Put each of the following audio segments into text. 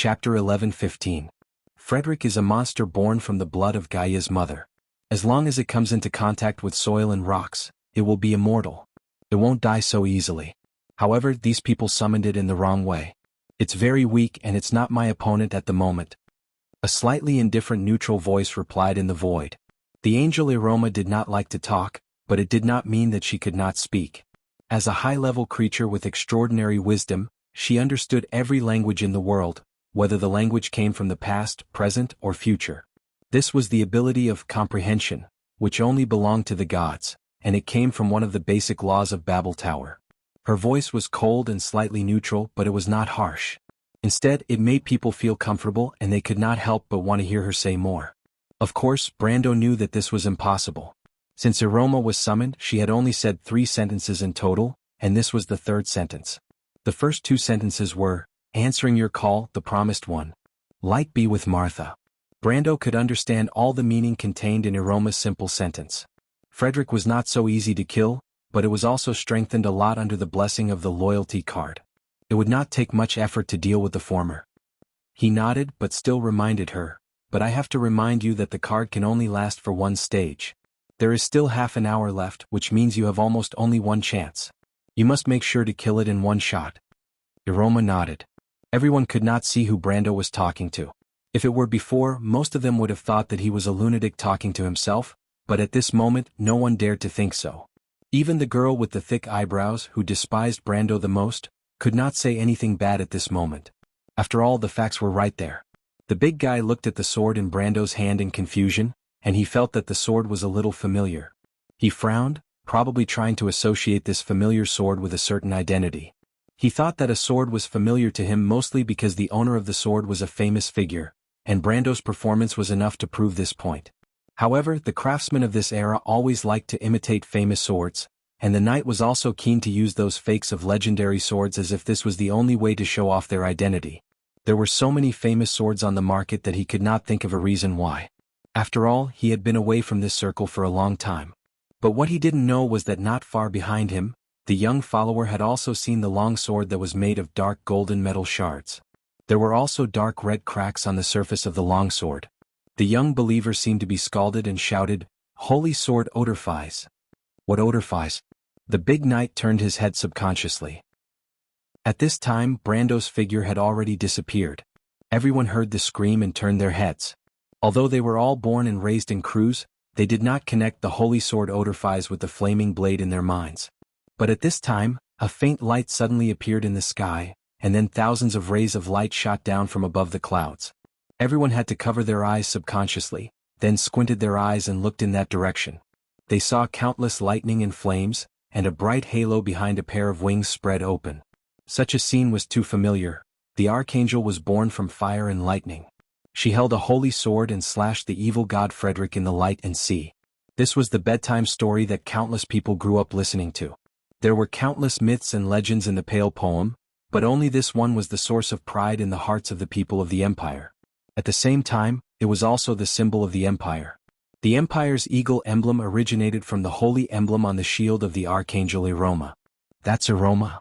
Chapter 11:15. Frederick is a monster born from the blood of Gaia's mother. As long as it comes into contact with soil and rocks, it will be immortal. It won't die so easily. However, these people summoned it in the wrong way. It's very weak and it's not my opponent at the moment. A slightly indifferent neutral voice replied in the void. The angel Iroma did not like to talk, but it did not mean that she could not speak. As a high-level creature with extraordinary wisdom, she understood every language in the world, whether the language came from the past, present, or future. This was the ability of comprehension, which only belonged to the gods, and it came from one of the basic laws of Babel Tower. Her voice was cold and slightly neutral, but it was not harsh. Instead, it made people feel comfortable and they could not help but want to hear her say more. Of course, Brando knew that this was impossible. Since Iroma was summoned, she had only said 3 sentences in total, and this was the 3rd sentence. The first 2 sentences were, "Answering your call, the promised one. Light be with Martha." Brando could understand all the meaning contained in Iroma's simple sentence. Frederick was not so easy to kill, but it was also strengthened a lot under the blessing of the loyalty card. It would not take much effort to deal with the former. He nodded but still reminded her, "But I have to remind you that the card can only last for 1 stage. There is still half an hour left, which means you have almost only 1 chance. You must make sure to kill it in 1 shot." Iroma nodded. Everyone could not see who Brando was talking to. If it were before, most of them would have thought that he was a lunatic talking to himself, but at this moment no one dared to think so. Even the girl with the thick eyebrows, who despised Brando the most, could not say anything bad at this moment. After all, the facts were right there. The big guy looked at the sword in Brando's hand in confusion, and he felt that the sword was a little familiar. He frowned, probably trying to associate this familiar sword with a certain identity. He thought that a sword was familiar to him mostly because the owner of the sword was a famous figure, and Brando's performance was enough to prove this point. However, the craftsmen of this era always liked to imitate famous swords, and the knight was also keen to use those fakes of legendary swords as if this was the only way to show off their identity. There were so many famous swords on the market that he could not think of a reason why. After all, he had been away from this circle for a long time. But what he didn't know was that not far behind him, the young follower had also seen the long sword that was made of dark golden metal shards. There were also dark red cracks on the surface of the long sword. The young believer seemed to be scalded and shouted, "Holy sword odorifies." What odorifies? The big knight turned his head subconsciously. At this time, Brando's figure had already disappeared. Everyone heard the scream and turned their heads. Although they were all born and raised in Cruz, they did not connect the holy sword odorifies with the flaming blade in their minds. But at this time, a faint light suddenly appeared in the sky, and then thousands of rays of light shot down from above the clouds. Everyone had to cover their eyes subconsciously, then squinted their eyes and looked in that direction. They saw countless lightning and flames, and a bright halo behind a pair of wings spread open. Such a scene was too familiar. The archangel was born from fire and lightning. She held a holy sword and slashed the evil god Frederick in the light and sea. This was the bedtime story that countless people grew up listening to. There were countless myths and legends in the Pale poem, but only this one was the source of pride in the hearts of the people of the empire. At the same time, it was also the symbol of the empire. The empire's eagle emblem originated from the holy emblem on the shield of the archangel Iroma. That's Iroma.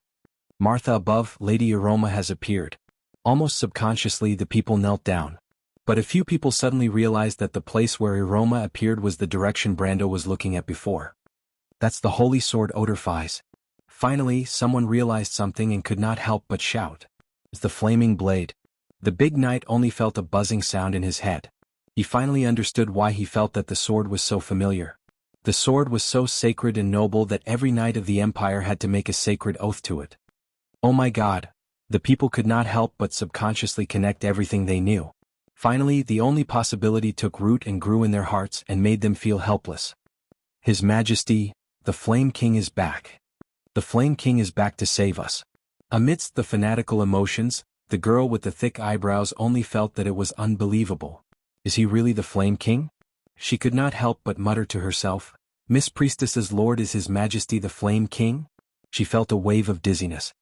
Martha above, Lady Iroma has appeared. Almost subconsciously the people knelt down. But a few people suddenly realized that the place where Iroma appeared was the direction Brando was looking at before. That's the holy sword odorifies. Finally, someone realized something and could not help but shout. It's the flaming blade. The big knight only felt a buzzing sound in his head. He finally understood why he felt that the sword was so familiar. The sword was so sacred and noble that every knight of the empire had to make a sacred oath to it. Oh my God! The people could not help but subconsciously connect everything they knew. Finally, the only possibility took root and grew in their hearts and made them feel helpless. His Majesty, the Flame King is back. The Flame King is back to save us. Amidst the fanatical emotions, the girl with the thick eyebrows only felt that it was unbelievable. Is he really the Flame King? She could not help but mutter to herself, "Miss Priestess's Lord is His Majesty the Flame King?" She felt a wave of dizziness.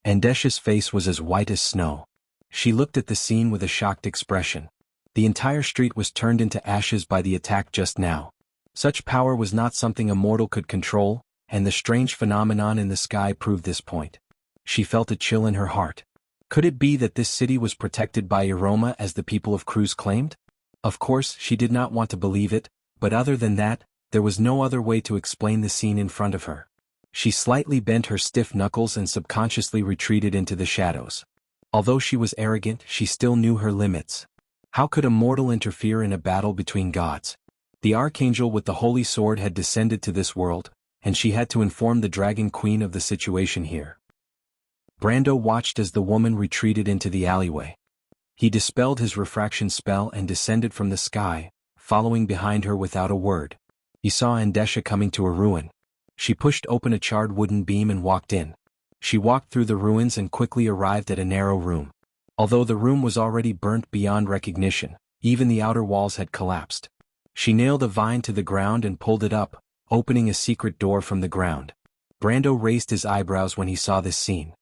Andesha's face was as white as snow. She looked at the scene with a shocked expression. The entire street was turned into ashes by the attack just now. Such power was not something a mortal could control, and the strange phenomenon in the sky proved this point. She felt a chill in her heart. Could it be that this city was protected by Aroma as the people of Cruz claimed? Of course, she did not want to believe it, but other than that, there was no other way to explain the scene in front of her. She slightly bent her stiff knuckles and subconsciously retreated into the shadows. Although she was arrogant, she still knew her limits. How could a mortal interfere in a battle between gods? The archangel with the holy sword had descended to this world, and she had to inform the Dragon Queen of the situation here. Brando watched as the woman retreated into the alleyway. He dispelled his refraction spell and descended from the sky, following behind her without a word. He saw Andesha coming to a ruin. She pushed open a charred wooden beam and walked in. She walked through the ruins and quickly arrived at a narrow room. Although the room was already burnt beyond recognition, even the outer walls had collapsed. She nailed a vine to the ground and pulled it up, opening a secret door from the ground. Brando raised his eyebrows when he saw this scene.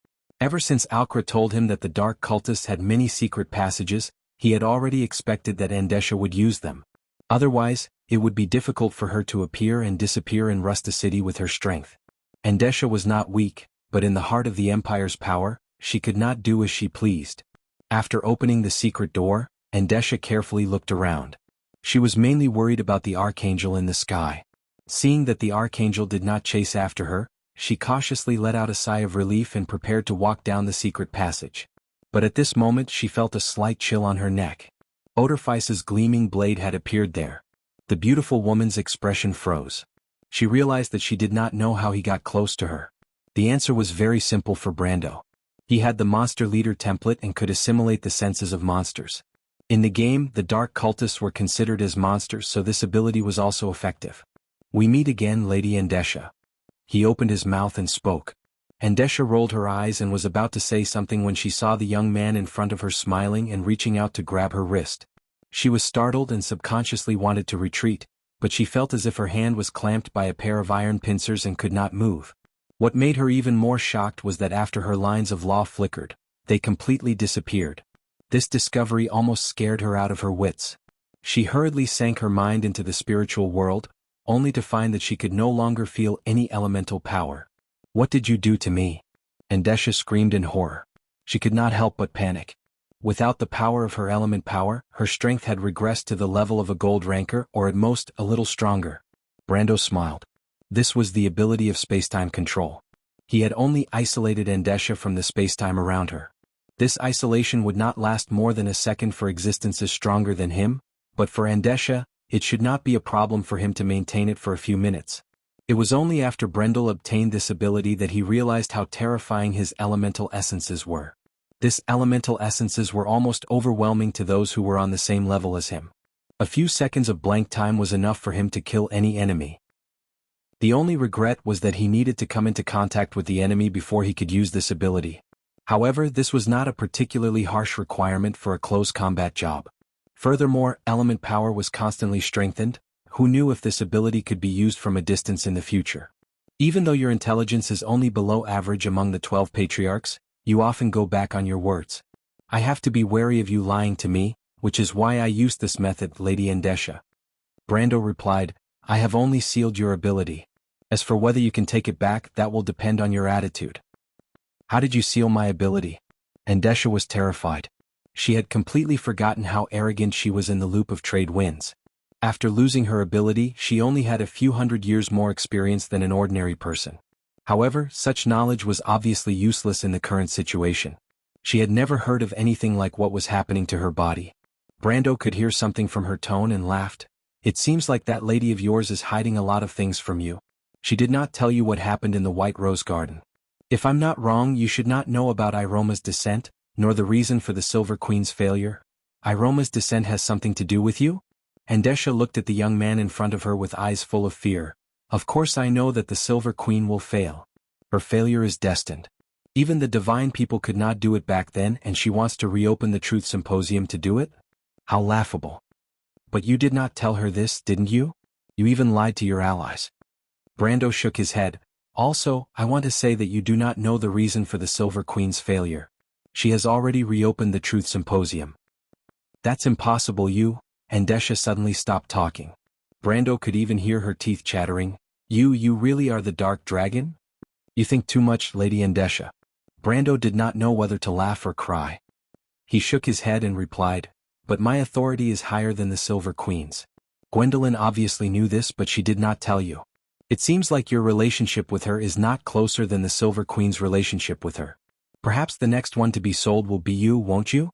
Ever since Alcra told him that the dark cultists had many secret passages, he had already expected that Andesha would use them. Otherwise, it would be difficult for her to appear and disappear in Rusta City with her strength. Andesha was not weak, but in the heart of the Empire's power, she could not do as she pleased. After opening the secret door, Andesha carefully looked around. She was mainly worried about the Archangel in the sky. Seeing that the Archangel did not chase after her, she cautiously let out a sigh of relief and prepared to walk down the secret passage. But at this moment she felt a slight chill on her neck. Odorphice's gleaming blade had appeared there. The beautiful woman's expression froze. She realized that she did not know how he got close to her. The answer was very simple for Brando. He had the monster leader template and could assimilate the senses of monsters. In the game, the dark cultists were considered as monsters, so this ability was also effective. "We meet again, Lady Andesha." He opened his mouth and spoke. Andesha rolled her eyes and was about to say something when she saw the young man in front of her smiling and reaching out to grab her wrist. She was startled and subconsciously wanted to retreat, but she felt as if her hand was clamped by a pair of iron pincers and could not move. What made her even more shocked was that after her lines of law flickered, they completely disappeared. This discovery almost scared her out of her wits. She hurriedly sank her mind into the spiritual world, only to find that she could no longer feel any elemental power. "What did you do to me?" Andesha screamed in horror. She could not help but panic. Without the power of her element power, her strength had regressed to the level of a gold ranker or at most a little stronger. Brando smiled. This was the ability of spacetime control. He had only isolated Andesha from the spacetime around her. This isolation would not last more than a second for existences stronger than him, but for Andesha, it should not be a problem for him to maintain it for a few minutes. It was only after Brendel obtained this ability that he realized how terrifying his elemental essences were. These elemental essences were almost overwhelming to those who were on the same level as him. A few seconds of blank time was enough for him to kill any enemy. The only regret was that he needed to come into contact with the enemy before he could use this ability. However, this was not a particularly harsh requirement for a close combat job. Furthermore, element power was constantly strengthened. Who knew if this ability could be used from a distance in the future? Even though your intelligence is only below average among the 12 patriarchs, you often go back on your words. I have to be wary of you lying to me, which is why I used this method, Lady Andesha. Brando replied, I have only sealed your ability. As for whether you can take it back, that will depend on your attitude. How did you seal my ability? Andesha was terrified. She had completely forgotten how arrogant she was in the loop of trade winds. After losing her ability, she only had a few hundred years more experience than an ordinary person. However, such knowledge was obviously useless in the current situation. She had never heard of anything like what was happening to her body. Brando could hear something from her tone and laughed. It seems like that lady of yours is hiding a lot of things from you. She did not tell you what happened in the White Rose Garden. If I'm not wrong, you should not know about Iroma's descent, nor the reason for the Silver Queen's failure. Iroma's descent has something to do with you? Andesha looked at the young man in front of her with eyes full of fear. Of course I know that the Silver Queen will fail. Her failure is destined. Even the divine people could not do it back then, and she wants to reopen the Truth Symposium to do it? How laughable. But you did not tell her this, didn't you? You even lied to your allies. Brando shook his head. Also, I want to say that you do not know the reason for the Silver Queen's failure. She has already reopened the Truth Symposium. That's impossible, you. Andesha suddenly stopped talking. Brando could even hear her teeth chattering. You really are the Dark Dragon? You think too much, Lady Andesha. Brando did not know whether to laugh or cry. He shook his head and replied, "But my authority is higher than the Silver Queen's." Gwendolyn obviously knew this, but she did not tell you. It seems like your relationship with her is not closer than the Silver Queen's relationship with her. Perhaps the next one to be sold will be you, won't you?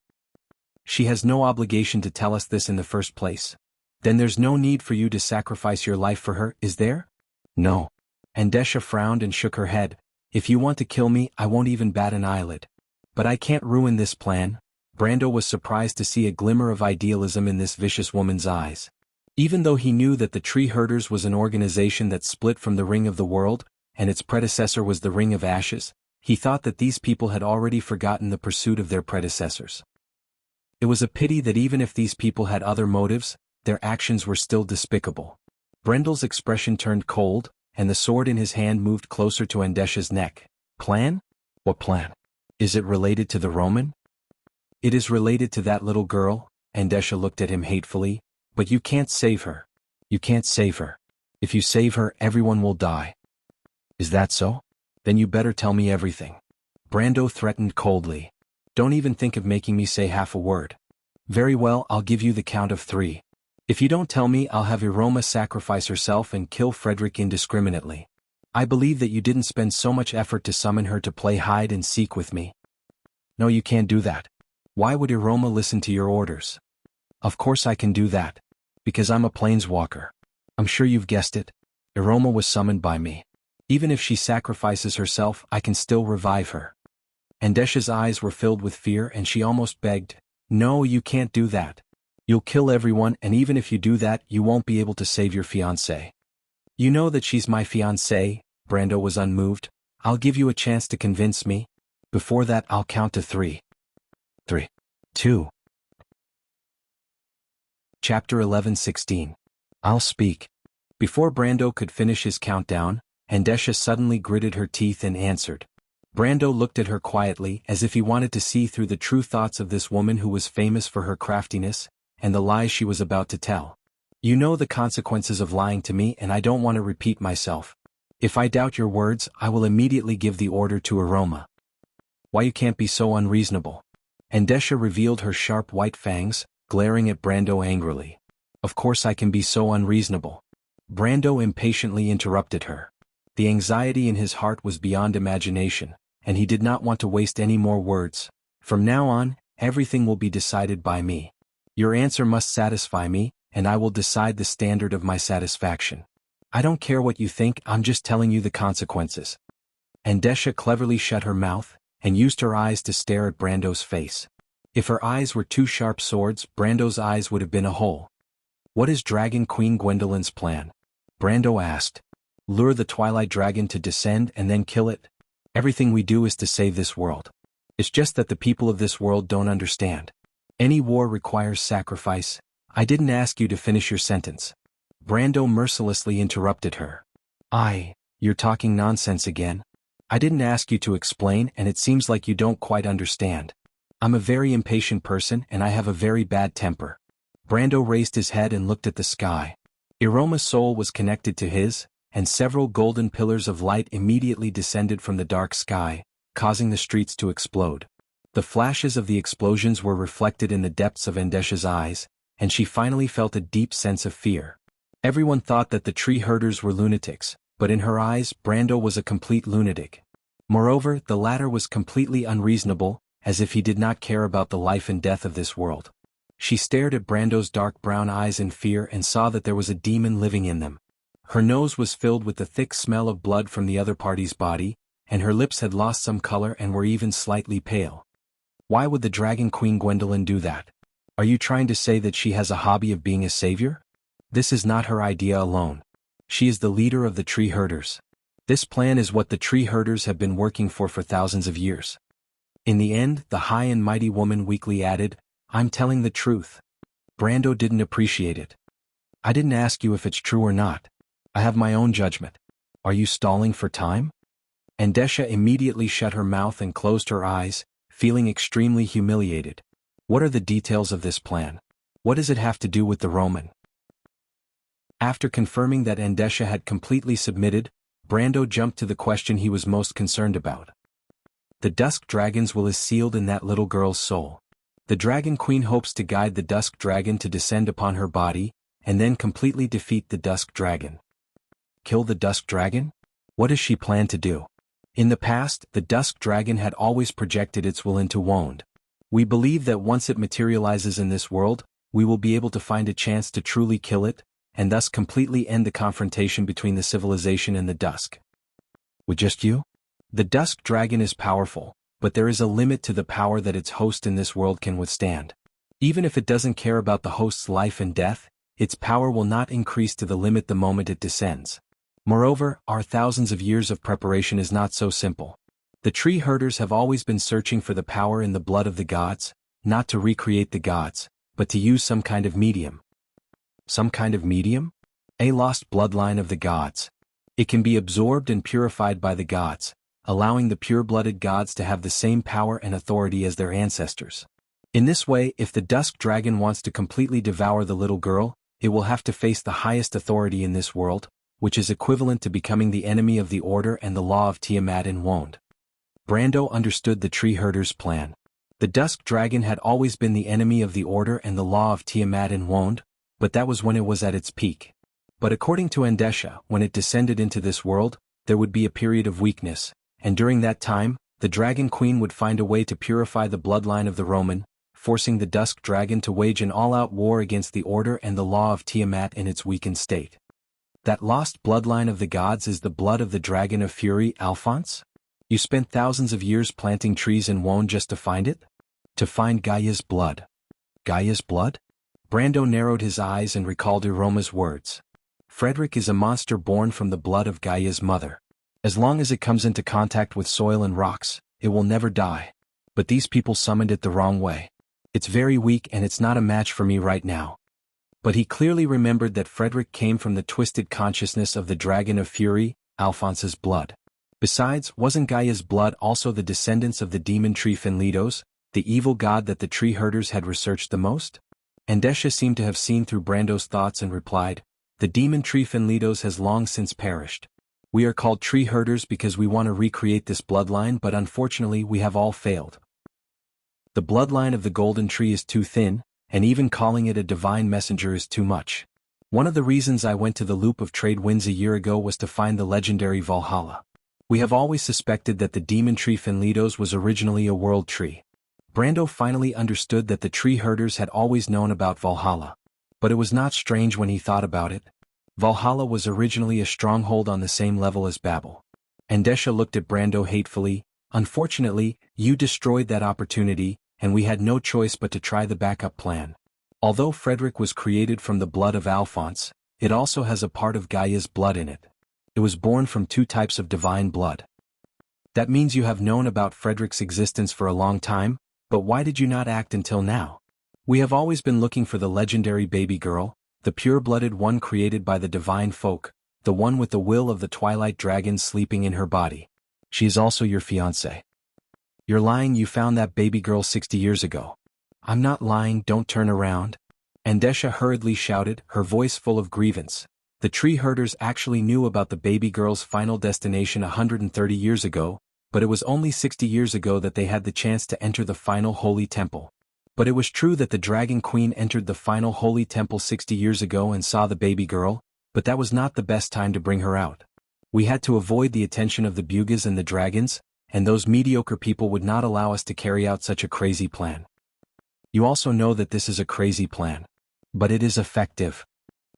She has no obligation to tell us this in the first place. Then there's no need for you to sacrifice your life for her, is there? No. Andesha frowned and shook her head. If you want to kill me, I won't even bat an eyelid. But I can't ruin this plan. Brando was surprised to see a glimmer of idealism in this vicious woman's eyes. Even though he knew that the Tree Herders was an organization that split from the Ring of the World, and its predecessor was the Ring of Ashes, he thought that these people had already forgotten the pursuit of their predecessors. It was a pity that even if these people had other motives, their actions were still despicable. Brendel's expression turned cold, and the sword in his hand moved closer to Andesha's neck. Plan? What plan? Is it related to the Roman? It is related to that little girl. Andesha looked at him hatefully. But you can't save her. You can't save her. If you save her, everyone will die. Is that so? Then you better tell me everything. Brando threatened coldly. Don't even think of making me say half a word. Very well, I'll give you the count of 3. If you don't tell me, I'll have Iroma sacrifice herself and kill Frederick indiscriminately. I believe that you didn't spend so much effort to summon her to play hide and seek with me. No, you can't do that. Why would Iroma listen to your orders? Of course I can do that. Because I'm a planeswalker. I'm sure you've guessed it. Iroma was summoned by me. Even if she sacrifices herself, I can still revive her. Andesha's eyes were filled with fear and she almost begged, "No, you can't do that. You'll kill everyone, and even if you do that, you won't be able to save your fiancée." You know that she's my fiancée. Brando was unmoved. I'll give you a chance to convince me. Before that, I'll count to 3. 3. 2. Chapter 11:16. I'll speak. Before Brando could finish his countdown, Andesha suddenly gritted her teeth and answered. Brando looked at her quietly as if he wanted to see through the true thoughts of this woman who was famous for her craftiness, and the lies she was about to tell. You know the consequences of lying to me, and I don't want to repeat myself. If I doubt your words, I will immediately give the order to Iroma. Why you can't be so unreasonable? Andesha revealed her sharp white fangs, glaring at Brando angrily. Of course I can be so unreasonable. Brando impatiently interrupted her. The anxiety in his heart was beyond imagination, and he did not want to waste any more words. From now on, everything will be decided by me. Your answer must satisfy me, and I will decide the standard of my satisfaction. I don't care what you think, I'm just telling you the consequences. Andesha cleverly shut her mouth, and used her eyes to stare at Brando's face. If her eyes were 2 sharp swords, Brando's eyes would have been a hole. What is Dragon Queen Gwendolyn's plan? Brando asked. Lure the Twilight Dragon to descend and then kill it? Everything we do is to save this world. It's just that the people of this world don't understand. Any war requires sacrifice. I didn't ask you to finish your sentence. Brando mercilessly interrupted her. You're talking nonsense again. I didn't ask you to explain, and it seems like you don't quite understand. I'm a very impatient person and I have a very bad temper. Brando raised his head and looked at the sky. Iroma's soul was connected to his, and several golden pillars of light immediately descended from the dark sky, causing the streets to explode. The flashes of the explosions were reflected in the depths of Andesha's eyes, and she finally felt a deep sense of fear. Everyone thought that the Tree Herders were lunatics, but in her eyes, Brando was a complete lunatic. Moreover, the latter was completely unreasonable, as if he did not care about the life and death of this world. She stared at Brando's dark brown eyes in fear and saw that there was a demon living in them. Her nose was filled with the thick smell of blood from the other party's body, and her lips had lost some color and were even slightly pale. Why would the Dragon Queen Gwendolyn do that? Are you trying to say that she has a hobby of being a savior? This is not her idea alone. She is the leader of the Tree Herders. This plan is what the Tree Herders have been working for thousands of years. In the end, the high and mighty woman weakly added, I'm telling the truth. Brando didn't appreciate it. I didn't ask you if it's true or not. I have my own judgment. Are you stalling for time? Andesha immediately shut her mouth and closed her eyes, feeling extremely humiliated. What are the details of this plan? What does it have to do with the Roman? After confirming that Andesha had completely submitted, Brando jumped to the question he was most concerned about. The dusk dragon's will is sealed in that little girl's soul. The Dragon Queen hopes to guide the dusk dragon to descend upon her body, and then completely defeat the dusk dragon. Kill the dusk dragon? What does she plan to do? In the past, the dusk dragon had always projected its will into Wond. We believe that once it materializes in this world, we will be able to find a chance to truly kill it, and thus completely end the confrontation between the civilization and the dusk. With just you? The dusk dragon is powerful, but there is a limit to the power that its host in this world can withstand. Even if it doesn't care about the host's life and death, its power will not increase to the limit the moment it descends. Moreover, our thousands of years of preparation is not so simple. The tree herders have always been searching for the power in the blood of the gods, not to recreate the gods, but to use some kind of medium. Some kind of medium? A lost bloodline of the gods. It can be absorbed and purified by the gods, allowing the pure-blooded gods to have the same power and authority as their ancestors. In this way, if the dusk dragon wants to completely devour the little girl, it will have to face the highest authority in this world, which is equivalent to becoming the enemy of the order and the law of Tiamat in Wond. Brando understood the tree herder's plan. The dusk dragon had always been the enemy of the order and the law of Tiamat in Wond, but that was when it was at its peak. But according to Endesha, when it descended into this world, there would be a period of weakness, and during that time, the Dragon Queen would find a way to purify the bloodline of the Roman, forcing the dusk dragon to wage an all-out war against the order and the law of Tiamat in its weakened state. That lost bloodline of the gods is the blood of the dragon of fury, Alphonse? You spent thousands of years planting trees in Wond just to find it? To find Gaia's blood. Gaia's blood? Brando narrowed his eyes and recalled Iroma's words. Frederick is a monster born from the blood of Gaia's mother. As long as it comes into contact with soil and rocks, it will never die. But these people summoned it the wrong way. It's very weak and it's not a match for me right now. But he clearly remembered that Frederick came from the twisted consciousness of the dragon of fury, Alphonse's blood. Besides, wasn't Gaia's blood also the descendants of the demon tree Fenlidos, the evil god that the tree herders had researched the most? Endesha seemed to have seen through Brando's thoughts and replied, "The demon tree Fenlidos has long since perished. We are called tree herders because we want to recreate this bloodline, but unfortunately we have all failed. The bloodline of the golden tree is too thin, and even calling it a divine messenger is too much. One of the reasons I went to the Loop of Trade Winds a year ago was to find the legendary Valhalla. We have always suspected that the demon tree Fenlidos was originally a world tree." Brando finally understood that the tree herders had always known about Valhalla. But it was not strange when he thought about it. Valhalla was originally a stronghold on the same level as Babel. Endesha looked at Brando hatefully. "Unfortunately, you destroyed that opportunity, and we had no choice but to try the backup plan. Although Frederick was created from the blood of Alphonse, it also has a part of Gaia's blood in it. It was born from two types of divine blood." "That means you have known about Frederick's existence for a long time, but why did you not act until now?" "We have always been looking for the legendary baby girl, the pure-blooded one created by the divine folk, the one with the will of the twilight dragon sleeping in her body. She is also your fiancée." "You're lying, you found that baby girl 60 years ago." "I'm not lying, don't turn around." Endesha hurriedly shouted, her voice full of grievance. The tree herders actually knew about the baby girl's final destination 130 years ago, but it was only 60 years ago that they had the chance to enter the final holy temple. But it was true that the Dragon Queen entered the final holy temple 60 years ago and saw the baby girl, but that was not the best time to bring her out. We had to avoid the attention of the Bugas and the dragons, and those mediocre people would not allow us to carry out such a crazy plan. You also know that this is a crazy plan. But it is effective.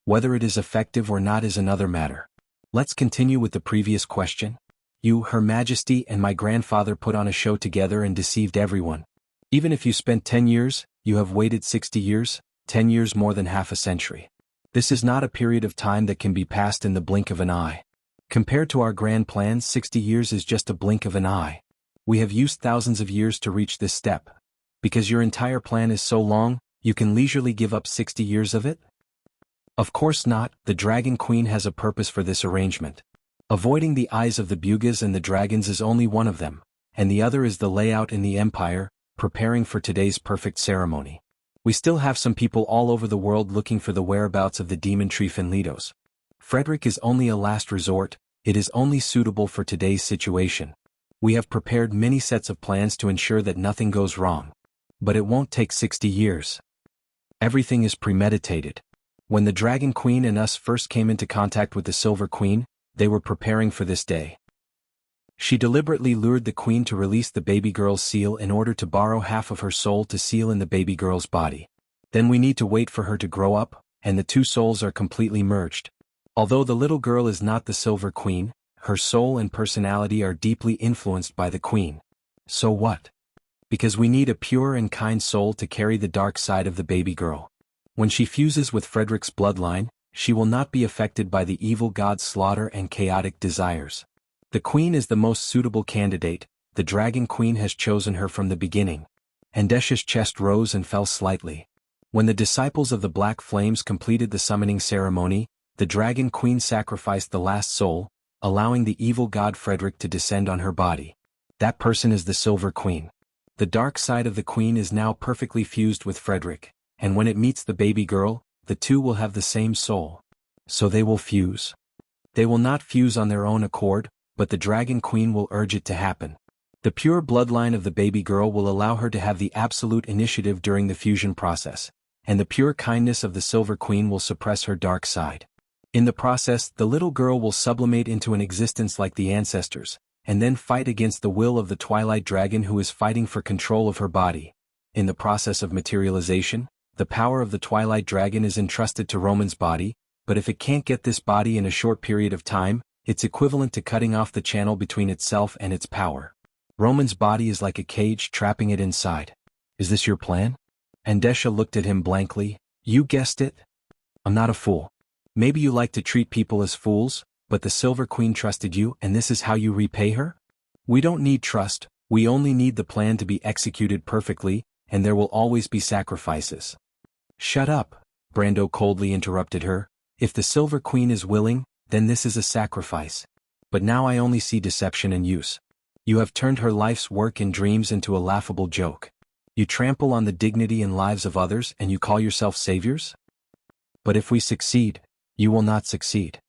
Whether it is effective or not is another matter. Let's continue with the previous question. You, Her Majesty, and my grandfather put on a show together and deceived everyone. Even if you spent 10 years, you have waited 60 years, 10 years more than half a century. This is not a period of time that can be passed in the blink of an eye. Compared to our grand plans, 60 years is just a blink of an eye. We have used thousands of years to reach this step. Because your entire plan is so long, you can leisurely give up 60 years of it? Of course not, the Dragon Queen has a purpose for this arrangement. Avoiding the eyes of the Bugas and the dragons is only one of them, and the other is the layout in the Empire, preparing for today's perfect ceremony. We still have some people all over the world looking for the whereabouts of the demon tree Fenlidos. Frederick is only a last resort, it is only suitable for today's situation. We have prepared many sets of plans to ensure that nothing goes wrong. But it won't take 60 years. Everything is premeditated. When the Dragon Queen and us first came into contact with the Silver Queen, they were preparing for this day. She deliberately lured the Queen to release the baby girl's seal in order to borrow half of her soul to seal in the baby girl's body. Then we need to wait for her to grow up, and the two souls are completely merged. Although the little girl is not the Silver Queen, her soul and personality are deeply influenced by the Queen. So what? Because we need a pure and kind soul to carry the dark side of the baby girl. When she fuses with Frederick's bloodline, she will not be affected by the evil god's slaughter and chaotic desires. The Queen is the most suitable candidate. The Dragon Queen has chosen her from the beginning. Andesha's chest rose and fell slightly. When the disciples of the Black Flames completed the summoning ceremony, the Dragon Queen sacrificed the last soul, allowing the evil god Frederick to descend on her body. That person is the Silver Queen. The dark side of the Queen is now perfectly fused with Frederick, and when it meets the baby girl, the two will have the same soul. So they will fuse. They will not fuse on their own accord, but the Dragon Queen will urge it to happen. The pure bloodline of the baby girl will allow her to have the absolute initiative during the fusion process, and the pure kindness of the Silver Queen will suppress her dark side. In the process, the little girl will sublimate into an existence like the ancestors, and then fight against the will of the Twilight Dragon who is fighting for control of her body. In the process of materialization, the power of the Twilight Dragon is entrusted to Roman's body, but if it can't get this body in a short period of time, it's equivalent to cutting off the channel between itself and its power. Roman's body is like a cage trapping it inside. Is this your plan? Andesha looked at him blankly. You guessed it. I'm not a fool. Maybe you like to treat people as fools, but the Silver Queen trusted you and this is how you repay her? We don't need trust, we only need the plan to be executed perfectly, and there will always be sacrifices. Shut up, Brando coldly interrupted her. If the Silver Queen is willing, then this is a sacrifice. But now I only see deception and use. You have turned her life's work and dreams into a laughable joke. You trample on the dignity and lives of others and you call yourself saviors? But if we succeed, you will not succeed.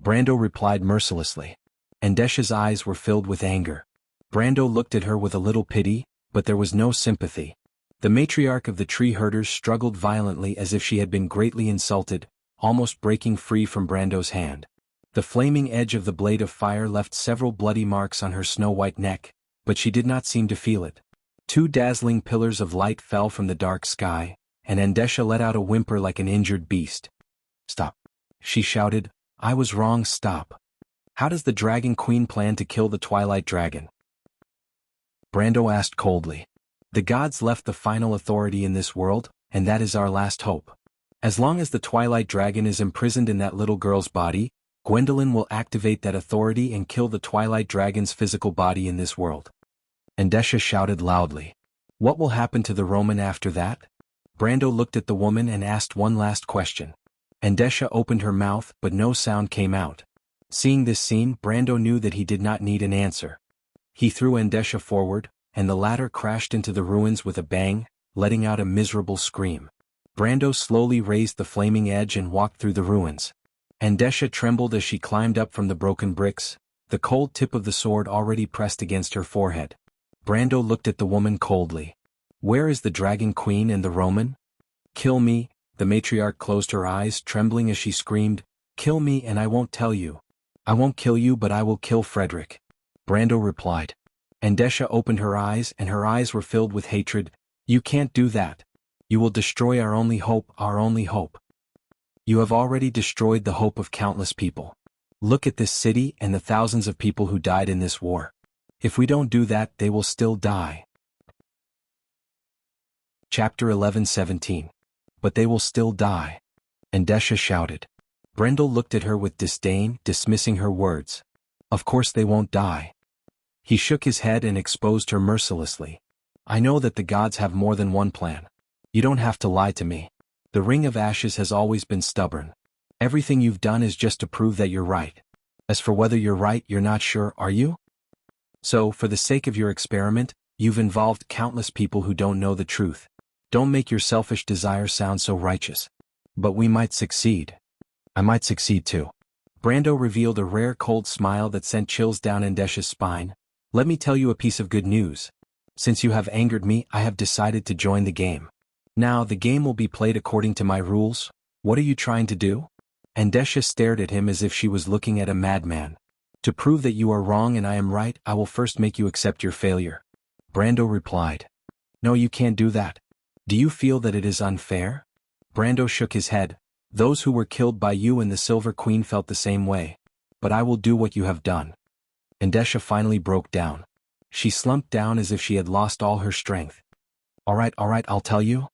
Brando replied mercilessly. Andesha's eyes were filled with anger. Brando looked at her with a little pity, but there was no sympathy. The matriarch of the tree herders struggled violently as if she had been greatly insulted, almost breaking free from Brando's hand. The flaming edge of the blade of fire left several bloody marks on her snow-white neck, but she did not seem to feel it. Two dazzling pillars of light fell from the dark sky, and Andesha let out a whimper like an injured beast. Stop, she shouted. I was wrong, stop. How does the Dragon Queen plan to kill the Twilight Dragon? Brando asked coldly. The gods left the final authority in this world, and that is our last hope. As long as the Twilight Dragon is imprisoned in that little girl's body, Gwendolyn will activate that authority and kill the Twilight Dragon's physical body in this world. Andesha shouted loudly. What will happen to the Roman after that? Brando looked at the woman and asked one last question. Andesha opened her mouth but no sound came out. Seeing this scene, Brando knew that he did not need an answer. He threw Andesha forward, and the latter crashed into the ruins with a bang, letting out a miserable scream. Brando slowly raised the flaming edge and walked through the ruins. Andesha trembled as she climbed up from the broken bricks, the cold tip of the sword already pressed against her forehead. Brando looked at the woman coldly. Where is the Dragon Queen and the Roman? Kill me. The matriarch closed her eyes, trembling as she screamed, Kill me and I won't tell you. I won't kill you but I will kill Frederick. Brando replied. Andesha opened her eyes and her eyes were filled with hatred. You can't do that. You will destroy our only hope, our only hope. You have already destroyed the hope of countless people. Look at this city and the thousands of people who died in this war. If we don't do that, they will still die. Chapter 11:17. But they will still die. Andesha shouted. Brendel looked at her with disdain, dismissing her words. Of course they won't die. He shook his head and exposed her mercilessly. I know that the gods have more than one plan. You don't have to lie to me. The Ring of Ashes has always been stubborn. Everything you've done is just to prove that you're right. As for whether you're right, you're not sure, are you? So, for the sake of your experiment, you've involved countless people who don't know the truth. Don't make your selfish desire sound so righteous. But we might succeed. I might succeed too. Brando revealed a rare cold smile that sent chills down Andesha's spine. Let me tell you a piece of good news. Since you have angered me, I have decided to join the game. Now the game will be played according to my rules. What are you trying to do? Andesha stared at him as if she was looking at a madman. To prove that you are wrong and I am right, I will first make you accept your failure. Brando replied. No, you can't do that. Do you feel that it is unfair? Brando shook his head. Those who were killed by you and the Silver Queen felt the same way. But I will do what you have done. Andesha finally broke down. She slumped down as if she had lost all her strength. All right, I'll tell you.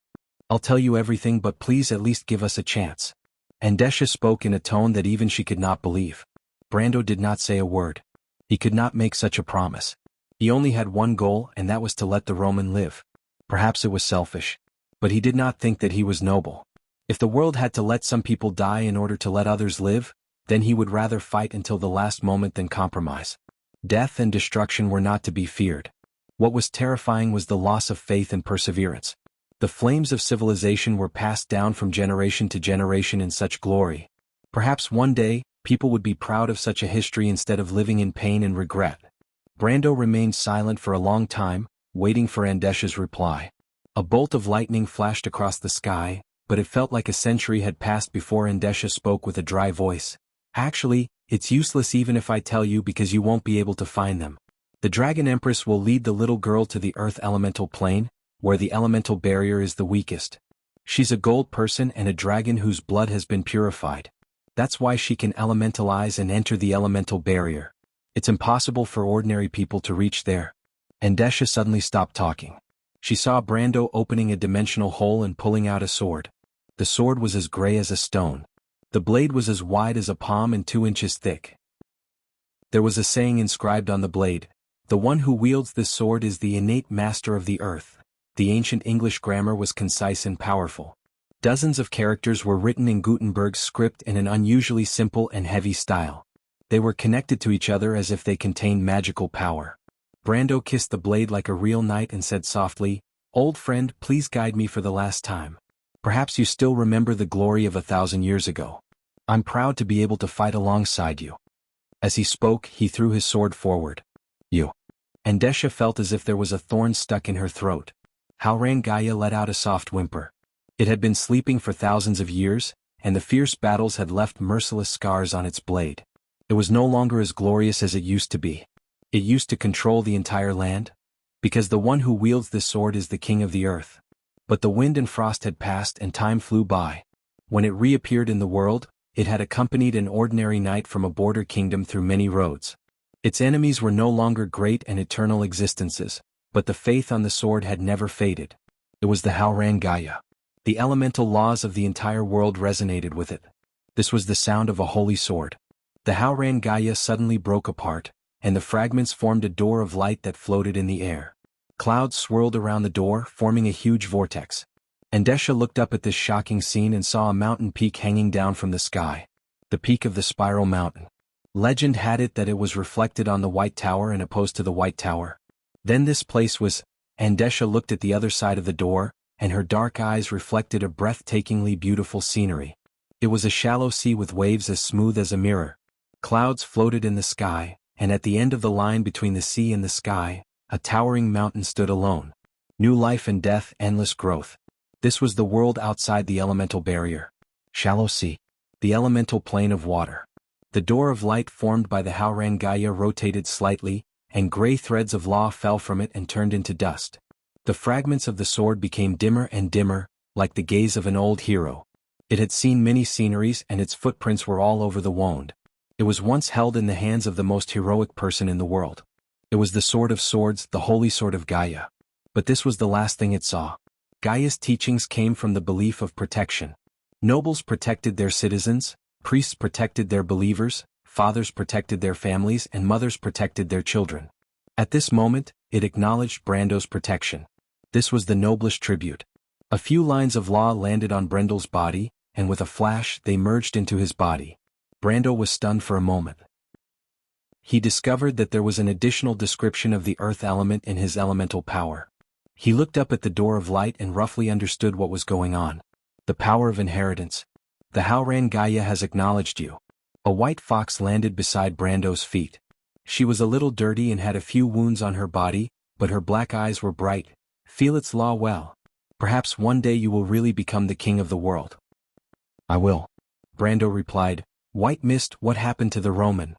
I'll tell you everything, but please at least give us a chance. Andesha spoke in a tone that even she could not believe. Brando did not say a word. He could not make such a promise. He only had one goal, and that was to let the Roman live. Perhaps it was selfish. But he did not think that he was noble. If the world had to let some people die in order to let others live, then he would rather fight until the last moment than compromise. Death and destruction were not to be feared. What was terrifying was the loss of faith and perseverance. The flames of civilization were passed down from generation to generation in such glory. Perhaps one day, people would be proud of such a history instead of living in pain and regret. Brando remained silent for a long time, waiting for Andesha's reply. A bolt of lightning flashed across the sky, but it felt like a century had passed before Andesha spoke with a dry voice. Actually, it's useless even if I tell you because you won't be able to find them. The Dragon Empress will lead the little girl to the Earth Elemental Plane, where the elemental barrier is the weakest. She's a gold person and a dragon whose blood has been purified. That's why she can elementalize and enter the elemental barrier. It's impossible for ordinary people to reach there. Andesha suddenly stopped talking. She saw Brando opening a dimensional hole and pulling out a sword. The sword was as gray as a stone. The blade was as wide as a palm and 2 inches thick. There was a saying inscribed on the blade. The one who wields this sword is the innate master of the earth. The ancient English grammar was concise and powerful. Dozens of characters were written in Gutenberg's script in an unusually simple and heavy style. They were connected to each other as if they contained magical power. Brando kissed the blade like a real knight and said softly, "Old friend, please guide me for the last time. Perhaps you still remember the glory of 1,000 years ago. I'm proud to be able to fight alongside you." As he spoke, he threw his sword forward. You. Andesha felt as if there was a thorn stuck in her throat. Halran Gaia let out a soft whimper. It had been sleeping for thousands of years, and the fierce battles had left merciless scars on its blade. It was no longer as glorious as it used to be. It used to control the entire land, because the one who wields this sword is the king of the earth. But the wind and frost had passed and time flew by. When it reappeared in the world, it had accompanied an ordinary knight from a border kingdom through many roads. Its enemies were no longer great and eternal existences, but the faith on the sword had never faded. It was the Halran Gaia. The elemental laws of the entire world resonated with it. This was the sound of a holy sword. The Halran Gaia suddenly broke apart, and the fragments formed a door of light that floated in the air. Clouds swirled around the door, forming a huge vortex. Andesha looked up at this shocking scene and saw a mountain peak hanging down from the sky. The peak of the Spiral Mountain. Legend had it that it was reflected on the White Tower and opposed to the White Tower. Then this place was. Andesha looked at the other side of the door, and her dark eyes reflected a breathtakingly beautiful scenery. It was a shallow sea with waves as smooth as a mirror. Clouds floated in the sky, and at the end of the line between the sea and the sky, a towering mountain stood alone. New life and death, endless growth. This was the world outside the elemental barrier. Shallow sea. The elemental plane of water. The door of light formed by the Halran Gaia rotated slightly, and gray threads of law fell from it and turned into dust. The fragments of the sword became dimmer and dimmer, like the gaze of an old hero. It had seen many sceneries and its footprints were all over the wound. It was once held in the hands of the most heroic person in the world. It was the sword of swords, the holy sword of Gaia. But this was the last thing it saw. Gaia's teachings came from the belief of protection. Nobles protected their citizens, priests protected their believers, fathers protected their families, and mothers protected their children. At this moment, it acknowledged Brando's protection. This was the noblest tribute. A few lines of law landed on Brando's body, and with a flash they merged into his body. Brando was stunned for a moment. He discovered that there was an additional description of the earth element in his elemental power. He looked up at the door of light and roughly understood what was going on. The power of inheritance. The Halran Gaia has acknowledged you. A white fox landed beside Brando's feet. She was a little dirty and had a few wounds on her body, but her black eyes were bright. Feel its law well. Perhaps one day you will really become the king of the world. I will. Brando replied. White Mist, what happened to the Roman?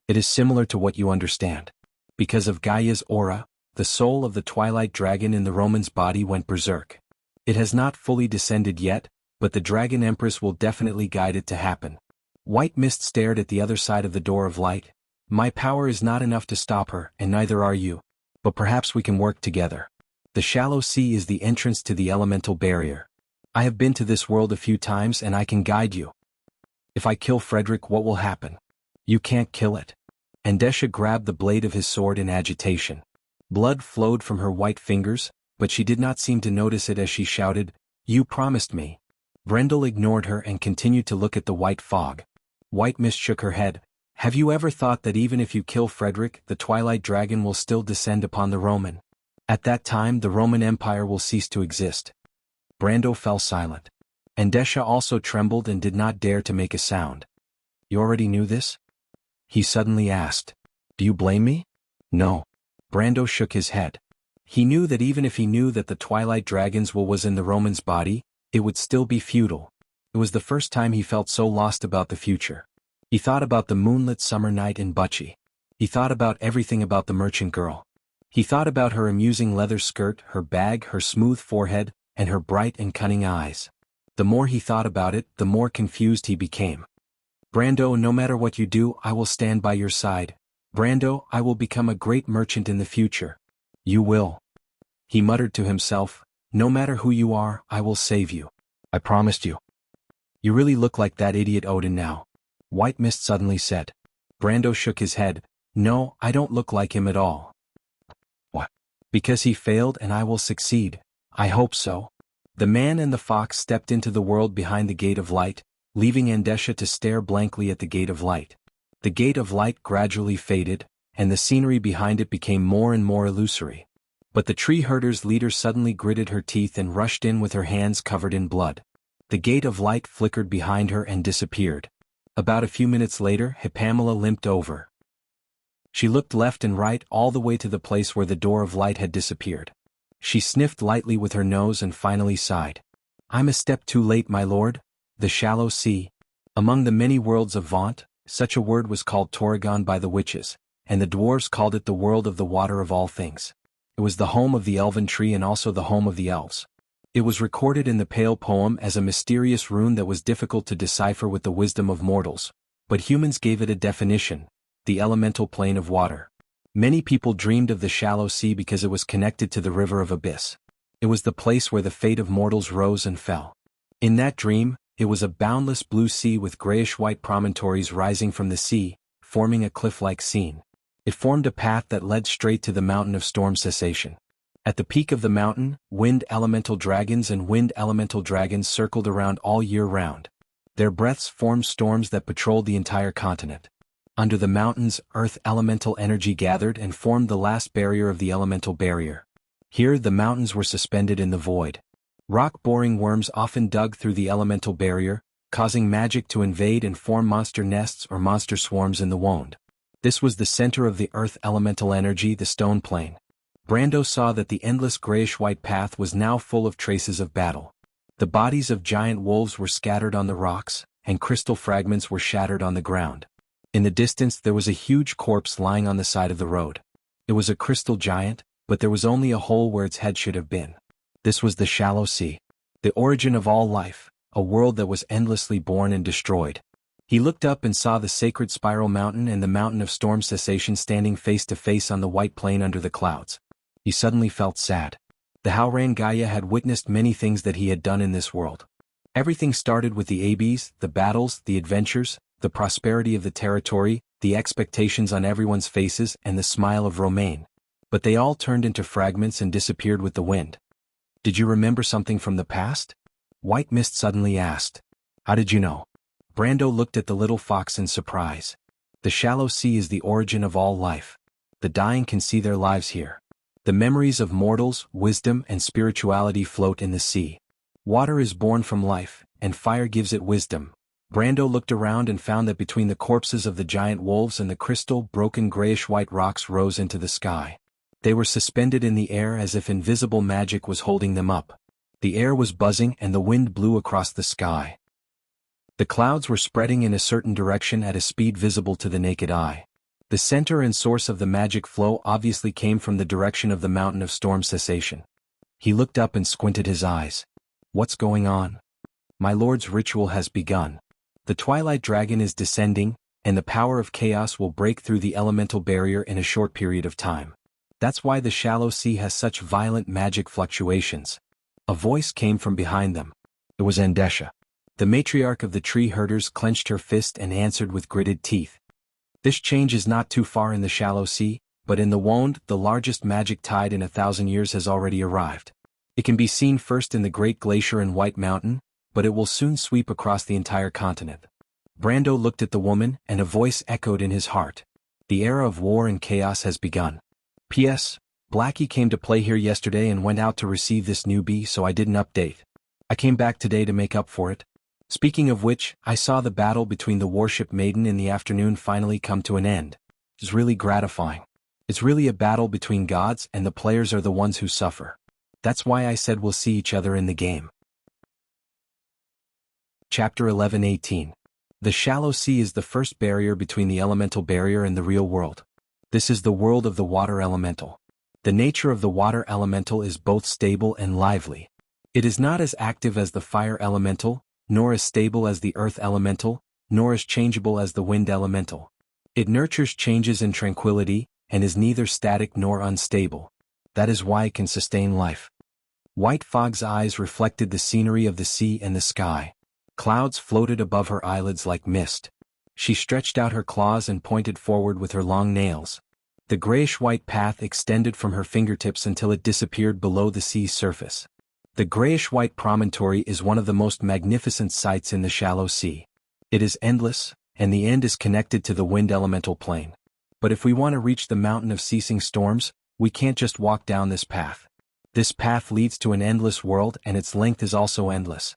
It is similar to what you understand. Because of Gaia's aura, the soul of the Twilight Dragon in the Roman's body went berserk. It has not fully descended yet, but the Dragon Empress will definitely guide it to happen. White Mist stared at the other side of the door of light. My power is not enough to stop her, and neither are you. But perhaps we can work together. The shallow sea is the entrance to the elemental barrier. I have been to this world a few times and I can guide you. If I kill Frederick, what will happen? You can't kill it. Andesha grabbed the blade of his sword in agitation. Blood flowed from her white fingers, but she did not seem to notice it as she shouted, You promised me. Brendel ignored her and continued to look at the white fog. White Mist shook her head. Have you ever thought that even if you kill Frederick, the Twilight Dragon will still descend upon the Roman? At that time the Roman Empire will cease to exist. Brando fell silent. Andesha also trembled and did not dare to make a sound. You already knew this? He suddenly asked. Do you blame me? No. Brando shook his head. He knew that even if he knew that the Twilight Dragon's will was in the Roman's body, it would still be futile. It was the first time he felt so lost about the future. He thought about the moonlit summer night in Bucci. He thought about everything about the merchant girl. He thought about her amusing leather skirt, her bag, her smooth forehead, and her bright and cunning eyes. The more he thought about it, the more confused he became. Brando, no matter what you do, I will stand by your side. Brando, I will become a great merchant in the future. You will. He muttered to himself, no matter who you are, I will save you. I promised you. You really look like that idiot Odin now. White Mist suddenly said. Brando shook his head. No, I don't look like him at all. What? Because he failed and I will succeed. I hope so. The man and the fox stepped into the world behind the Gate of Light, leaving Andesha to stare blankly at the Gate of Light. The Gate of Light gradually faded, and the scenery behind it became more and more illusory. But the tree herder's leader suddenly gritted her teeth and rushed in with her hands covered in blood. The Gate of Light flickered behind her and disappeared. About a few minutes later, Hippamela limped over. She looked left and right all the way to the place where the door of light had disappeared. She sniffed lightly with her nose and finally sighed. I'm a step too late, my lord. The shallow sea. Among the many worlds of Vaunt, such a word was called Torrigon by the witches, and the dwarves called it the world of the water of all things. It was the home of the elven tree and also the home of the elves. It was recorded in the Pale poem as a mysterious rune that was difficult to decipher with the wisdom of mortals, but humans gave it a definition, the elemental plane of water. Many people dreamed of the shallow sea because it was connected to the river of abyss. It was the place where the fate of mortals rose and fell. In that dream, it was a boundless blue sea with grayish-white promontories rising from the sea, forming a cliff-like scene. It formed a path that led straight to the mountain of storm cessation. At the peak of the mountain, wind elemental dragons and wind elemental dragons circled around all year round. Their breaths formed storms that patrolled the entire continent. Under the mountains, earth elemental energy gathered and formed the last barrier of the elemental barrier. Here the mountains were suspended in the void. Rock-boring worms often dug through the elemental barrier, causing magic to invade and form monster nests or monster swarms in the wound. This was the center of the earth elemental energy, the stone plane. Brando saw that the endless grayish-white path was now full of traces of battle. The bodies of giant wolves were scattered on the rocks, and crystal fragments were shattered on the ground. In the distance there was a huge corpse lying on the side of the road. It was a crystal giant, but there was only a hole where its head should have been. This was the shallow sea. The origin of all life, a world that was endlessly born and destroyed. He looked up and saw the sacred spiral mountain and the mountain of storm cessation standing face to face on the white plain under the clouds. He suddenly felt sad. The Howran Gaia had witnessed many things that he had done in this world. Everything started with the ABs, the battles, the adventures, the prosperity of the territory, the expectations on everyone's faces, and the smile of Romaine. But they all turned into fragments and disappeared with the wind. Did you remember something from the past? White Mist suddenly asked. How did you know? Brando looked at the little fox in surprise. The shallow sea is the origin of all life. The dying can see their lives here. The memories of mortals, wisdom, and spirituality float in the sea. Water is born from life, and fire gives it wisdom. Brando looked around and found that between the corpses of the giant wolves and the crystal, broken grayish-white rocks rose into the sky. They were suspended in the air as if invisible magic was holding them up. The air was buzzing and the wind blew across the sky. The clouds were spreading in a certain direction at a speed visible to the naked eye. The center and source of the magic flow obviously came from the direction of the mountain of storm cessation. He looked up and squinted his eyes. What's going on? My lord's ritual has begun. The twilight dragon is descending, and the power of chaos will break through the elemental barrier in a short period of time. That's why the shallow sea has such violent magic fluctuations. A voice came from behind them. It was Andesha. The matriarch of the tree herders clenched her fist and answered with gritted teeth. This change is not too far in the shallow sea, but in the Wonde, the largest magic tide in 1,000 years has already arrived. It can be seen first in the Great Glacier and White Mountain, but it will soon sweep across the entire continent. Brando looked at the woman, and a voice echoed in his heart. The era of war and chaos has begun. P.S. Blackie came to play here yesterday and went out to receive this newbie, so I didn't update. I came back today to make up for it. Speaking of which, I saw the battle between the Warship Maiden in the afternoon finally come to an end. It's really gratifying. It's really a battle between gods, and the players are the ones who suffer. That's why I said we'll see each other in the game. Chapter 11:18. The shallow sea is the first barrier between the elemental barrier and the real world. This is the world of the water elemental. The nature of the water elemental is both stable and lively. It is not as active as the fire elemental, nor as stable as the earth elemental, nor as changeable as the wind elemental. It nurtures changes in tranquility, and is neither static nor unstable. That is why it can sustain life. White Fog's eyes reflected the scenery of the sea and the sky. Clouds floated above her eyelids like mist. She stretched out her claws and pointed forward with her long nails. The grayish-white path extended from her fingertips until it disappeared below the sea's surface. The grayish-white promontory is one of the most magnificent sights in the shallow sea. It is endless, and the end is connected to the wind elemental plane. But if we want to reach the mountain of ceasing storms, we can't just walk down this path. This path leads to an endless world, and its length is also endless.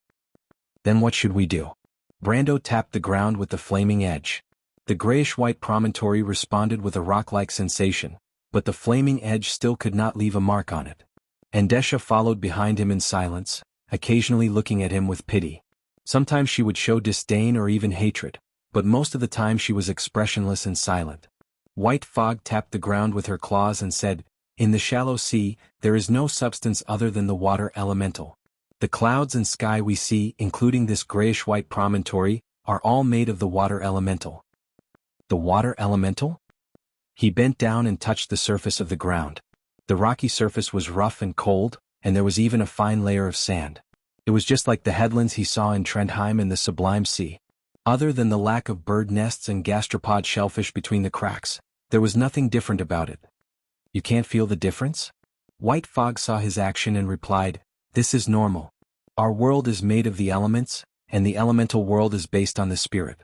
Then what should we do? Brando tapped the ground with the flaming edge. The grayish-white promontory responded with a rock-like sensation, but the flaming edge still could not leave a mark on it. Andesha followed behind him in silence, occasionally looking at him with pity. Sometimes she would show disdain or even hatred, but most of the time she was expressionless and silent. White Fog tapped the ground with her claws and said, "In the shallow sea, there is no substance other than the water elemental. The clouds and sky we see, including this grayish-white promontory, are all made of the water elemental." The water elemental? He bent down and touched the surface of the ground. The rocky surface was rough and cold, and there was even a fine layer of sand. It was just like the headlands he saw in Trondheim in the Sublime Sea. Other than the lack of bird nests and gastropod shellfish between the cracks, there was nothing different about it. You can't feel the difference? White Fog saw his action and replied, "This is normal. Our world is made of the elements, and the elemental world is based on the spirit.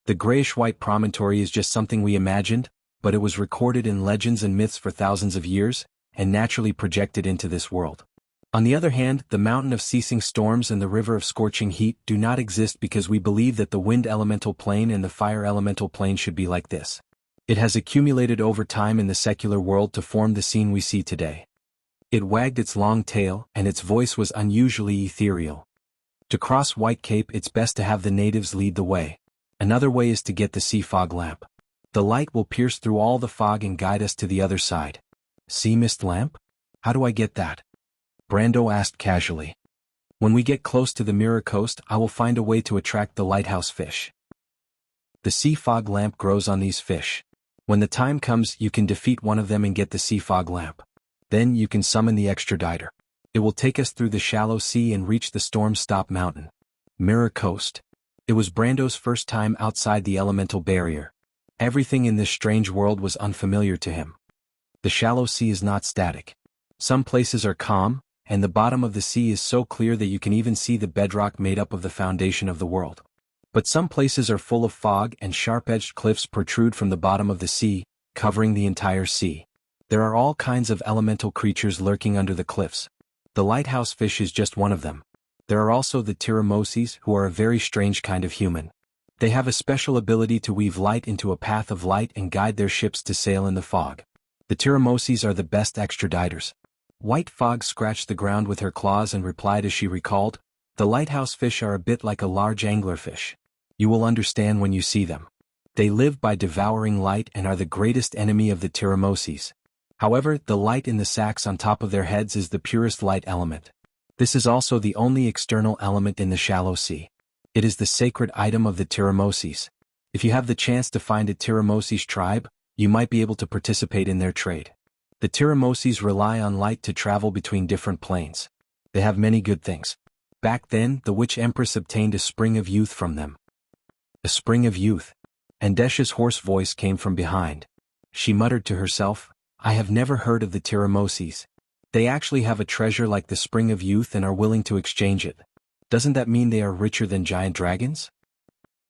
The grayish-white promontory is just something we imagined, but it was recorded in legends and myths for thousands of years, and naturally projected into this world. On the other hand, the mountain of ceasing storms and the river of scorching heat do not exist because we believe that the wind elemental plane and the fire elemental plane should be like this. It has accumulated over time in the secular world to form the scene we see today." It wagged its long tail, and its voice was unusually ethereal. "To cross White Cape, it's best to have the natives lead the way. Another way is to get the sea fog lamp. The light will pierce through all the fog and guide us to the other side." "Sea mist lamp? How do I get that?" Brando asked casually. "When we get close to the Mirror Coast, I will find a way to attract the lighthouse fish. The sea fog lamp grows on these fish. When the time comes, you can defeat one of them and get the sea fog lamp. Then you can summon the extraditer. It will take us through the shallow sea and reach the storm-stop mountain." Mirror Coast. It was Brando's first time outside the elemental barrier. Everything in this strange world was unfamiliar to him. The shallow sea is not static. Some places are calm, and the bottom of the sea is so clear that you can even see the bedrock made up of the foundation of the world. But some places are full of fog, and sharp-edged cliffs protrude from the bottom of the sea, covering the entire sea. There are all kinds of elemental creatures lurking under the cliffs. The lighthouse fish is just one of them. There are also the Tiramoses, who are a very strange kind of human. They have a special ability to weave light into a path of light and guide their ships to sail in the fog. The Tiramoses are the best extraditers. White Fog scratched the ground with her claws and replied as she recalled, "The lighthouse fish are a bit like a large anglerfish. You will understand when you see them. They live by devouring light and are the greatest enemy of the Tiramoses. However, the light in the sacs on top of their heads is the purest light element. This is also the only external element in the shallow sea. It is the sacred item of the Tiramoses. If you have the chance to find a Tiramoses tribe, you might be able to participate in their trade. The Tiramoses rely on light to travel between different planes. They have many good things. Back then, the Witch Empress obtained a spring of youth from them." A spring of youth? Andesha's hoarse voice came from behind. She muttered to herself, "I have never heard of the Tiramoses. They actually have a treasure like the spring of youth and are willing to exchange it. Doesn't that mean they are richer than giant dragons?"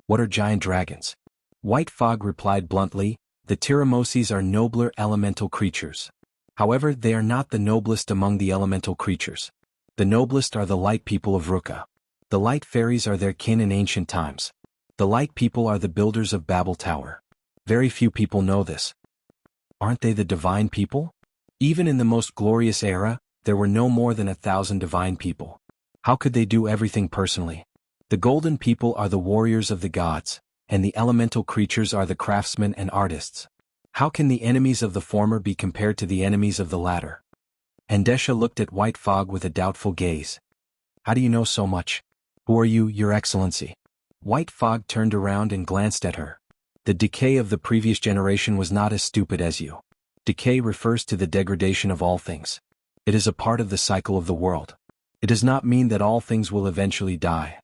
"What are giant dragons?" White Fog replied bluntly, "The Tiramoses are nobler elemental creatures. However, they are not the noblest among the elemental creatures. The noblest are the light people of Ruka. The light fairies are their kin in ancient times. The light people are the builders of Babel Tower. Very few people know this." "Aren't they the divine people?" "Even in the most glorious era, there were no more than 1,000 divine people. How could they do everything personally? The golden people are the warriors of the gods, and the elemental creatures are the craftsmen and artists. How can the enemies of the former be compared to the enemies of the latter?" Andesha looked at White Fog with a doubtful gaze. "How do you know so much? Who are you, Your Excellency?" White Fog turned around and glanced at her. "The decay of the previous generation was not as stupid as you. Decay refers to the degradation of all things. It is a part of the cycle of the world. It does not mean that all things will eventually die.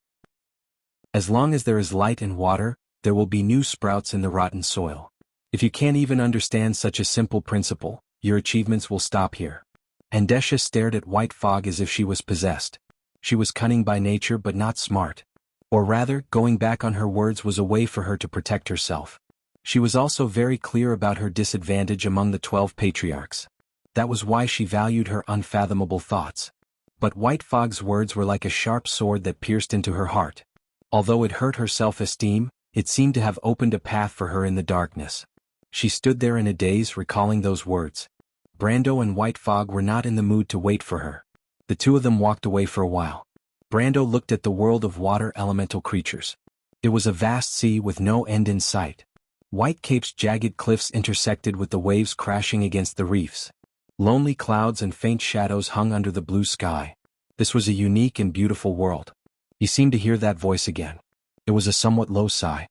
As long as there is light and water, there will be new sprouts in the rotten soil. If you can't even understand such a simple principle, your achievements will stop here." Andesha stared at White Fog as if she was possessed. She was cunning by nature but not smart. Or rather, going back on her words was a way for her to protect herself. She was also very clear about her disadvantage among the 12 patriarchs. That was why she valued her unfathomable thoughts. But White Fog's words were like a sharp sword that pierced into her heart. Although it hurt her self-esteem, it seemed to have opened a path for her in the darkness. She stood there in a daze recalling those words. Brando and White Fog were not in the mood to wait for her. The two of them walked away for a while. Brando looked at the world of water elemental creatures. It was a vast sea with no end in sight. White Cape's jagged cliffs intersected with the waves crashing against the reefs. Lonely clouds and faint shadows hung under the blue sky. This was a unique and beautiful world. He seemed to hear that voice again. It was a somewhat low sigh.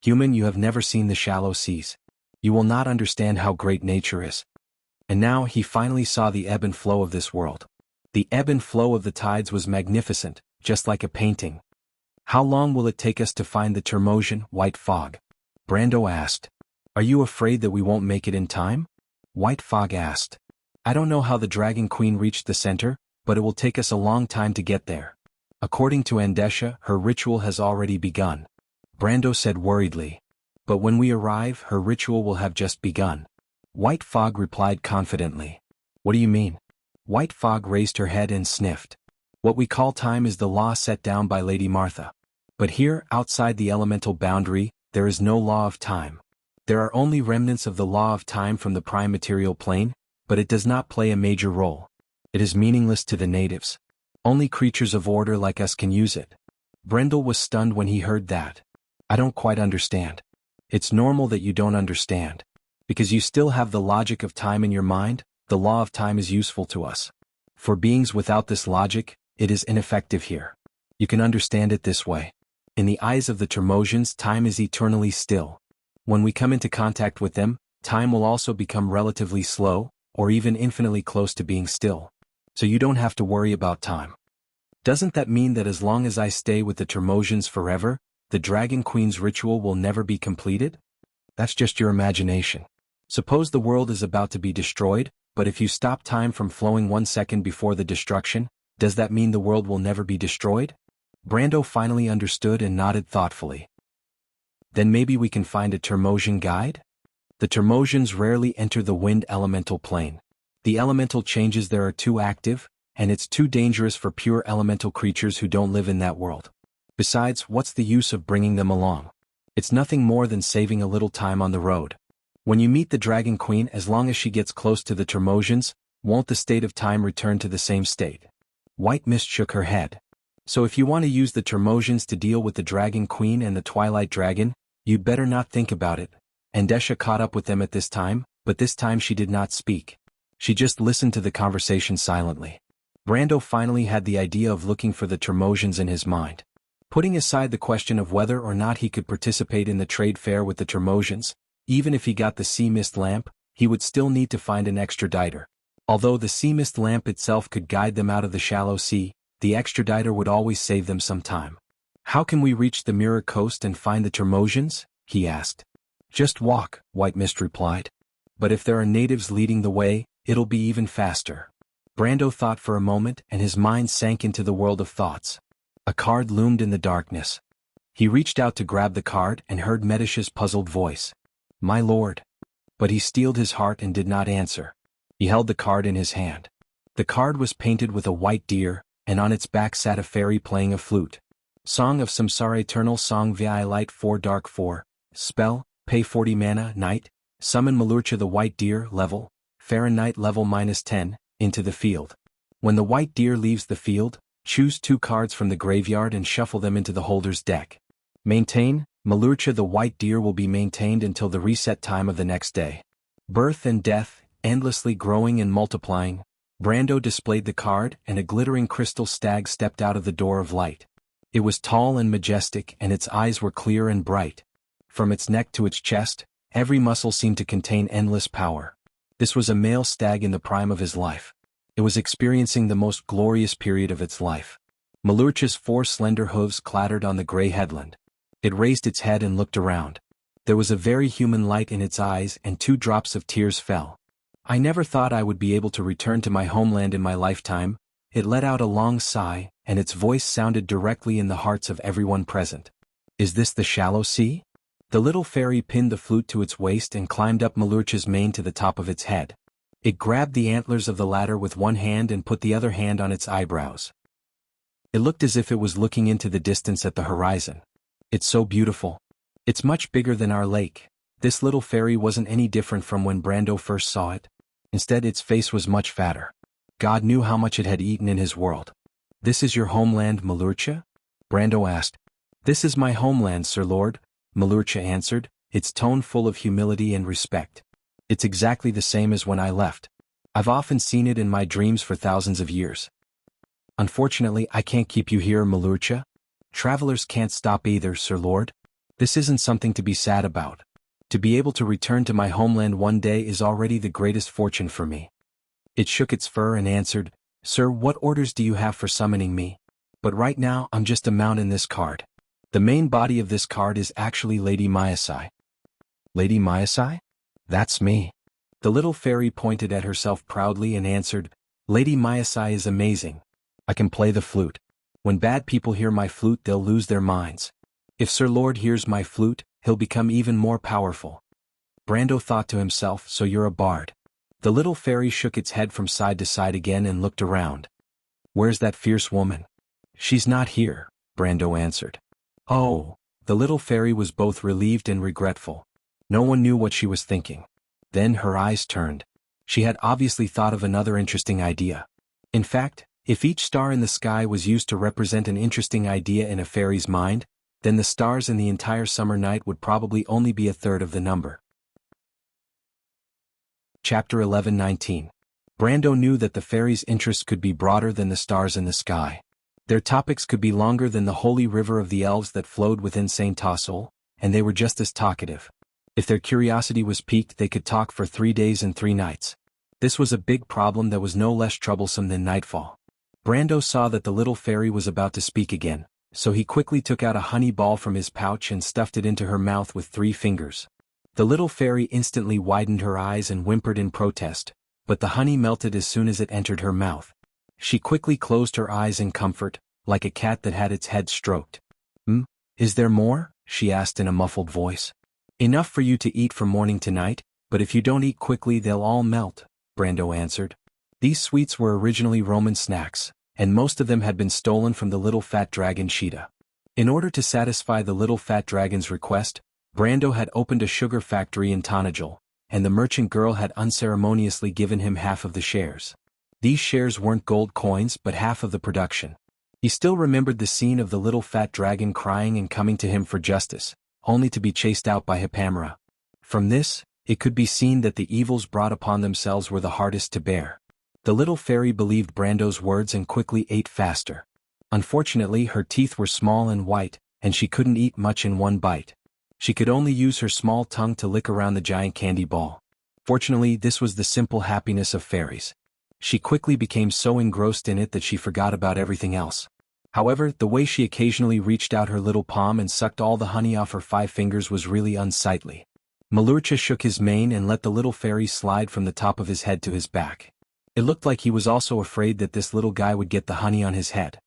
"Human, you have never seen the shallow seas. You will not understand how great nature is." And now he finally saw the ebb and flow of this world. The ebb and flow of the tides was magnificent, just like a painting. "How long will it take us to find the Termosian, White Fog?" Brando asked. "Are you afraid that we won't make it in time?" White Fog asked. "I don't know how the Dragon Queen reached the center, but it will take us a long time to get there. According to Andesha, her ritual has already begun." Brando said worriedly. "But when we arrive, her ritual will have just begun." White Fog replied confidently. "What do you mean?" White Fog raised her head and sniffed. "What we call time is the law set down by Lady Martha. But here, outside the elemental boundary, there is no law of time. There are only remnants of the law of time from the prime material plane, but it does not play a major role. It is meaningless to the natives. Only creatures of order like us can use it." Brendel was stunned when he heard that. "I don't quite understand." "It's normal that you don't understand. Because you still have the logic of time in your mind, the law of time is useful to us. For beings without this logic, it is ineffective here. You can understand it this way. In the eyes of the Termosians, time is eternally still. When we come into contact with them, time will also become relatively slow, or even infinitely close to being still. So you don't have to worry about time." "Doesn't that mean that as long as I stay with the Termosians forever, the Dragon Queen's ritual will never be completed?" "That's just your imagination. Suppose the world is about to be destroyed, but if you stop time from flowing 1 second before the destruction, does that mean the world will never be destroyed?" Brando finally understood and nodded thoughtfully. "Then maybe we can find a Termosian guide?" "The Termosians rarely enter the wind elemental plane. The elemental changes there are too active, and it's too dangerous for pure elemental creatures who don't live in that world. Besides, what's the use of bringing them along? It's nothing more than saving a little time on the road. When you meet the Dragon Queen, as long as she gets close to the Termosians, won't the state of time return to the same state? White Mist shook her head. So if you want to use the Termosians to deal with the Dragon Queen and the Twilight Dragon, you'd better not think about it. Andesha caught up with them at this time, but this time she did not speak. She just listened to the conversation silently. Brando finally had the idea of looking for the Termosians in his mind. Putting aside the question of whether or not he could participate in the trade fair with the Termosians, even if he got the sea mist lamp, he would still need to find an extraditer. Although the sea mist lamp itself could guide them out of the shallow sea, the extraditer would always save them some time. How can we reach the Mirror Coast and find the Termosians? He asked. Just walk, White Mist replied. But if there are natives leading the way, it'll be even faster. Brando thought for a moment and his mind sank into the world of thoughts. A card loomed in the darkness. He reached out to grab the card and heard Medicia's puzzled voice. My lord. But he steeled his heart and did not answer. He held the card in his hand. The card was painted with a white deer, and on its back sat a fairy playing a flute. Song of Samsara Eternal Song Vi Light 4 Dark 4. Spell, pay 40 mana, night, summon Malurcha the white deer, level, Fahrenheit level -10, into the field. When the white deer leaves the field, choose 2 cards from the graveyard and shuffle them into the holder's deck. Maintain, Malurcha the white deer will be maintained until the reset time of the next day. Birth and death, endlessly growing and multiplying. Brando displayed the card and a glittering crystal stag stepped out of the door of light. It was tall and majestic and its eyes were clear and bright. From its neck to its chest, every muscle seemed to contain endless power. This was a male stag in the prime of his life. It was experiencing the most glorious period of its life. Malurcha's 4 slender hooves clattered on the gray headland. It raised its head and looked around. There was a very human light in its eyes and 2 drops of tears fell. I never thought I would be able to return to my homeland in my lifetime. It let out a long sigh, and its voice sounded directly in the hearts of everyone present. Is this the shallow sea? The little fairy pinned the flute to its waist and climbed up Malurcha's mane to the top of its head. It grabbed the antlers of the latter with one hand and put the other hand on its eyebrows. It looked as if it was looking into the distance at the horizon. It's so beautiful. It's much bigger than our lake. This little fairy wasn't any different from when Brando first saw it. Instead, its face was much fatter. God knew how much it had eaten in his world. This is your homeland, Malurcha? Brando asked. This is my homeland, Sir Lord, Malurcha answered, its tone full of humility and respect. It's exactly the same as when I left. I've often seen it in my dreams for thousands of years. Unfortunately, I can't keep you here, Malurcha. Travelers can't stop either, Sir Lord. This isn't something to be sad about. To be able to return to my homeland one day is already the greatest fortune for me. It shook its fur and answered, Sir, what orders do you have for summoning me? But right now I'm just a mount in this card. The main body of this card is actually Lady Mayasai. Lady Mayasai? That's me. The little fairy pointed at herself proudly and answered, Lady Mayasai is amazing. I can play the flute. When bad people hear my flute they'll lose their minds. If Sir Lord hears my flute, he'll become even more powerful. Brando thought to himself, so you're a bard. The little fairy shook its head from side to side again and looked around. Where's that fierce woman? She's not here, Brando answered. Oh, the little fairy was both relieved and regretful. No one knew what she was thinking. Then her eyes turned. She had obviously thought of another interesting idea. In fact, if each star in the sky was used to represent an interesting idea in a fairy's mind, then the stars in the entire summer night would probably only be a third of the number. Chapter 11:19. Brando knew that the fairies' interests could be broader than the stars in the sky. Their topics could be longer than the holy river of the elves that flowed within St. Tassel, and they were just as talkative. If their curiosity was piqued, they could talk for 3 days and 3 nights. This was a big problem that was no less troublesome than nightfall. Brando saw that the little fairy was about to speak again, so he quickly took out a honey ball from his pouch and stuffed it into her mouth with 3 fingers. The little fairy instantly widened her eyes and whimpered in protest, but the honey melted as soon as it entered her mouth. She quickly closed her eyes in comfort, like a cat that had its head stroked. Is there more? She asked in a muffled voice. Enough for you to eat from morning to night, but if you don't eat quickly they'll all melt, Brando answered. These sweets were originally Roman snacks, and most of them had been stolen from the little fat dragon Sheeta. In order to satisfy the little fat dragon's request, Brando had opened a sugar factory in Tanajul, and the merchant girl had unceremoniously given him half of the shares. These shares weren't gold coins but half of the production. He still remembered the scene of the little fat dragon crying and coming to him for justice, only to be chased out by Hippamera. From this, it could be seen that the evils brought upon themselves were the hardest to bear. The little fairy believed Brando's words and quickly ate faster. Unfortunately, her teeth were small and white, and she couldn't eat much in one bite. She could only use her small tongue to lick around the giant candy ball. Fortunately, this was the simple happiness of fairies. She quickly became so engrossed in it that she forgot about everything else. However, the way she occasionally reached out her little palm and sucked all the honey off her 5 fingers was really unsightly. Malurcha shook his mane and let the little fairy slide from the top of his head to his back. It looked like he was also afraid that this little guy would get the honey on his head.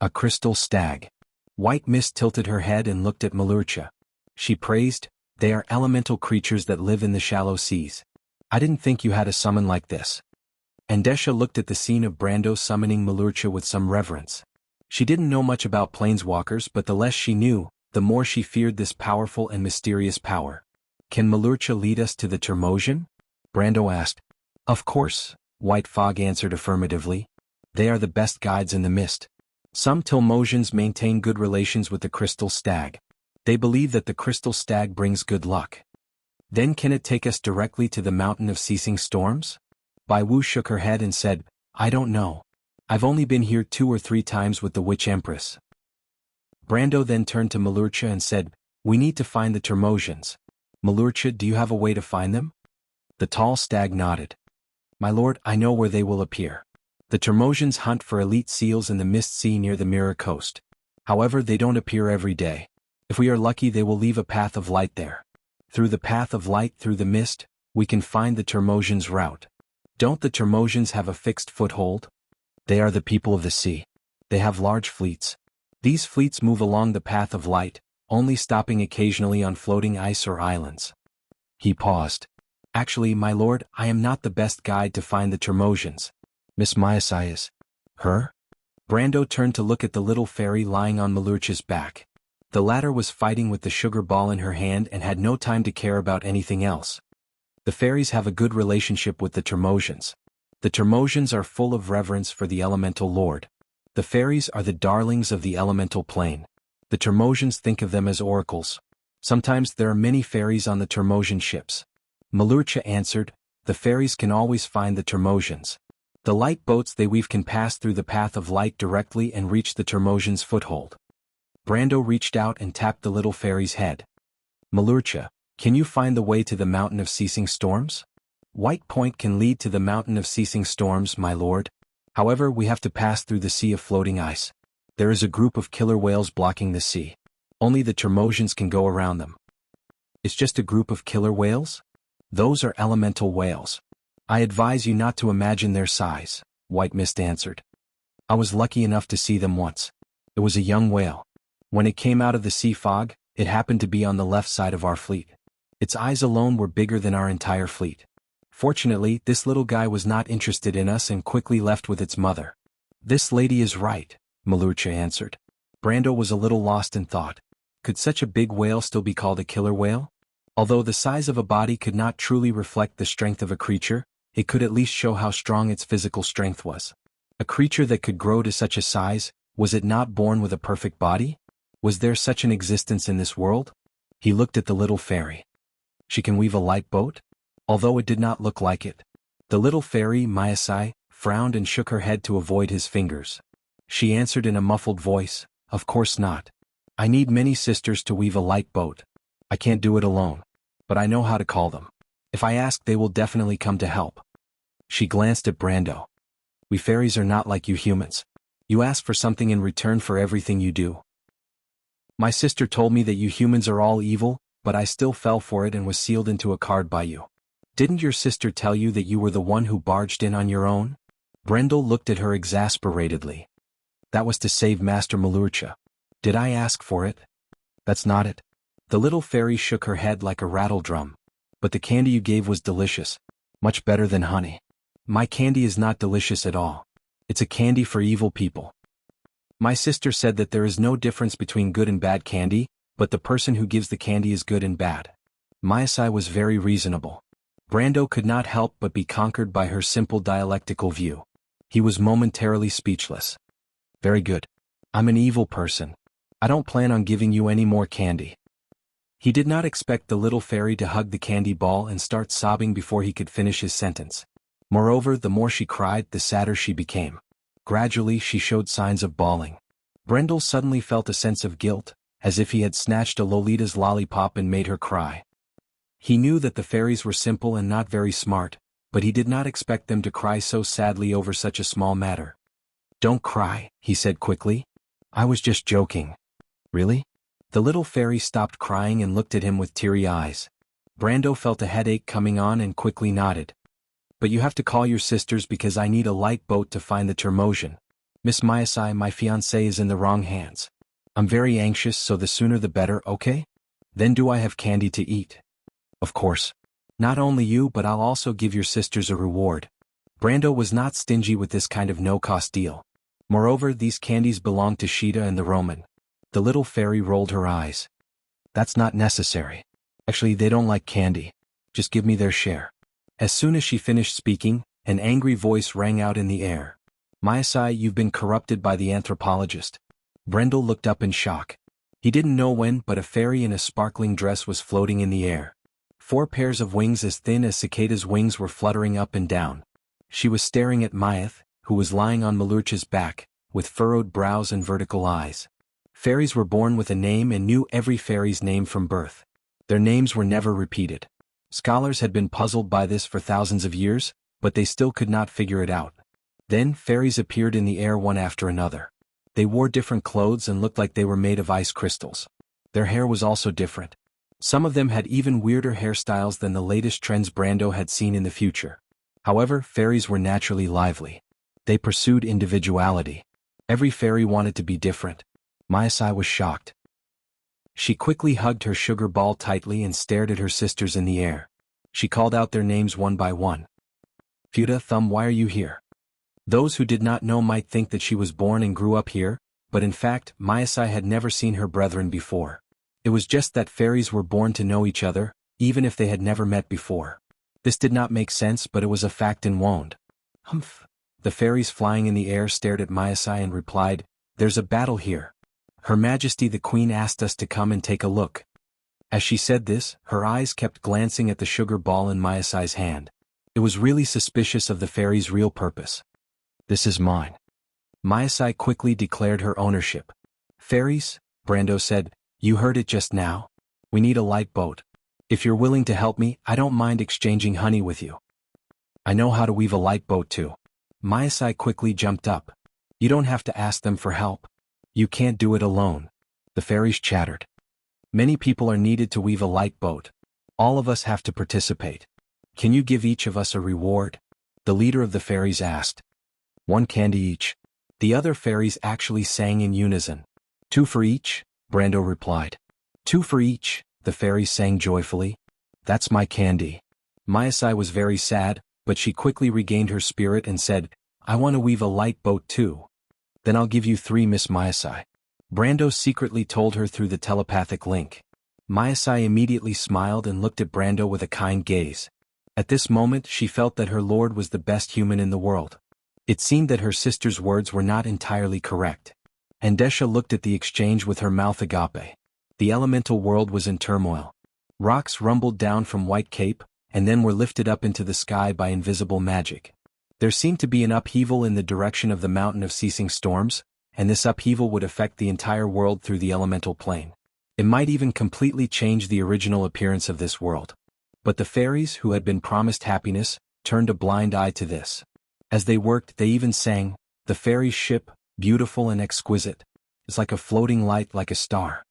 A crystal stag. White Mist tilted her head and looked at Malurcha. She praised, "They are elemental creatures that live in the shallow seas. I didn't think you had a summon like this." Andesha looked at the scene of Brando summoning Malurcha with some reverence. She didn't know much about planeswalkers, but the less she knew, the more she feared this powerful and mysterious power. "Can Malurcha lead us to the Termosian?" Brando asked. "Of course," White Fog answered affirmatively. "They are the best guides in the mist. Some Termosians maintain good relations with the crystal stag. They believe that the crystal stag brings good luck." "Then can it take us directly to the mountain of ceasing storms?" Bai Wu shook her head and said, "I don't know. I've only been here 2 or 3 times with the Witch Empress." Brando then turned to Malurcha and said, "We need to find the Termosians. Malurcha, do you have a way to find them?" The tall stag nodded. "My lord, I know where they will appear. The Termosians hunt for elite seals in the Mist Sea near the Mirror Coast. However, they don't appear every day. If we are lucky, they will leave a path of light there. Through the path of light through the mist, we can find the Termosians' route. Don't the Termosians have a fixed foothold? They are the people of the sea. They have large fleets. These fleets move along the path of light, only stopping occasionally on floating ice or islands." He paused. "Actually, my lord, I am not the best guide to find the Termosians. Miss Mayasai is." "Her?" Brando turned to look at the little fairy lying on Malurcha's back. The latter was fighting with the sugar ball in her hand and had no time to care about anything else. "The fairies have a good relationship with the Termosians. The Termosians are full of reverence for the elemental lord. The fairies are the darlings of the elemental plane. The Termosians think of them as oracles. Sometimes there are many fairies on the Termosian ships." Malurcha answered, "The fairies can always find the Termosians. The light boats they weave can pass through the path of light directly and reach the Termosians' foothold." Brando reached out and tapped the little fairy's head. "Malurcha, can you find the way to the mountain of ceasing storms?" "White Point can lead to the mountain of ceasing storms, my lord. However, we have to pass through the sea of floating ice. There is a group of killer whales blocking the sea. Only the Termosians can go around them." "It's just a group of killer whales? Those are elemental whales. I advise you not to imagine their size," White Mist answered. "I was lucky enough to see them once. It was a young whale. When it came out of the sea fog, it happened to be on the left side of our fleet. Its eyes alone were bigger than our entire fleet. Fortunately, this little guy was not interested in us and quickly left with its mother." "This lady is right," Malurcha answered. Brando was a little lost in thought. Could such a big whale still be called a killer whale? Although the size of a body could not truly reflect the strength of a creature, it could at least show how strong its physical strength was. A creature that could grow to such a size, was it not born with a perfect body? Was there such an existence in this world? He looked at the little fairy. "She can weave a light boat?" Although it did not look like it. The little fairy, Mayasai, frowned and shook her head to avoid his fingers. She answered in a muffled voice, "Of course not. I need many sisters to weave a light boat. I can't do it alone. But I know how to call them. If I ask, they will definitely come to help." She glanced at Brando. "We fairies are not like you humans. You ask for something in return for everything you do. My sister told me that you humans are all evil, but I still fell for it and was sealed into a card by you. Didn't your sister tell you that you were the one who barged in on your own?" Brendel looked at her exasperatedly. "That was to save Master Malurcha. Did I ask for it? That's not it." The little fairy shook her head like a rattle drum. "But the candy you gave was delicious. Much better than honey." "My candy is not delicious at all. It's a candy for evil people." My sister said that there is no difference between good and bad candy, but the person who gives the candy is good and bad. Mayasai was very reasonable. Brando could not help but be conquered by her simple dialectical view. He was momentarily speechless. Very good. I'm an evil person. I don't plan on giving you any more candy. He did not expect the little fairy to hug the candy ball and start sobbing before he could finish his sentence. Moreover, the more she cried, the sadder she became. Gradually, she showed signs of bawling. Brendel suddenly felt a sense of guilt, as if he had snatched a Lolita's lollipop and made her cry. He knew that the fairies were simple and not very smart, but he did not expect them to cry so sadly over such a small matter. Don't cry, he said quickly. I was just joking. Really? The little fairy stopped crying and looked at him with teary eyes. Brando felt a headache coming on and quickly nodded. But you have to call your sisters because I need a light boat to find the Termosion. Miss Mayasai, my fiancé is in the wrong hands. I'm very anxious, so the sooner the better, okay? Then do I have candy to eat? Of course. Not only you, but I'll also give your sisters a reward. Brando was not stingy with this kind of no-cost deal. Moreover, these candies belonged to Sheeta and the Roman. The little fairy rolled her eyes. That's not necessary. Actually, they don't like candy. Just give me their share. As soon as she finished speaking, an angry voice rang out in the air. Mayasai, you've been corrupted by the anthropologist. Brendel looked up in shock. He didn't know when, but a fairy in a sparkling dress was floating in the air. 4 pairs of wings as thin as cicadas' wings were fluttering up and down. She was staring at Mayath, who was lying on Malurcha's back, with furrowed brows and vertical eyes. Fairies were born with a name and knew every fairy's name from birth. Their names were never repeated. Scholars had been puzzled by this for thousands of years, but they still could not figure it out. Then fairies appeared in the air one after another. They wore different clothes and looked like they were made of ice crystals. Their hair was also different. Some of them had even weirder hairstyles than the latest trends Brando had seen in the future. However, fairies were naturally lively. They pursued individuality. Every fairy wanted to be different. Mayasai was shocked. She quickly hugged her sugar ball tightly and stared at her sisters in the air. She called out their names one by one. Futa, Thumb, why are you here? Those who did not know might think that she was born and grew up here, but in fact, Mayasai had never seen her brethren before. It was just that fairies were born to know each other, even if they had never met before. This did not make sense, but it was a fact in Wand. Humph. The fairies flying in the air stared at Mayasai and replied, There's a battle here. Her Majesty the Queen asked us to come and take a look. As she said this, her eyes kept glancing at the sugar ball in Mayasai's hand. It was really suspicious of the fairy's real purpose. This is mine. Mayasai quickly declared her ownership. Fairies, Brando said, you heard it just now. We need a light boat. If you're willing to help me, I don't mind exchanging honey with you. I know how to weave a light boat too. Mayasai quickly jumped up. You don't have to ask them for help. You can't do it alone. The fairies chattered. Many people are needed to weave a light boat. All of us have to participate. Can you give each of us a reward? The leader of the fairies asked. 1 candy each. The other fairies actually sang in unison. 2 for each, Brando replied. 2 for each, the fairies sang joyfully. That's my candy. Mayasai was very sad, but she quickly regained her spirit and said, I want to weave a light boat too. Then I'll give you 3, Miss Mayasai. Brando secretly told her through the telepathic link. Mayasai immediately smiled and looked at Brando with a kind gaze. At this moment she felt that her lord was the best human in the world. It seemed that her sister's words were not entirely correct. Andesha looked at the exchange with her mouth agape. The elemental world was in turmoil. Rocks rumbled down from White Cape, and then were lifted up into the sky by invisible magic. There seemed to be an upheaval in the direction of the mountain of ceasing storms, and this upheaval would affect the entire world through the elemental plane. It might even completely change the original appearance of this world. But the fairies, who had been promised happiness, turned a blind eye to this. As they worked, they even sang, the fairies' ship, beautiful and exquisite, is like a floating light like a star.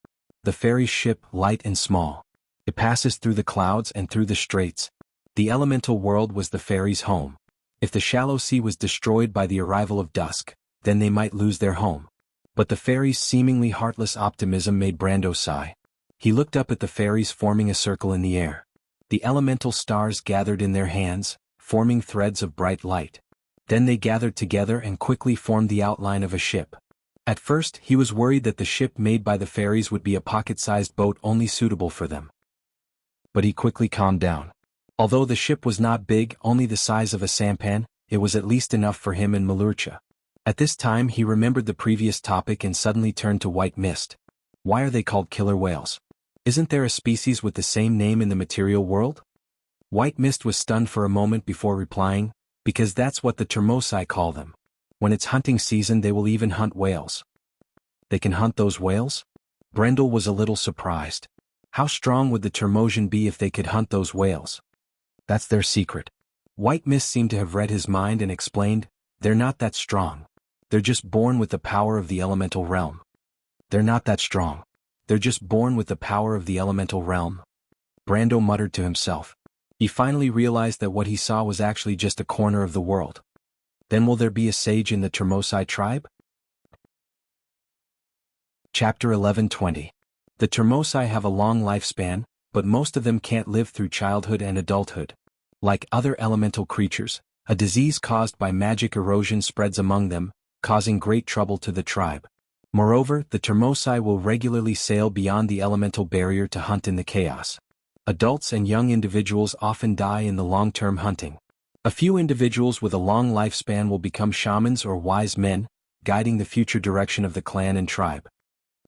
The fairies' ship, light and small. It passes through the clouds and through the straits. The elemental world was the fairies' home. If the shallow sea was destroyed by the arrival of dusk, then they might lose their home. But the fairies' seemingly heartless optimism made Brando sigh. He looked up at the fairies forming a circle in the air. The elemental stars gathered in their hands, forming threads of bright light. Then they gathered together and quickly formed the outline of a ship. At first, he was worried that the ship made by the fairies would be a pocket-sized boat only suitable for them. But he quickly calmed down. Although the ship was not big, only the size of a sampan, it was at least enough for him and Malurcha. At this time he remembered the previous topic and suddenly turned to White Mist. Why are they called killer whales? Isn't there a species with the same name in the material world? White Mist was stunned for a moment before replying, because that's what the Termosai call them. When it's hunting season they will even hunt whales. They can hunt those whales? Brendel was a little surprised. How strong would the Termosian be if they could hunt those whales? That's their secret. White Mist seemed to have read his mind and explained, they're not that strong. They're just born with the power of the elemental realm. They're not that strong. They're just born with the power of the elemental realm. Brando muttered to himself. He finally realized that what he saw was actually just a corner of the world. Then will there be a sage in the Termosai tribe? Chapter 11:20. The Termosai have a long lifespan, but most of them can't live through childhood and adulthood. Like other elemental creatures, a disease caused by magic erosion spreads among them, causing great trouble to the tribe. Moreover, the Termosai will regularly sail beyond the elemental barrier to hunt in the chaos. Adults and young individuals often die in the long-term hunting. A few individuals with a long lifespan will become shamans or wise men, guiding the future direction of the clan and tribe.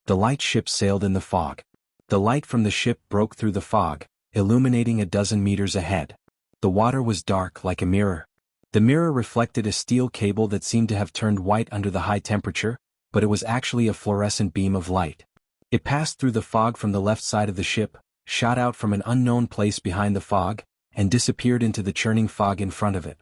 The light ship sailed in the fog. The light from the ship broke through the fog, illuminating a dozen meters ahead. The water was dark like a mirror. The mirror reflected a steel cable that seemed to have turned white under the high temperature, but it was actually a fluorescent beam of light. It passed through the fog from the left side of the ship, shot out from an unknown place behind the fog, and disappeared into the churning fog in front of it.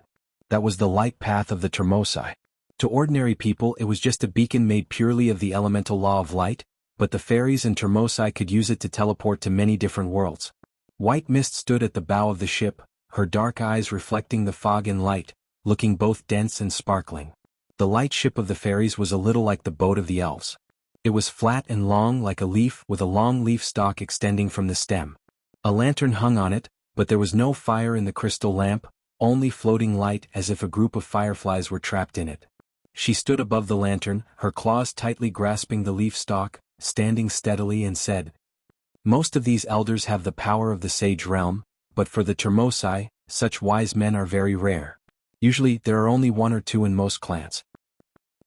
That was the light path of the Termosai. To ordinary people it was just a beacon made purely of the elemental law of light, but the fairies and Termosai could use it to teleport to many different worlds. White Mist stood at the bow of the ship, her dark eyes reflecting the fog and light, looking both dense and sparkling. The light ship of the fairies was a little like the boat of the elves. It was flat and long like a leaf with a long leaf stalk extending from the stem. A lantern hung on it, but there was no fire in the crystal lamp, only floating light as if a group of fireflies were trapped in it. She stood above the lantern, her claws tightly grasping the leaf stalk, standing steadily and said, "Most of these elders have the power of the sage realm, but for the Termosai, such wise men are very rare. Usually there are only one or two in most clans."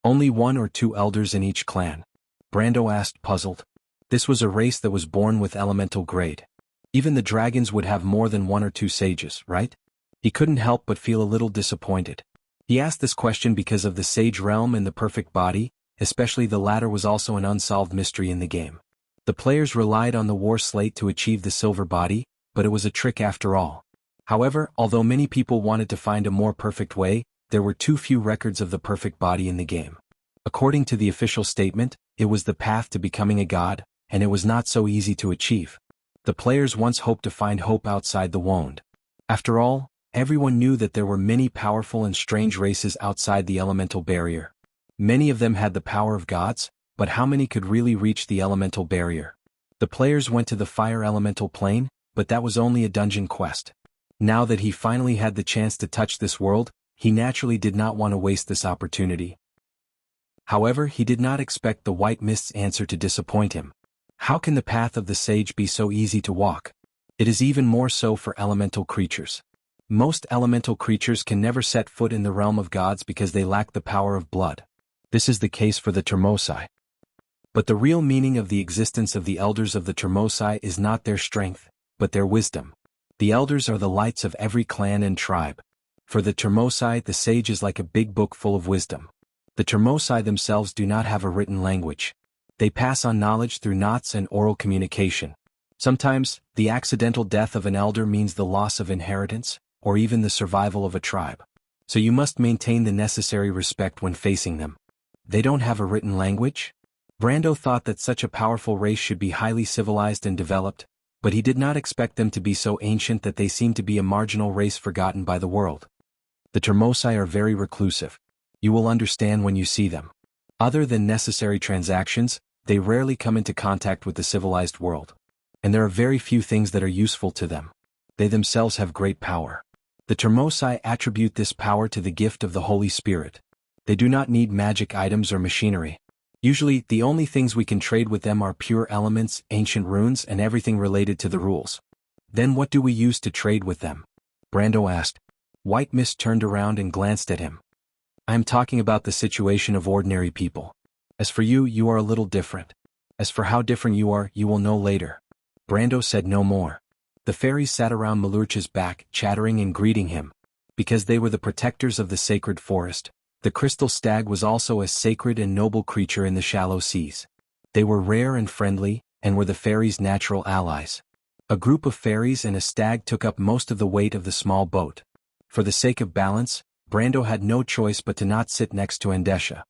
Only one or two elders in each clan? Brando asked, puzzled. This was a race that was born with elemental grade. Even the dragons would have more than one or two sages, right? He couldn't help but feel a little disappointed. He asked this question because of the sage realm and the perfect body, especially the latter was also an unsolved mystery in the game. The players relied on the war slate to achieve the silver body, but it was a trick after all. However, although many people wanted to find a more perfect way, there were too few records of the perfect body in the game. According to the official statement, it was the path to becoming a god, and it was not so easy to achieve. The players once hoped to find hope outside the wound. After all, everyone knew that there were many powerful and strange races outside the elemental barrier. Many of them had the power of gods, but how many could really reach the elemental barrier? The players went to the fire elemental plane, but that was only a dungeon quest. Now that he finally had the chance to touch this world, he naturally did not want to waste this opportunity. However, he did not expect the White Mist's answer to disappoint him. How can the path of the sage be so easy to walk? It is even more so for elemental creatures. Most elemental creatures can never set foot in the realm of gods because they lack the power of blood. This is the case for the Termosai. But the real meaning of the existence of the elders of the Termosai is not their strength, but their wisdom. The elders are the lights of every clan and tribe. For the Termosai, the sage is like a big book full of wisdom. The Termosai themselves do not have a written language. They pass on knowledge through knots and oral communication. Sometimes, the accidental death of an elder means the loss of inheritance, or even the survival of a tribe. So you must maintain the necessary respect when facing them. They don't have a written language? Brando thought that such a powerful race should be highly civilized and developed, but he did not expect them to be so ancient that they seemed to be a marginal race forgotten by the world. The Termosai are very reclusive. You will understand when you see them. Other than necessary transactions, they rarely come into contact with the civilized world. And there are very few things that are useful to them. They themselves have great power. The Termosai attribute this power to the gift of the Holy Spirit. They do not need magic items or machinery. Usually, the only things we can trade with them are pure elements, ancient runes, and everything related to the rules. Then what do we use to trade with them? Brando asked. White Mist turned around and glanced at him. I am talking about the situation of ordinary people. As for you, you are a little different. As for how different you are, you will know later. Brando said no more. The fairies sat around Malurcha's back, chattering and greeting him. Because they were the protectors of the sacred forest, the crystal stag was also a sacred and noble creature in the shallow seas. They were rare and friendly, and were the fairies' natural allies. A group of fairies and a stag took up most of the weight of the small boat. For the sake of balance, Brando had no choice but to not sit next to Andesha.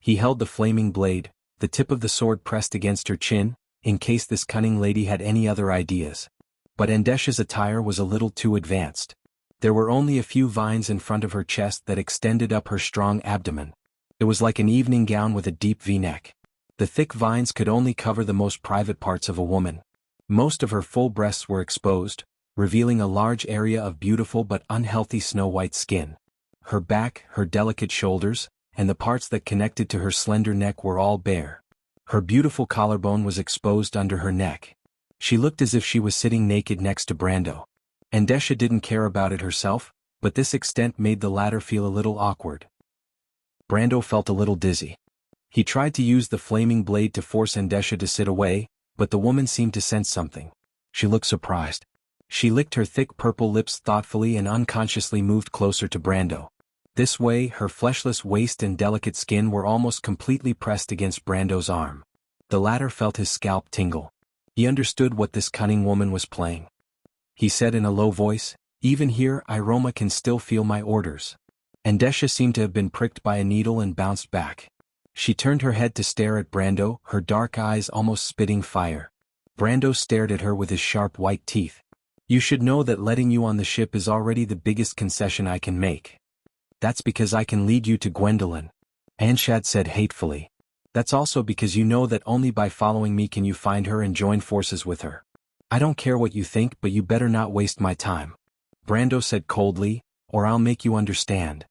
He held the flaming blade, the tip of the sword pressed against her chin, in case this cunning lady had any other ideas. But Andesha's attire was a little too advanced. There were only a few vines in front of her chest that extended up her strong abdomen. It was like an evening gown with a deep V-neck. The thick vines could only cover the most private parts of a woman. Most of her full breasts were exposed, revealing a large area of beautiful but unhealthy snow-white skin. Her back, her delicate shoulders, and the parts that connected to her slender neck were all bare. Her beautiful collarbone was exposed under her neck. She looked as if she was sitting naked next to Brando. Andesha didn't care about it herself, but this extent made the latter feel a little awkward. Brando felt a little dizzy. He tried to use the flaming blade to force Andesha to sit away, but the woman seemed to sense something. She looked surprised. She licked her thick purple lips thoughtfully and unconsciously moved closer to Brando. This way, her fleshless waist and delicate skin were almost completely pressed against Brando's arm. The latter felt his scalp tingle. He understood what this cunning woman was playing. He said in a low voice, "Even here, Iroma can still feel my orders." Andesha seemed to have been pricked by a needle and bounced back. She turned her head to stare at Brando, her dark eyes almost spitting fire. Brando stared at her with his sharp white teeth. "You should know that letting you on the ship is already the biggest concession I can make. That's because I can lead you to Gwendolyn," Anshad said hatefully. "That's also because you know that only by following me can you find her and join forces with her. I don't care what you think, but you better not waste my time," Brando said coldly, "or I'll make you understand."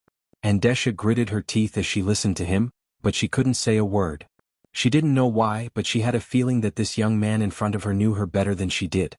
Andesha gritted her teeth as she listened to him, but she couldn't say a word. She didn't know why, but she had a feeling that this young man in front of her knew her better than she did.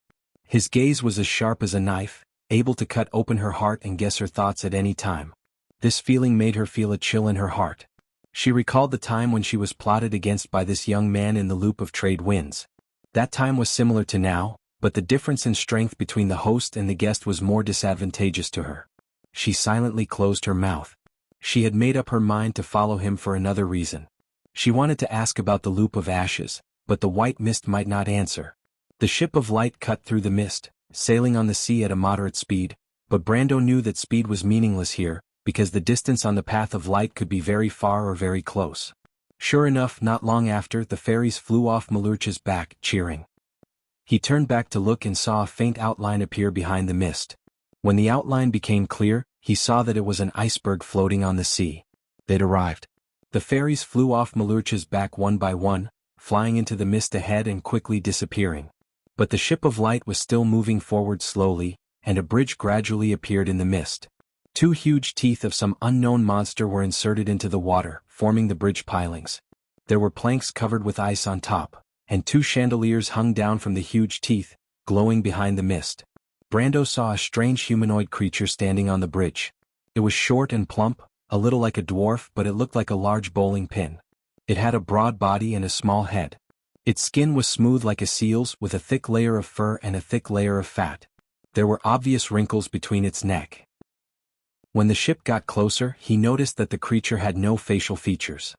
His gaze was as sharp as a knife, able to cut open her heart and guess her thoughts at any time. This feeling made her feel a chill in her heart. She recalled the time when she was plotted against by this young man in the loop of trade winds. That time was similar to now, but the difference in strength between the host and the guest was more disadvantageous to her. She silently closed her mouth. She had made up her mind to follow him for another reason. She wanted to ask about the loop of ashes, but the white mist might not answer. The ship of light cut through the mist, sailing on the sea at a moderate speed, but Brando knew that speed was meaningless here, because the distance on the path of light could be very far or very close. Sure enough, not long after, the fairies flew off Malurcha's back, cheering. He turned back to look and saw a faint outline appear behind the mist. When the outline became clear, he saw that it was an iceberg floating on the sea. They'd arrived. The fairies flew off Malurcha's back one by one, flying into the mist ahead and quickly disappearing. But the ship of light was still moving forward slowly, and a bridge gradually appeared in the mist. Two huge teeth of some unknown monster were inserted into the water, forming the bridge pilings. There were planks covered with ice on top, and two chandeliers hung down from the huge teeth, glowing behind the mist. Brando saw a strange humanoid creature standing on the bridge. It was short and plump, a little like a dwarf, but it looked like a large bowling pin. It had a broad body and a small head. Its skin was smooth like a seal's, with a thick layer of fur and a thick layer of fat. There were obvious wrinkles between its neck. When the ship got closer, he noticed that the creature had no facial features.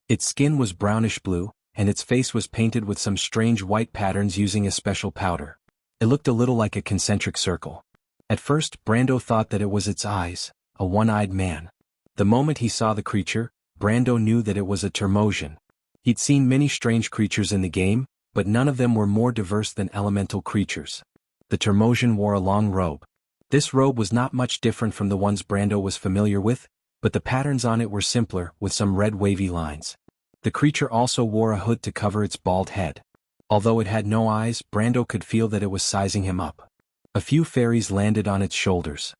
Its skin was brownish blue, and its face was painted with some strange white patterns using a special powder. It looked a little like a concentric circle. At first, Brando thought that it was its eyes, a one-eyed man. The moment he saw the creature, Brando knew that it was a Termosian. He'd seen many strange creatures in the game, but none of them were more diverse than elemental creatures. The Termosian wore a long robe. This robe was not much different from the ones Brando was familiar with, but the patterns on it were simpler, with some red wavy lines. The creature also wore a hood to cover its bald head. Although it had no eyes, Brando could feel that it was sizing him up. A few fairies landed on its shoulders.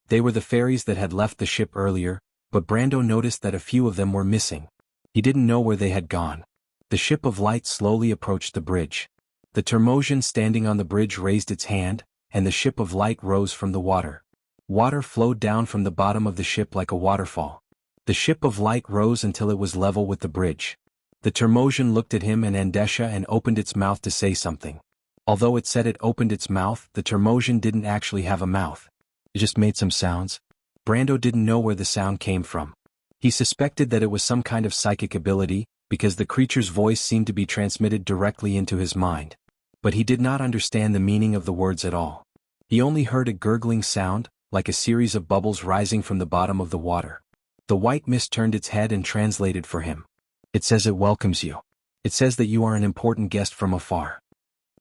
They were the fairies that had left the ship earlier, but Brando noticed that a few of them were missing. He didn't know where they had gone. The ship of light slowly approached the bridge. The Termosian standing on the bridge raised its hand, and the ship of light rose from the water. Water flowed down from the bottom of the ship like a waterfall. The ship of light rose until it was level with the bridge. The Termosian looked at him and Andesha and opened its mouth to say something. Although it said it opened its mouth, the Termosian didn't actually have a mouth. It just made some sounds. Brando didn't know where the sound came from. He suspected that it was some kind of psychic ability, because the creature's voice seemed to be transmitted directly into his mind. But he did not understand the meaning of the words at all. He only heard a gurgling sound, like a series of bubbles rising from the bottom of the water. The white mist turned its head and translated for him. It says it welcomes you. It says that you are an important guest from afar.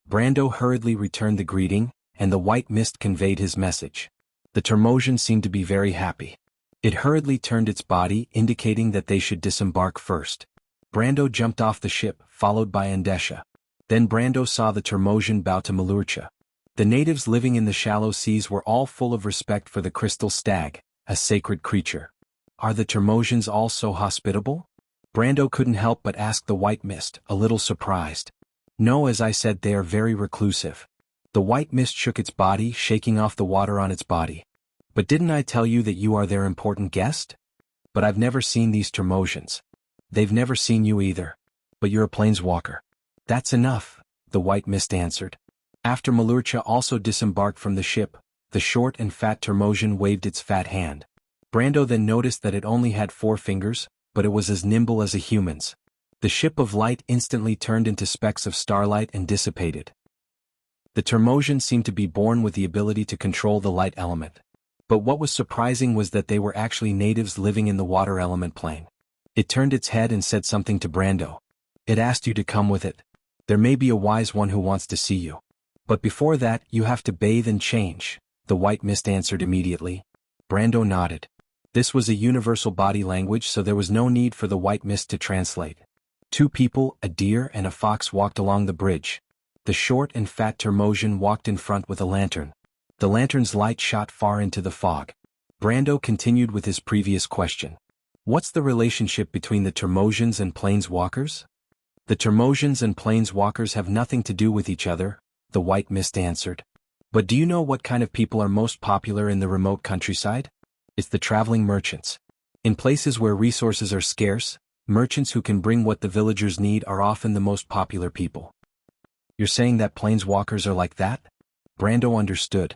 Brando hurriedly returned the greeting, and the white mist conveyed his message. The Termosian seemed to be very happy. It hurriedly turned its body, indicating that they should disembark first. Brando jumped off the ship, followed by Andesha. Then Brando saw the Termosian bow to Wuxia. The natives living in the shallow seas were all full of respect for the crystal stag, a sacred creature. Are the Termosians all so hospitable? Brando couldn't help but ask the white mist, a little surprised. No, as I said, they are very reclusive. The white mist shook its body, shaking off the water on its body. But didn't I tell you that you are their important guest? But I've never seen these Termosians. They've never seen you either. But you're a planeswalker. That's enough, the white mist answered. After Wuxia also disembarked from the ship, the short and fat Termosian waved its fat hand. Brando then noticed that it only had 4 fingers, but it was as nimble as a human's. The ship of light instantly turned into specks of starlight and dissipated. The Termosian seemed to be born with the ability to control the light element. But what was surprising was that they were actually natives living in the water element plane. It turned its head and said something to Brando. It asked you to come with it. There may be a wise one who wants to see you. But before that, you have to bathe and change, the white mist answered immediately. Brando nodded. This was a universal body language, so there was no need for the white mist to translate. 2 people, a deer and a fox, walked along the bridge. The short and fat Termosian walked in front with a lantern. The lantern's light shot far into the fog. Brando continued with his previous question. What's the relationship between the Termosians and planeswalkers? The Termosians and planeswalkers have nothing to do with each other, the white mist answered. But do you know what kind of people are most popular in the remote countryside? It's the traveling merchants. In places where resources are scarce, merchants who can bring what the villagers need are often the most popular people. You're saying that planeswalkers are like that? Brando understood.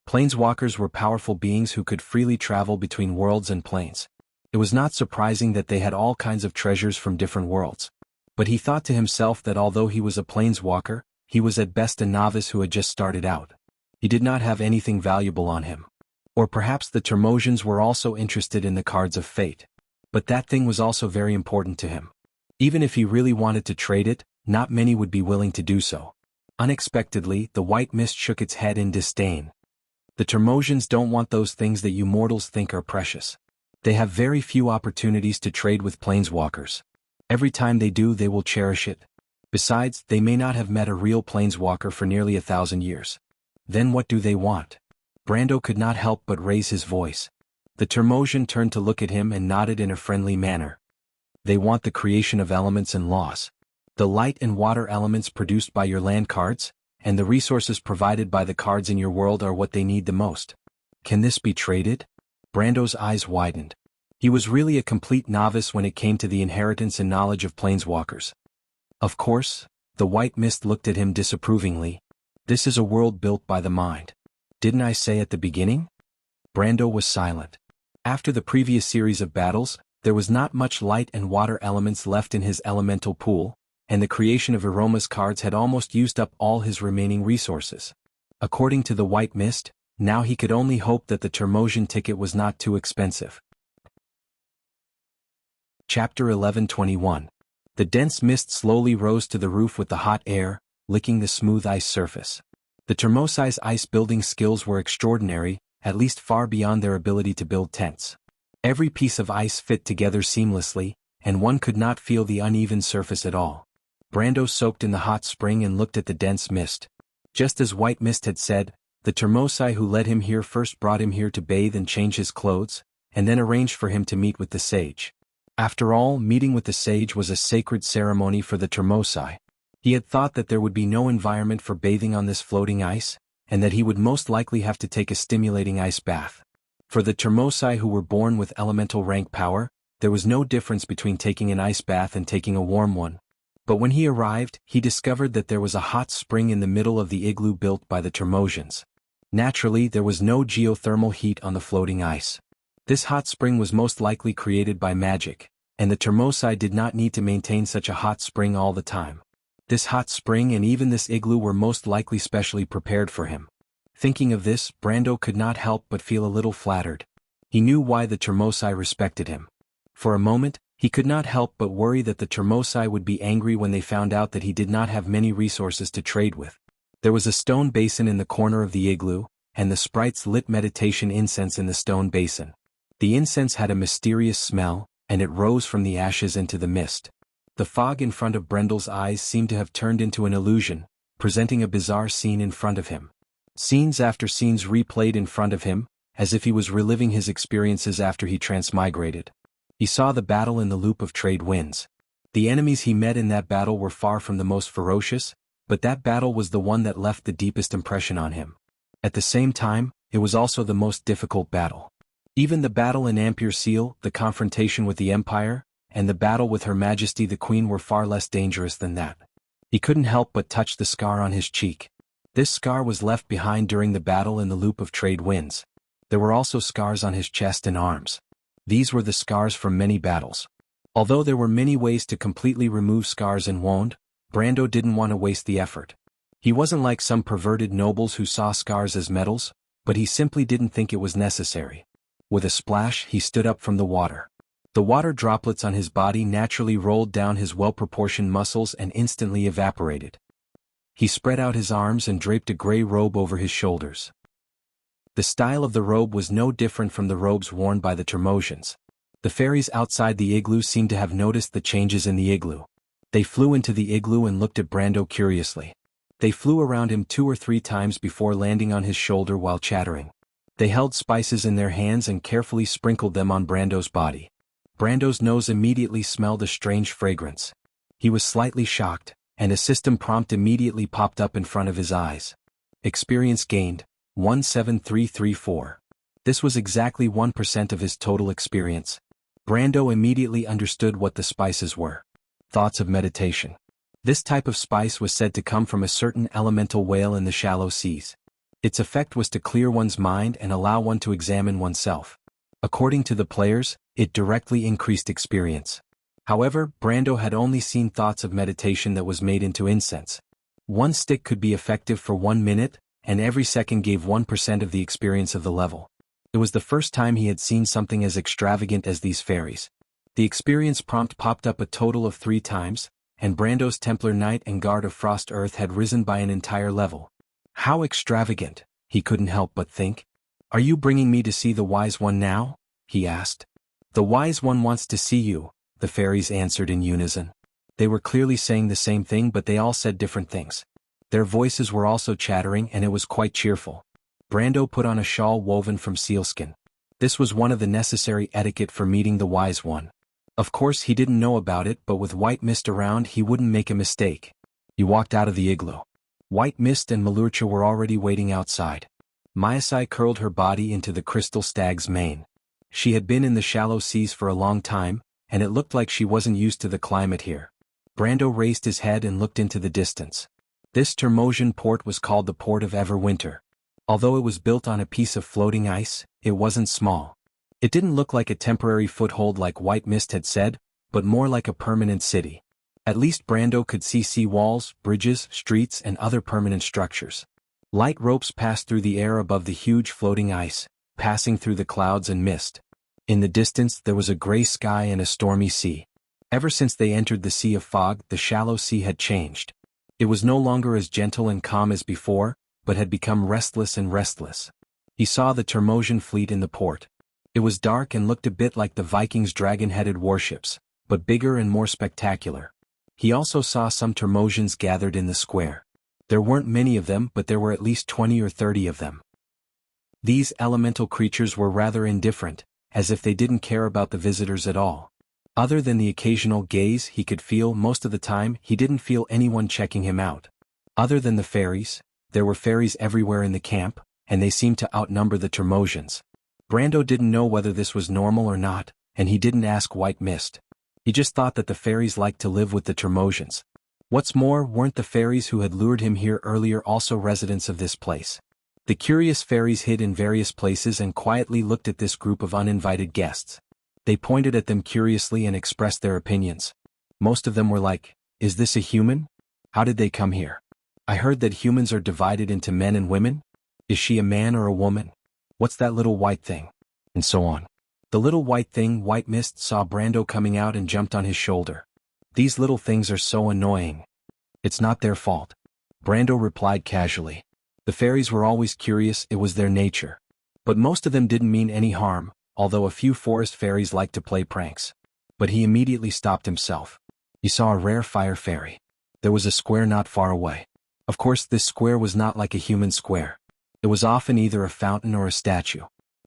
Planeswalkers were powerful beings who could freely travel between worlds and planes. It was not surprising that they had all kinds of treasures from different worlds. But he thought to himself that although he was a planeswalker, he was at best a novice who had just started out. He did not have anything valuable on him. Or perhaps the Termosians were also interested in the cards of fate. But that thing was also very important to him. Even if he really wanted to trade it, not many would be willing to do so. Unexpectedly, the white mist shook its head in disdain. The Termosians don't want those things that you mortals think are precious. They have very few opportunities to trade with planeswalkers. Every time they do, they will cherish it. Besides, they may not have met a real planeswalker for nearly 1,000 years. Then what do they want? Brando could not help but raise his voice. The Termosian turned to look at him and nodded in a friendly manner. They want the creation of elements and laws. The light and water elements produced by your land cards, and the resources provided by the cards in your world are what they need the most. Can this be traded? Brando's eyes widened. He was really a complete novice when it came to the inheritance and knowledge of planeswalkers. Of course, the white mist looked at him disapprovingly. This is a world built by the mind. Didn't I say at the beginning? Brando was silent. After the previous series of battles, there was not much light and water elements left in his elemental pool, and the creation of Aroma's cards had almost used up all his remaining resources. According to the white mist, now he could only hope that the Termosian ticket was not too expensive. Chapter 11:21. The dense mist slowly rose to the roof with the hot air, licking the smooth ice surface. The Termosi's ice-building skills were extraordinary, at least far beyond their ability to build tents. Every piece of ice fit together seamlessly, and one could not feel the uneven surface at all. Brando soaked in the hot spring and looked at the dense mist. Just as White Mist had said, the Termosi who led him here first brought him here to bathe and change his clothes, and then arranged for him to meet with the sage. After all, meeting with the sage was a sacred ceremony for the Termosai. He had thought that there would be no environment for bathing on this floating ice, and that he would most likely have to take a stimulating ice bath. For the Termosai who were born with elemental rank power, there was no difference between taking an ice bath and taking a warm one. But when he arrived, he discovered that there was a hot spring in the middle of the igloo built by the Termosians. Naturally, there was no geothermal heat on the floating ice. This hot spring was most likely created by magic, and the Termosai did not need to maintain such a hot spring all the time. This hot spring and even this igloo were most likely specially prepared for him. Thinking of this, Brando could not help but feel a little flattered. He knew why the Termosai respected him. For a moment, he could not help but worry that the Termosai would be angry when they found out that he did not have many resources to trade with. There was a stone basin in the corner of the igloo, and the sprites lit meditation incense in the stone basin. The incense had a mysterious smell, and it rose from the ashes into the mist. The fog in front of Brendel's eyes seemed to have turned into an illusion, presenting a bizarre scene in front of him. Scenes after scenes replayed in front of him, as if he was reliving his experiences after he transmigrated. He saw the battle in the loop of trade winds. The enemies he met in that battle were far from the most ferocious, but that battle was the one that left the deepest impression on him. At the same time, it was also the most difficult battle. Even the battle in Ampere Seal, the confrontation with the Empire, and the battle with Her Majesty the Queen were far less dangerous than that. He couldn't help but touch the scar on his cheek. This scar was left behind during the battle in the loop of trade winds. There were also scars on his chest and arms. These were the scars from many battles. Although there were many ways to completely remove scars and wound, Brando didn't want to waste the effort. He wasn't like some perverted nobles who saw scars as medals, but he simply didn't think it was necessary. With a splash, he stood up from the water. The water droplets on his body naturally rolled down his well-proportioned muscles and instantly evaporated. He spread out his arms and draped a gray robe over his shoulders. The style of the robe was no different from the robes worn by the Termosians. The fairies outside the igloo seemed to have noticed the changes in the igloo. They flew into the igloo and looked at Brando curiously. They flew around him 2 or 3 times before landing on his shoulder while chattering. They held spices in their hands and carefully sprinkled them on Brando's body. Brando's nose immediately smelled a strange fragrance. He was slightly shocked, and a system prompt immediately popped up in front of his eyes. Experience gained, 17334. This was exactly 1% of his total experience. Brando immediately understood what the spices were. Thoughts of meditation. This type of spice was said to come from a certain elemental whale in the shallow seas. Its effect was to clear one's mind and allow one to examine oneself. According to the players, it directly increased experience. However, Brando had only seen thoughts of meditation that was made into incense. 1 stick could be effective for 1 minute, and every second gave 1% of the experience of the level. It was the first time he had seen something as extravagant as these fairies. The experience prompt popped up a total of 3 times, and Brando's Templar Knight and Guard of Frost Earth had risen by an entire level. How extravagant, he couldn't help but think. Are you bringing me to see the Wise One now? He asked. The Wise One wants to see you, the fairies answered in unison. They were clearly saying the same thing, but they all said different things. Their voices were also chattering, and it was quite cheerful. Brando put on a shawl woven from sealskin. This was one of the necessary etiquette for meeting the Wise One. Of course he didn't know about it, but with white mist around he wouldn't make a mistake. He walked out of the igloo. White Mist and Malurcha were already waiting outside. Mayasai curled her body into the crystal stag's mane. She had been in the shallow seas for a long time, and it looked like she wasn't used to the climate here. Brando raised his head and looked into the distance. This Termosian port was called the Port of Everwinter. Although it was built on a piece of floating ice, it wasn't small. It didn't look like a temporary foothold like White Mist had said, but more like a permanent city. At least Brando could see sea walls, bridges, streets, and other permanent structures. Light ropes passed through the air above the huge floating ice, passing through the clouds and mist. In the distance there was a gray sky and a stormy sea. Ever since they entered the Sea of Fog, the shallow sea had changed. It was no longer as gentle and calm as before, but had become restless and restless. He saw the Termosian fleet in the port. It was dark and looked a bit like the Vikings' dragon-headed warships, but bigger and more spectacular. He also saw some Termosians gathered in the square. There weren't many of them, but there were at least 20 or 30 of them. These elemental creatures were rather indifferent, as if they didn't care about the visitors at all. Other than the occasional gaze he could feel most of the time, he didn't feel anyone checking him out. Other than the fairies, there were fairies everywhere in the camp, and they seemed to outnumber the Termosians. Brando didn't know whether this was normal or not, and he didn't ask White Mist. He just thought that the fairies liked to live with the Termosians. What's more, weren't the fairies who had lured him here earlier also residents of this place? The curious fairies hid in various places and quietly looked at this group of uninvited guests. They pointed at them curiously and expressed their opinions. Most of them were like, "Is this a human? How did they come here? I heard that humans are divided into men and women. Is she a man or a woman? What's that little white thing?" And so on. The little white thing, White Mist saw Brando coming out and jumped on his shoulder. "These little things are so annoying." "It's not their fault," Brando replied casually. The fairies were always curious, it was their nature. But most of them didn't mean any harm, although a few forest fairies liked to play pranks. But he immediately stopped himself. He saw a rare fire fairy. There was a square not far away. Of course, this square was not like a human square. It was often either a fountain or a statue.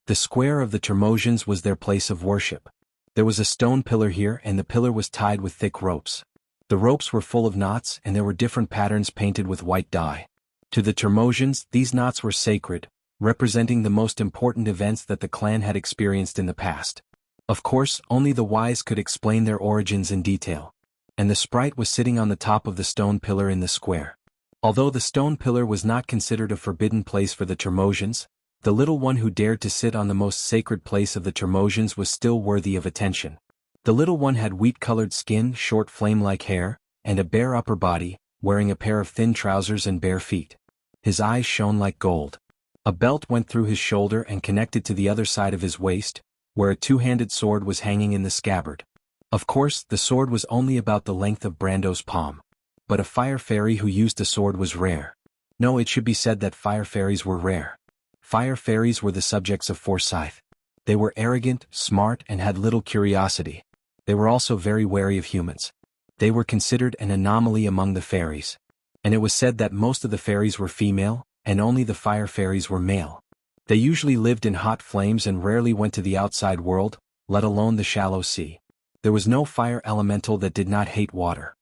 The square of the Termosians was their place of worship. There was a stone pillar here, and the pillar was tied with thick ropes. The ropes were full of knots, and there were different patterns painted with white dye. To the Termosians, these knots were sacred, representing the most important events that the clan had experienced in the past. Of course, only the wise could explain their origins in detail. And the sprite was sitting on the top of the stone pillar in the square. Although the stone pillar was not considered a forbidden place for the Termosians, the little one who dared to sit on the most sacred place of the Termosians was still worthy of attention. The little one had wheat-colored skin, short flame-like hair, and a bare upper body, wearing a pair of thin trousers and bare feet. His eyes shone like gold. A belt went through his shoulder and connected to the other side of his waist, where a two-handed sword was hanging in the scabbard. Of course, the sword was only about the length of Brando's palm. But a fire fairy who used a sword was rare. No, it should be said that fire fairies were rare. Fire fairies were the subjects of Forsyth. They were arrogant, smart, and had little curiosity. They were also very wary of humans. They were considered an anomaly among the fairies. And it was said that most of the fairies were female, and only the fire fairies were male. They usually lived in hot flames and rarely went to the outside world, let alone the shallow sea. There was no fire elemental that did not hate water.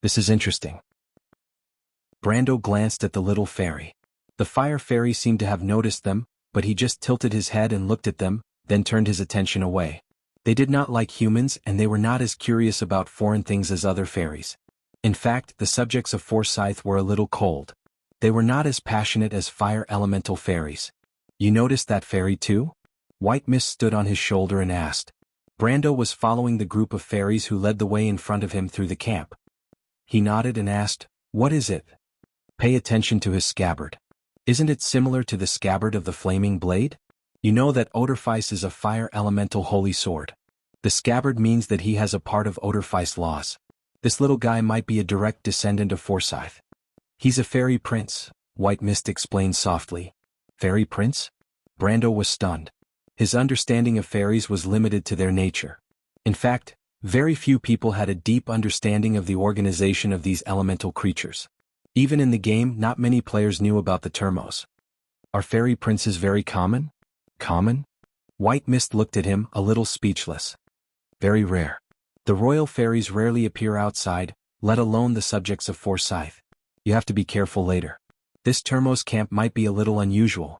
This is interesting. Brando glanced at the little fairy. The fire fairy seemed to have noticed them, but he just tilted his head and looked at them, then turned his attention away. They did not like humans, and they were not as curious about foreign things as other fairies. In fact, the subjects of Forsyth were a little cold. They were not as passionate as fire elemental fairies. "You noticed that fairy too?" White Mist stood on his shoulder and asked. Brando was following the group of fairies who led the way in front of him through the camp. He nodded and asked, "What is it?" Pay attention to his scabbard. Isn't it similar to the scabbard of the flaming blade? You know that Odorfice is a fire elemental holy sword. The scabbard means that he has a part of Odorfice laws. This little guy might be a direct descendant of Forsyth. "He's a fairy prince," White Mist explained softly. "Fairy prince?" Brando was stunned. His understanding of fairies was limited to their nature. In fact, very few people had a deep understanding of the organization of these elemental creatures. Even in the game, not many players knew about the Termos. "Are fairy princes very common?" "Common?" White Mist looked at him, a little speechless. "Very rare. The royal fairies rarely appear outside, let alone the subjects of Forsyth. You have to be careful later. This Termos camp might be a little unusual."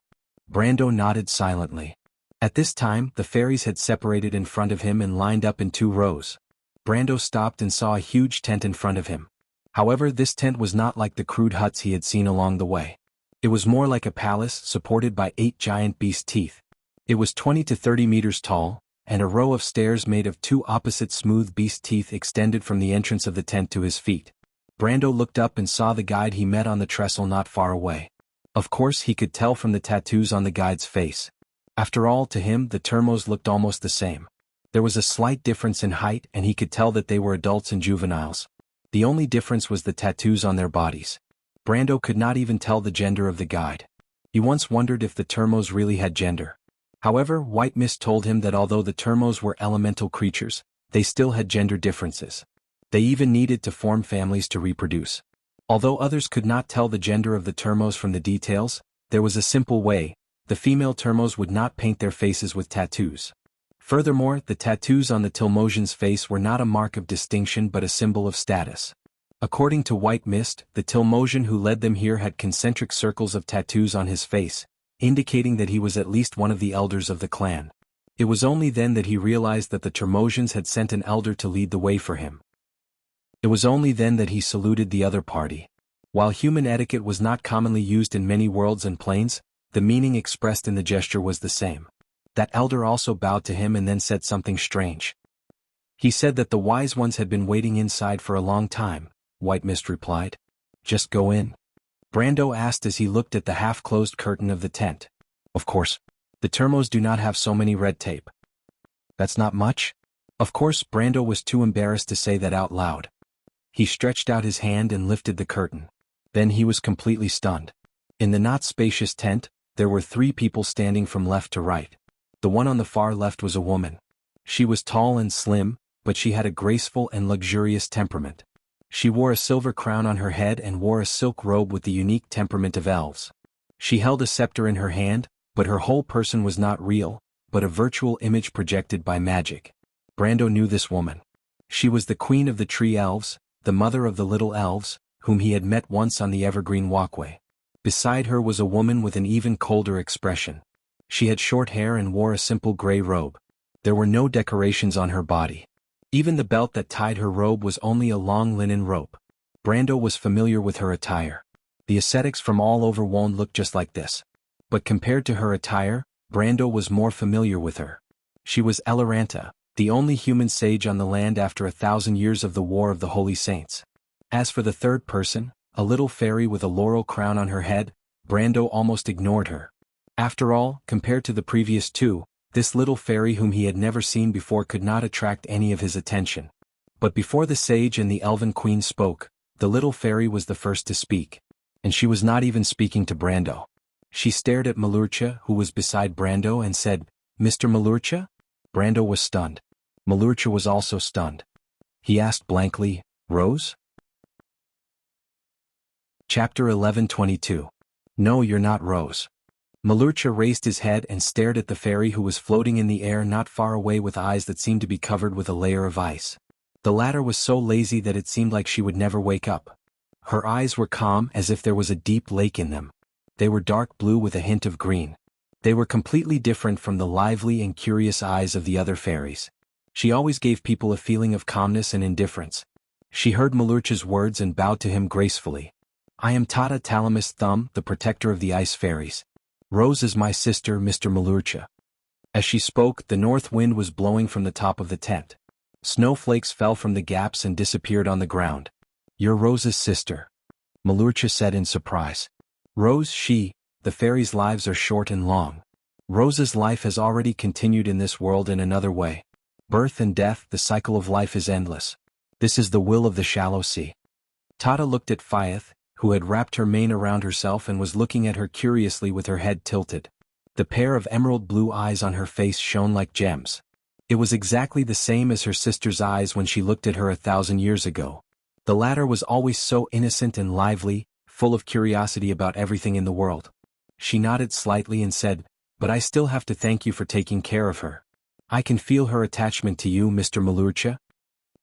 Brando nodded silently. At this time, the fairies had separated in front of him and lined up in 2 rows. Brando stopped and saw a huge tent in front of him. However, this tent was not like the crude huts he had seen along the way. It was more like a palace supported by 8 giant beast teeth. It was 20 to 30 meters tall, and a row of stairs made of 2 opposite smooth beast teeth extended from the entrance of the tent to his feet. Brando looked up and saw the guide he met on the trestle not far away. Of course, he could tell from the tattoos on the guide's face. After all, to him, the Termos looked almost the same. There was a slight difference in height, and he could tell that they were adults and juveniles. The only difference was the tattoos on their bodies. Brando could not even tell the gender of the guide. He once wondered if the Termos really had gender. However, White Mist told him that although the Termos were elemental creatures, they still had gender differences. They even needed to form families to reproduce. Although others could not tell the gender of the Termos from the details, there was a simple way: the female Termos would not paint their faces with tattoos. Furthermore, the tattoos on the Tilmosian's face were not a mark of distinction but a symbol of status. According to White Mist, the Tilmosian who led them here had concentric circles of tattoos on his face, indicating that he was at least one of the elders of the clan. It was only then that he realized that the Tilmosians had sent an elder to lead the way for him. It was only then that he saluted the other party. While human etiquette was not commonly used in many worlds and planes, the meaning expressed in the gesture was the same. That elder also bowed to him and then said something strange. He said that the wise ones had been waiting inside for a long time, White Mist replied. Just go in. Brando asked as he looked at the half-closed curtain of the tent. Of course. The Termos do not have so many red tape. That's not much? Of course, Brando was too embarrassed to say that out loud. He stretched out his hand and lifted the curtain. Then he was completely stunned. In the not spacious tent, there were 3 people standing from left to right. The one on the far left was a woman. She was tall and slim, but she had a graceful and luxurious temperament. She wore a silver crown on her head and wore a silk robe with the unique temperament of elves. She held a scepter in her hand, but her whole person was not real, but a virtual image projected by magic. Brando knew this woman. She was the queen of the tree elves, the mother of the little elves, whom he had met once on the evergreen walkway. Beside her was a woman with an even colder expression. She had short hair and wore a simple gray robe. There were no decorations on her body. Even the belt that tied her robe was only a long linen rope. Brando was familiar with her attire. The ascetics from all over Wone looked just like this. But compared to her attire, Brando was more familiar with her. She was Eloranta, the only human sage on the land after 1,000 years of the War of the Holy Saints. As for the third person, a little fairy with a laurel crown on her head, Brando almost ignored her. After all, compared to the previous 2, this little fairy whom he had never seen before could not attract any of his attention. But before the sage and the elven queen spoke, the little fairy was the first to speak. And she was not even speaking to Brando. She stared at Malurcha, who was beside Brando, and said, "Mr. Malurcha?" Brando was stunned. Malurcha was also stunned. He asked blankly, "Rose?" Chapter 11:22. No, you're not Rose. Malurcha raised his head and stared at the fairy who was floating in the air not far away with eyes that seemed to be covered with a layer of ice. The latter was so lazy that it seemed like she would never wake up. Her eyes were calm as if there was a deep lake in them. They were dark blue with a hint of green. They were completely different from the lively and curious eyes of the other fairies. She always gave people a feeling of calmness and indifference. She heard Malurcha's words and bowed to him gracefully. "I am Tata Talamis Thumb, the protector of the ice fairies. Rose is my sister, Mr. Malurcha." As she spoke, the north wind was blowing from the top of the tent. Snowflakes fell from the gaps and disappeared on the ground. "You're Rose's sister," Malurcha said in surprise. Rose, the fairies' lives are short and long. Rose's life has already continued in this world in another way. Birth and death, the cycle of life is endless. This is the will of the shallow sea. Tata looked at Fyeth, who had wrapped her mane around herself and was looking at her curiously with her head tilted. The pair of emerald blue eyes on her face shone like gems. It was exactly the same as her sister's eyes when she looked at her 1,000 years ago. The latter was always so innocent and lively, full of curiosity about everything in the world. She nodded slightly and said, "But I still have to thank you for taking care of her. I can feel her attachment to you, Mr. Malurcha."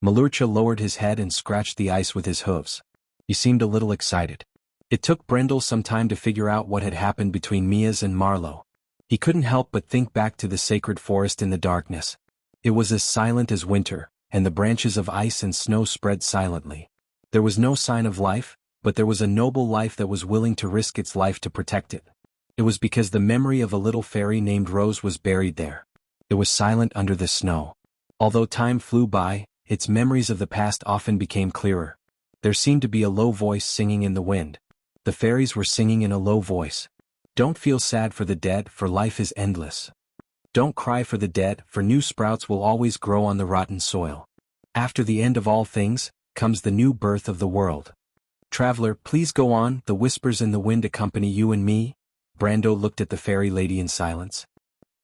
Malurcha lowered his head and scratched the ice with his hooves. He seemed a little excited. It took Brendel some time to figure out what had happened between Mias and Marlowe. He couldn't help but think back to the sacred forest in the darkness. It was as silent as winter, and the branches of ice and snow spread silently. There was no sign of life, but there was a noble life that was willing to risk its life to protect it. It was because the memory of a little fairy named Rose was buried there. It was silent under the snow. Although time flew by, its memories of the past often became clearer. There seemed to be a low voice singing in the wind. The fairies were singing in a low voice. "Don't feel sad for the dead, for life is endless. Don't cry for the dead, for new sprouts will always grow on the rotten soil. After the end of all things, comes the new birth of the world. Traveler, please go on, the whispers in the wind accompany you and me." Brando looked at the fairy lady in silence.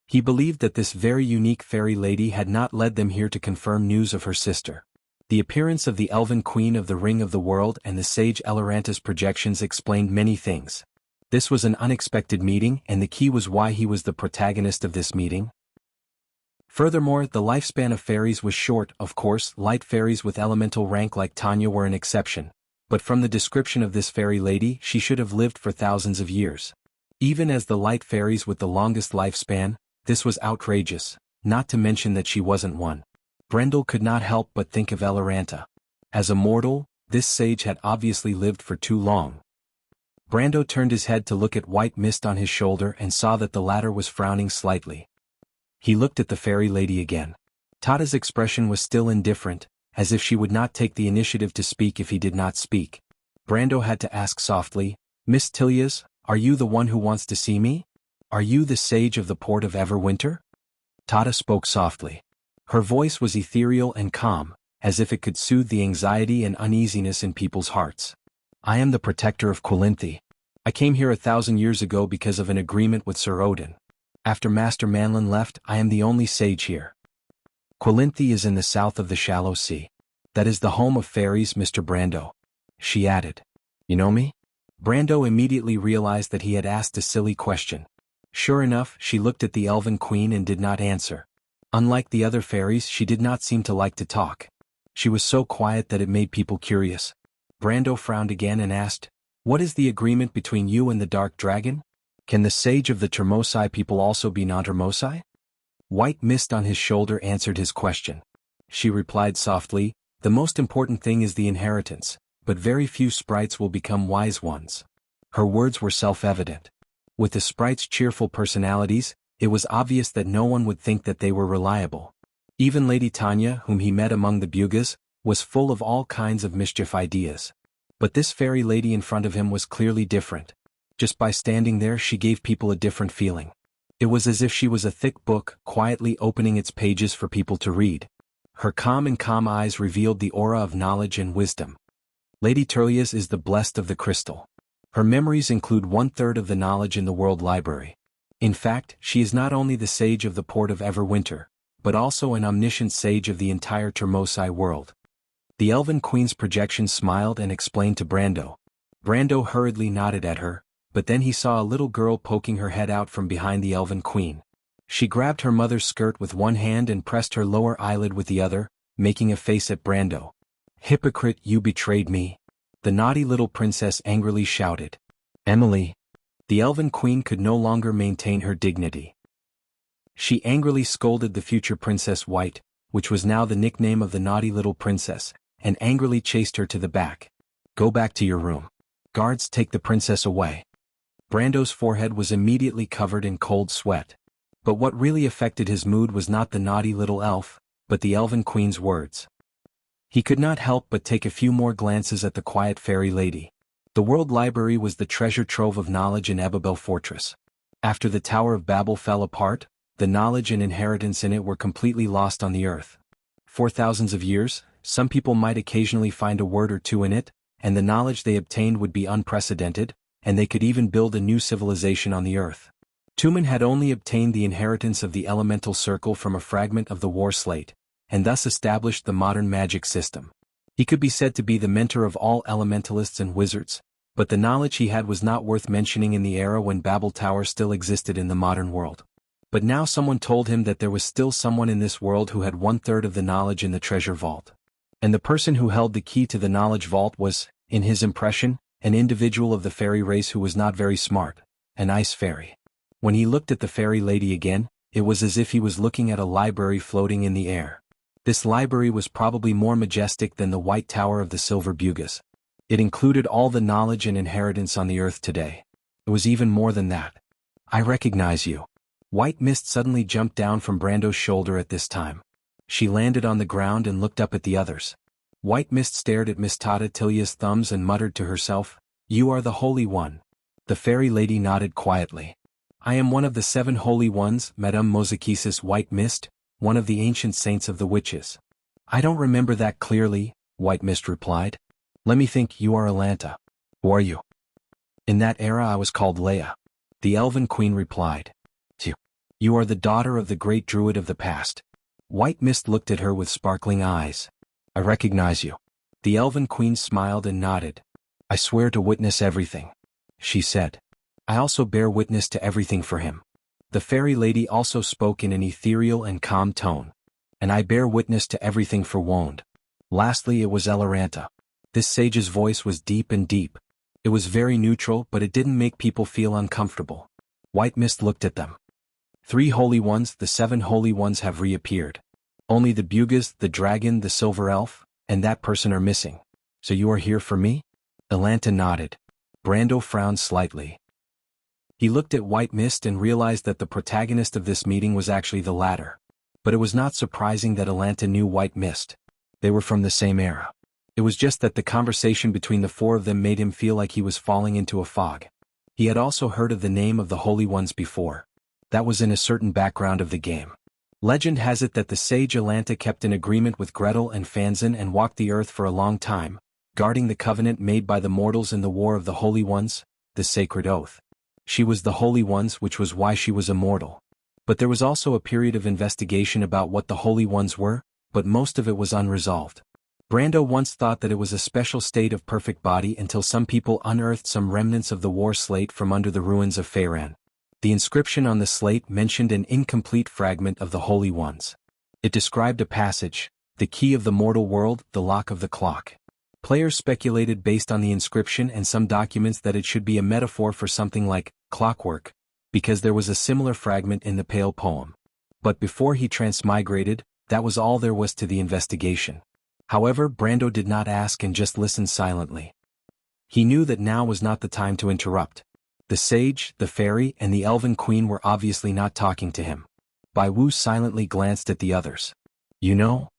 He believed that this very unique fairy lady had not led them here to confirm news of her sister. The appearance of the elven queen of the Ring of the World and the sage Eloranta's projections explained many things. This was an unexpected meeting, and the key was why he was the protagonist of this meeting. Furthermore, the lifespan of fairies was short. Of course, light fairies with elemental rank like Tanya were an exception. But from the description of this fairy lady, she should have lived for thousands of years. Even as the light fairies with the longest lifespan, this was outrageous, not to mention that she wasn't one. Brendel could not help but think of Elaranta. As a mortal, this sage had obviously lived for too long. Brando turned his head to look at White Mist on his shoulder and saw that the latter was frowning slightly. He looked at the fairy lady again. Tada's expression was still indifferent, as if she would not take the initiative to speak if he did not speak. Brando had to ask softly, "Miss Tilias, are you the one who wants to see me? Are you the sage of the port of Everwinter?" Tada spoke softly. Her voice was ethereal and calm, as if it could soothe the anxiety and uneasiness in people's hearts. "I am the protector of Quilinthe. I came here 1,000 years ago because of an agreement with Sir Odin. After Master Manlin left, I am the only sage here. Quilinthe is in the south of the shallow sea. That is the home of fairies, Mr. Brando," she added. "You know me?" Brando immediately realized that he had asked a silly question. Sure enough, she looked at the Elven Queen and did not answer. Unlike the other fairies, she did not seem to like to talk. She was so quiet that it made people curious. Brando frowned again and asked, "What is the agreement between you and the Dark Dragon? Can the sage of the Termosai people also be non-Termosai?" White Mist on his shoulder answered his question. She replied softly, "The most important thing is the inheritance, but very few sprites will become wise ones." Her words were self-evident. With the sprites' cheerful personalities, it was obvious that no one would think that they were reliable. Even Lady Tanya, whom he met among the Bugas, was full of all kinds of mischief ideas. But this fairy lady in front of him was clearly different. Just by standing there, she gave people a different feeling. It was as if she was a thick book, quietly opening its pages for people to read. Her calm eyes revealed the aura of knowledge and wisdom. Lady Turlias is the blessed of the crystal. Her memories include 1/3 of the knowledge in the world library. In fact, she is not only the sage of the port of Everwinter, but also an omniscient sage of the entire Termosai world. The Elven Queen's projection smiled and explained to Brando. Brando hurriedly nodded at her, but then he saw a little girl poking her head out from behind the Elven Queen. She grabbed her mother's skirt with one hand and pressed her lower eyelid with the other, making a face at Brando. "Hypocrite, you betrayed me!" the naughty little princess angrily shouted. "Emily!" The Elven Queen could no longer maintain her dignity. She angrily scolded the future Princess White, which was now the nickname of the naughty little princess, and angrily chased her to the back. "Go back to your room. Guards, take the princess away." Brando's forehead was immediately covered in cold sweat. But what really affected his mood was not the naughty little elf, but the Elven Queen's words. He could not help but take a few more glances at the quiet fairy lady. The World Library was the treasure trove of knowledge in Ebabel Fortress. After the Tower of Babel fell apart, the knowledge and inheritance in it were completely lost on the earth. For thousands of years, some people might occasionally find a word or two in it, and the knowledge they obtained would be unprecedented, and they could even build a new civilization on the earth. Tumen had only obtained the inheritance of the elemental circle from a fragment of the war slate, and thus established the modern magic system. He could be said to be the mentor of all elementalists and wizards, but the knowledge he had was not worth mentioning in the era when Babel Tower still existed in the modern world. But now someone told him that there was still someone in this world who had 1/3 of the knowledge in the treasure vault. And the person who held the key to the knowledge vault was, in his impression, an individual of the fairy race who was not very smart, an ice fairy. When he looked at the fairy lady again, it was as if he was looking at a library floating in the air. This library was probably more majestic than the White Tower of the Silver Bugas. It included all the knowledge and inheritance on the earth today. It was even more than that. "I recognize you." White Mist suddenly jumped down from Brando's shoulder at this time. She landed on the ground and looked up at the others. White Mist stared at Miss Tada Tilia's thumbs and muttered to herself, "You are the Holy One." The fairy lady nodded quietly. "I am one of the 7 Holy Ones, Madame Mozakisis White Mist, one of the ancient saints of the witches." "I don't remember that clearly," White Mist replied. "Let me think, you are Alanta. Who are you?" "In that era I was called Leia." The Elven Queen replied. You are the daughter of the great druid of the past." White Mist looked at her with sparkling eyes. "I recognize you." The Elven Queen smiled and nodded. "I swear to witness everything," she said. "I also bear witness to everything for him." The fairy lady also spoke in an ethereal and calm tone. And I bear witness to everything forewarned. Lastly, it was Eloranta. This sage's voice was deep and deep. It was very neutral, but it didn't make people feel uncomfortable. White Mist looked at them. 3 holy ones, the 7 holy ones have reappeared. Only the Bugas, the dragon, the silver elf, and that person are missing. So you are here for me? Elanta nodded. Brando frowned slightly. He looked at White Mist and realized that the protagonist of this meeting was actually the latter. But it was not surprising that Elanta knew White Mist. They were from the same era. It was just that the conversation between the 4 of them made him feel like he was falling into a fog. He had also heard of the name of the Holy Ones before. That was in a certain background of the game. Legend has it that the sage Elanta kept an agreement with Gretel and Fanzan and walked the earth for a long time, guarding the covenant made by the mortals in the War of the Holy Ones, the sacred oath. She was the Holy Ones, which was why she was immortal. But there was also a period of investigation about what the Holy Ones were, but most of it was unresolved. Brando once thought that it was a special state of perfect body until some people unearthed some remnants of the war slate from under the ruins of Feyran. The inscription on the slate mentioned an incomplete fragment of the Holy Ones. It described a passage, the key of the mortal world, the lock of the clock. Players speculated based on the inscription and some documents that it should be a metaphor for something like clockwork, because there was a similar fragment in the Pale poem. But before he transmigrated, that was all there was to the investigation. However, Brando did not ask and just listened silently. He knew that now was not the time to interrupt. The sage, the fairy, and the elven queen were obviously not talking to him. Bai Wu silently glanced at the others. You know?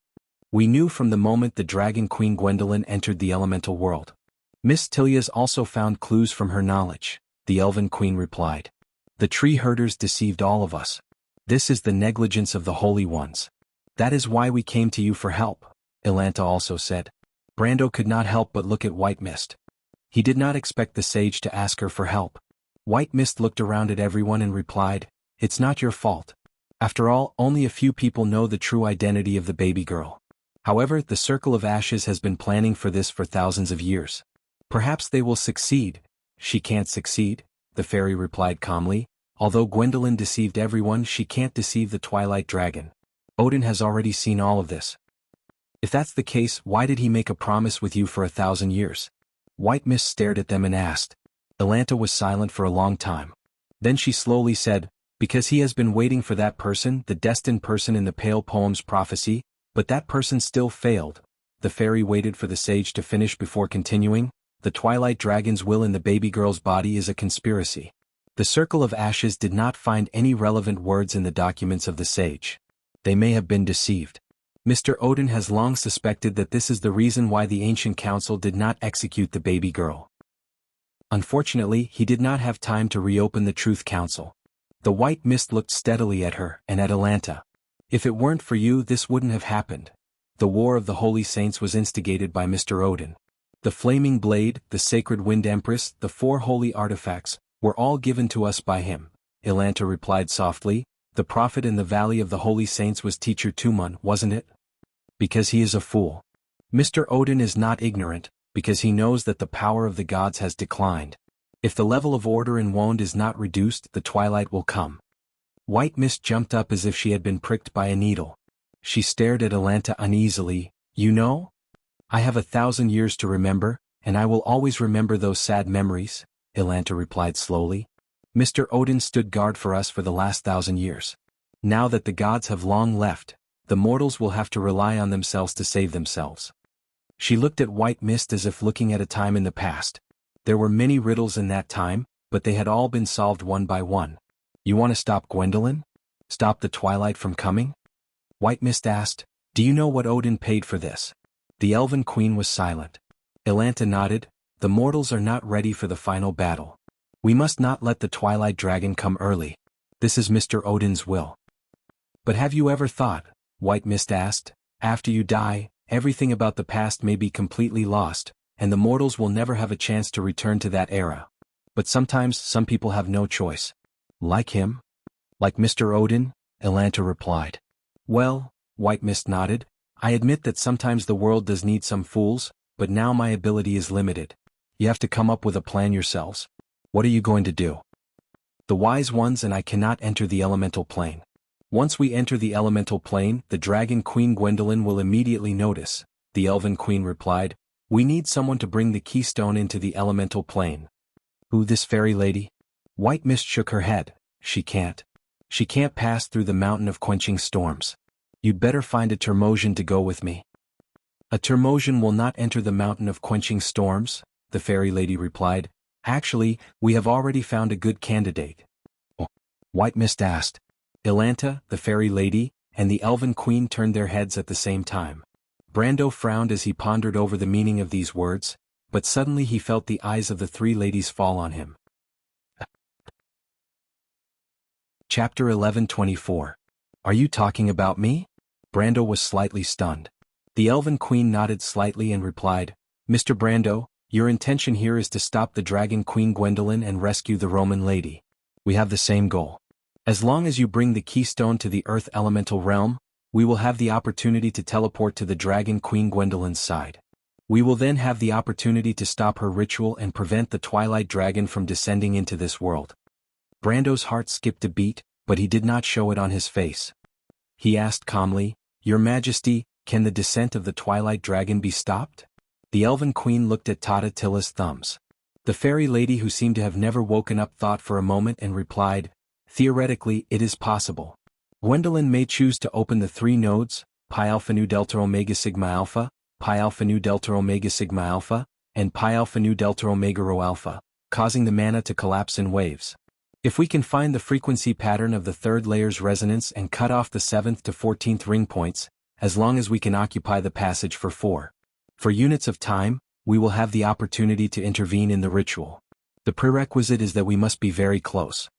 We knew from the moment the dragon queen Gwendolyn entered the elemental world. Miss Tilia's also found clues from her knowledge, the elven queen replied. The tree herders deceived all of us. This is the negligence of the holy ones. That is why we came to you for help, Elanta also said. Brando could not help but look at White Mist. He did not expect the sage to ask her for help. White Mist looked around at everyone and replied, It's not your fault. After all, only a few people know the true identity of the baby girl. However, the Circle of Ashes has been planning for this for thousands of years. Perhaps they will succeed. She can't succeed, the fairy replied calmly. Although Gwendolyn deceived everyone, she can't deceive the Twilight Dragon. Odin has already seen all of this. If that's the case, why did he make a promise with you for 1,000 years? White Mist stared at them and asked. Elanta was silent for a long time. Then she slowly said, Because he has been waiting for that person, the destined person in the Pale Poem's prophecy, but that person still failed. The fairy waited for the sage to finish before continuing. The Twilight Dragon's will in the baby girl's body is a conspiracy. The Circle of Ashes did not find any relevant words in the documents of the sage. They may have been deceived. Mr. Odin has long suspected that this is the reason why the Ancient Council did not execute the baby girl. Unfortunately, he did not have time to reopen the Truth Council. The White Mist looked steadily at her and at Elanta. If it weren't for you, this wouldn't have happened. The War of the Holy Saints was instigated by Mr. Odin. The Flaming Blade, the Sacred Wind Empress, the 4 holy artifacts, were all given to us by him, Elanta replied softly. The prophet in the Valley of the Holy Saints was Teacher Tumun, wasn't it? Because he is a fool. Mr. Odin is not ignorant, because he knows that the power of the gods has declined. If the level of order in Wond is not reduced, the twilight will come. White Mist jumped up as if she had been pricked by a needle. She stared at Elanta uneasily. You know? I have 1,000 years to remember, and I will always remember those sad memories, Elanta replied slowly. Mr. Odin stood guard for us for the last 1,000 years. Now that the gods have long left, the mortals will have to rely on themselves to save themselves. She looked at White Mist as if looking at a time in the past. There were many riddles in that time, but they had all been solved one by one. You want to stop Gwendolyn? Stop the twilight from coming? White Mist asked. Do you know what Odin paid for this? The Elven Queen was silent. Elanta nodded. The mortals are not ready for the final battle. We must not let the Twilight Dragon come early. This is Mr. Odin's will. But have you ever thought, White Mist asked, after you die, everything about the past may be completely lost, and the mortals will never have a chance to return to that era. But sometimes some people have no choice. Like him? Like Mr. Odin? Elanta replied. Well, White Mist nodded, I admit that sometimes the world does need some fools, but now my ability is limited. You have to come up with a plan yourselves. What are you going to do? The wise ones and I cannot enter the elemental plane. Once we enter the elemental plane, the Dragon Queen Gwendolyn will immediately notice, the Elven Queen replied. We need someone to bring the keystone into the elemental plane. Who, this fairy lady? White Mist shook her head. She can't. She can't pass through the mountain of quenching storms. You'd better find a Termosian to go with me. A Termosian will not enter the mountain of quenching storms, the fairy lady replied. Actually, we have already found a good candidate. Oh, White Mist asked. Ilanta, the fairy lady, and the Elven Queen turned their heads at the same time. Brando frowned as he pondered over the meaning of these words, but suddenly he felt the eyes of the three ladies fall on him. Chapter 11:24. Are you talking about me? Brando was slightly stunned. The Elven Queen nodded slightly and replied, Mr. Brando, your intention here is to stop the Dragon Queen Gwendolyn and rescue the Roman lady. We have the same goal. As long as you bring the keystone to the Earth Elemental Realm, we will have the opportunity to teleport to the Dragon Queen Gwendolyn's side. We will then have the opportunity to stop her ritual and prevent the Twilight Dragon from descending into this world. Brando's heart skipped a beat, but he did not show it on his face. He asked calmly, Your Majesty, can the descent of the Twilight Dragon be stopped? The Elven Queen looked at Tata Tilla's thumbs. The fairy lady, who seemed to have never woken up, thought for a moment and replied, Theoretically, it is possible. Gwendolyn may choose to open the three nodes, Pi Alpha Nu Delta Omega Sigma Alpha, Pi Alpha Nu Delta Omega Sigma Alpha, and Pi Alpha Nu Delta Omega Rho Alpha, causing the mana to collapse in waves. If we can find the frequency pattern of the third layer's resonance and cut off the 7th to 14th ring points, as long as we can occupy the passage for 4 units of time, we will have the opportunity to intervene in the ritual. The prerequisite is that we must be very close.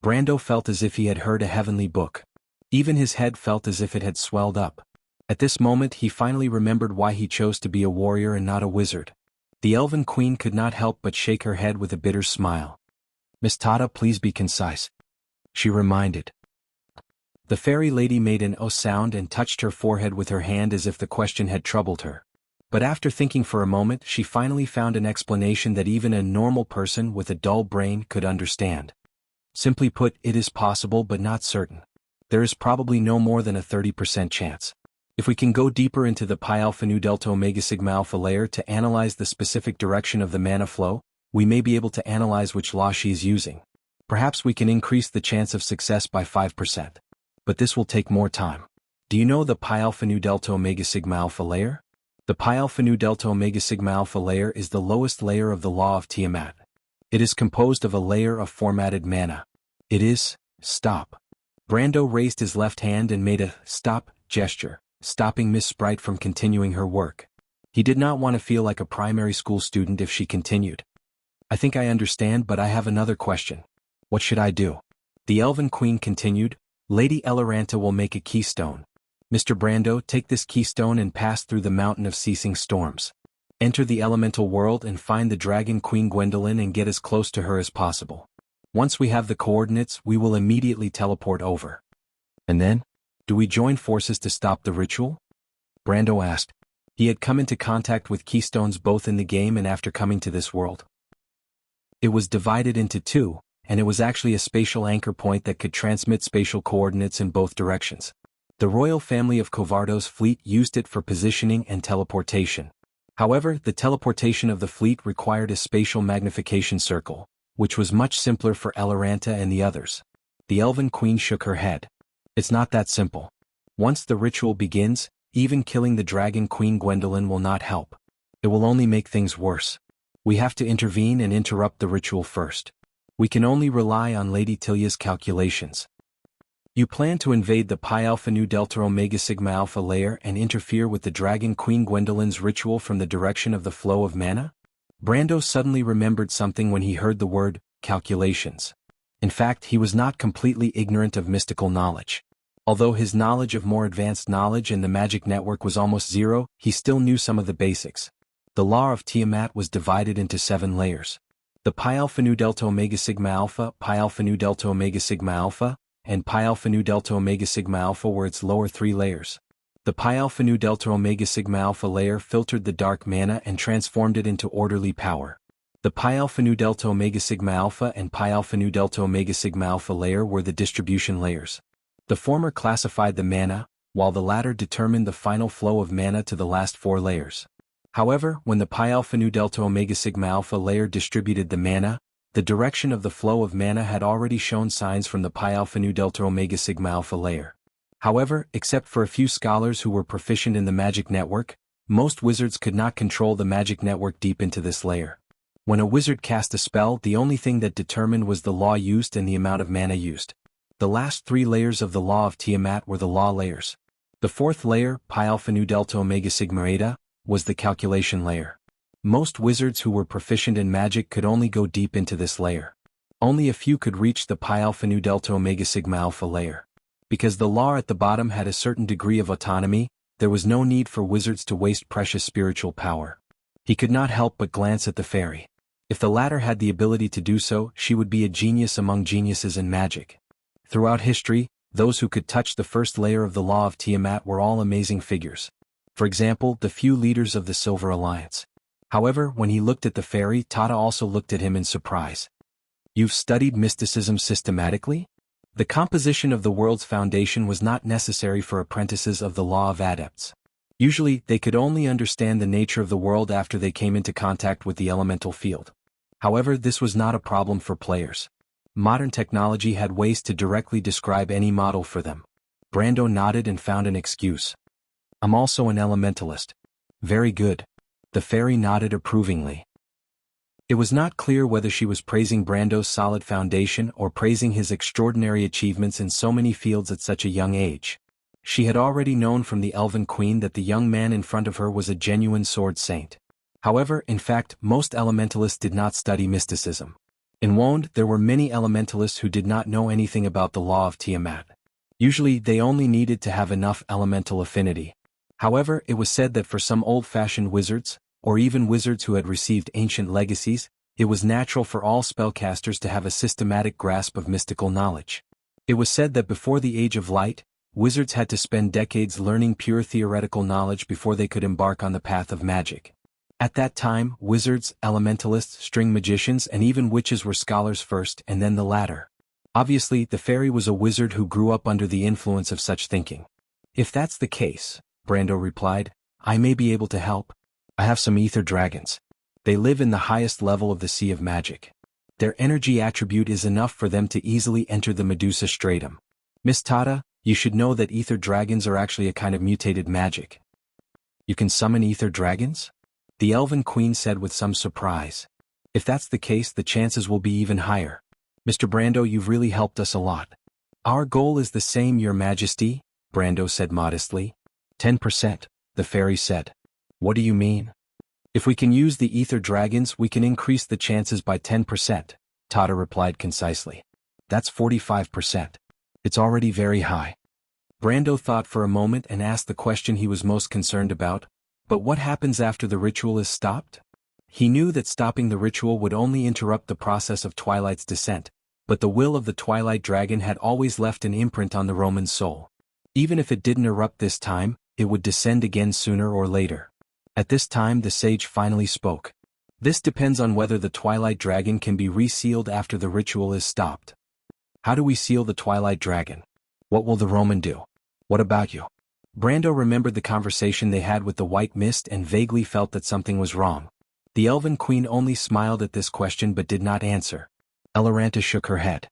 Brando felt as if he had heard a heavenly book. Even his head felt as if it had swelled up. At this moment he finally remembered why he chose to be a warrior and not a wizard. The Elven Queen could not help but shake her head with a bitter smile. Miss Tata, please be concise, she reminded. The fairy lady made an "oh" sound and touched her forehead with her hand as if the question had troubled her. But after thinking for a moment, she finally found an explanation that even a normal person with a dull brain could understand. Simply put, it is possible but not certain. There is probably no more than a 30% chance. If we can go deeper into the Pi Alpha Nu Delta Omega Sigma Alpha layer to analyze the specific direction of the mana flow, we may be able to analyze which law she is using. Perhaps we can increase the chance of success by 5%. But this will take more time. Do you know the Pi Alpha Nu Delta Omega Sigma Alpha layer? The Pi Alpha Nu Delta Omega Sigma Alpha layer is the lowest layer of the law of Tiamat. It is composed of a layer of formatted mana. It is, stop. Brando raised his left hand and made a stop gesture, stopping Miss Sprite from continuing her work. He did not want to feel like a primary school student if she continued. I think I understand, but I have another question. What should I do? The Elven Queen continued, Lady Eloranta will make a keystone. Mr. Brando, take this keystone and pass through the mountain of ceasing storms. Enter the elemental world and find the Dragon Queen Gwendolyn and get as close to her as possible. Once we have the coordinates, we will immediately teleport over. And then? Do we join forces to stop the ritual? Brando asked. He had come into contact with keystones both in the game and after coming to this world. It was divided into two, and it was actually a spatial anchor point that could transmit spatial coordinates in both directions. The royal family of Covardo's fleet used it for positioning and teleportation. However, the teleportation of the fleet required a spatial magnification circle, which was much simpler for Eloranta and the others. The Elven Queen shook her head. It's not that simple. Once the ritual begins, even killing the Dragon Queen Gwendolyn will not help. It will only make things worse. We have to intervene and interrupt the ritual first. We can only rely on Lady Tilya's calculations. You plan to invade the Pi Alpha Nu Delta Omega Sigma Alpha layer and interfere with the Dragon Queen Gwendolyn's ritual from the direction of the flow of mana? Brando suddenly remembered something when he heard the word, calculations. In fact, he was not completely ignorant of mystical knowledge. Although his knowledge of more advanced knowledge and the magic network was almost zero, he still knew some of the basics. The law of Tiamat was divided into 7 layers. The Pi Alpha Nu Delta Omega Sigma Alpha, Pi Alpha Nu Delta Omega Sigma Alpha, and Pi Alpha Nu Delta Omega Sigma Alpha were its lower 3 layers. The Pi Alpha Nu Delta Omega Sigma Alpha layer filtered the dark mana and transformed it into orderly power. The pi alpha nu delta omega sigma alpha and pi alpha nu delta omega sigma alpha layer were the distribution layers. The former classified the mana, while the latter determined the final flow of mana to the last 4 layers. However, when the pi alpha nu delta omega sigma alpha layer distributed the mana, the direction of the flow of mana had already shown signs from the pi alpha nu delta omega sigma alpha layer. However, except for a few scholars who were proficient in the magic network, most wizards could not control the magic network deep into this layer. When a wizard cast a spell, the only thing that determined was the law used and the amount of mana used. The last 3 layers of the law of Tiamat were the law layers. The 4th layer, pi alpha nu delta omega sigma eta, was the calculation layer. Most wizards who were proficient in magic could only go deep into this layer. Only a few could reach the pi alpha nu delta omega sigma alpha layer. Because the law at the bottom had a certain degree of autonomy, there was no need for wizards to waste precious spiritual power. He could not help but glance at the fairy. If the latter had the ability to do so, she would be a genius among geniuses in magic. Throughout history, those who could touch the first layer of the law of Tiamat were all amazing figures. For example, the few leaders of the Silver Alliance. However, when he looked at the fairy, Tata also looked at him in surprise. "You've studied mysticism systematically?" The composition of the world's foundation was not necessary for apprentices of the law of adepts. Usually, they could only understand the nature of the world after they came into contact with the elemental field. However, this was not a problem for players. Modern technology had ways to directly describe any model for them. Brando nodded and found an excuse. "I'm also an elementalist." "Very good." The fairy nodded approvingly. It was not clear whether she was praising Brando's solid foundation or praising his extraordinary achievements in so many fields at such a young age. She had already known from the Elven Queen that the young man in front of her was a genuine sword saint. However, in fact, most elementalists did not study mysticism. In Wand, there were many elementalists who did not know anything about the law of Tiamat. Usually, they only needed to have enough elemental affinity. However, it was said that for some old-fashioned wizards, or even wizards who had received ancient legacies, it was natural for all spellcasters to have a systematic grasp of mystical knowledge. It was said that before the Age of Light, wizards had to spend decades learning pure theoretical knowledge before they could embark on the path of magic. At that time, wizards, elementalists, string magicians, and even witches were scholars first and then the latter. Obviously, the fairy was a wizard who grew up under the influence of such thinking. "If that's the case," Brando replied, "I may be able to help. I have some ether dragons. They live in the highest level of the Sea of Magic. Their energy attribute is enough for them to easily enter the Medusa stratum. Miss Tata, you should know that ether dragons are actually a kind of mutated magic." "You can summon ether dragons?" the Elven Queen said with some surprise. "If that's the case, the chances will be even higher. Mr. Brando, you've really helped us a lot." "Our goal is the same, Your Majesty," Brando said modestly. 10%, the fairy said. "What do you mean?" "If we can use the ether dragons, we can increase the chances by 10%, Tata replied concisely. "That's 45%. It's already very high." Brando thought for a moment and asked the question he was most concerned about. But what happens after the ritual is stopped? He knew that stopping the ritual would only interrupt the process of Twilight's descent, but the will of the Twilight Dragon had always left an imprint on the Roman soul. Even if it didn't erupt this time, it would descend again sooner or later. At this time the sage finally spoke. "This depends on whether the Twilight Dragon can be resealed after the ritual is stopped." "How do we seal the Twilight Dragon? What will the Roman do? What about you?" Brando remembered the conversation they had with the White Mist and vaguely felt that something was wrong. The Elven Queen only smiled at this question but did not answer. Eloranta shook her head.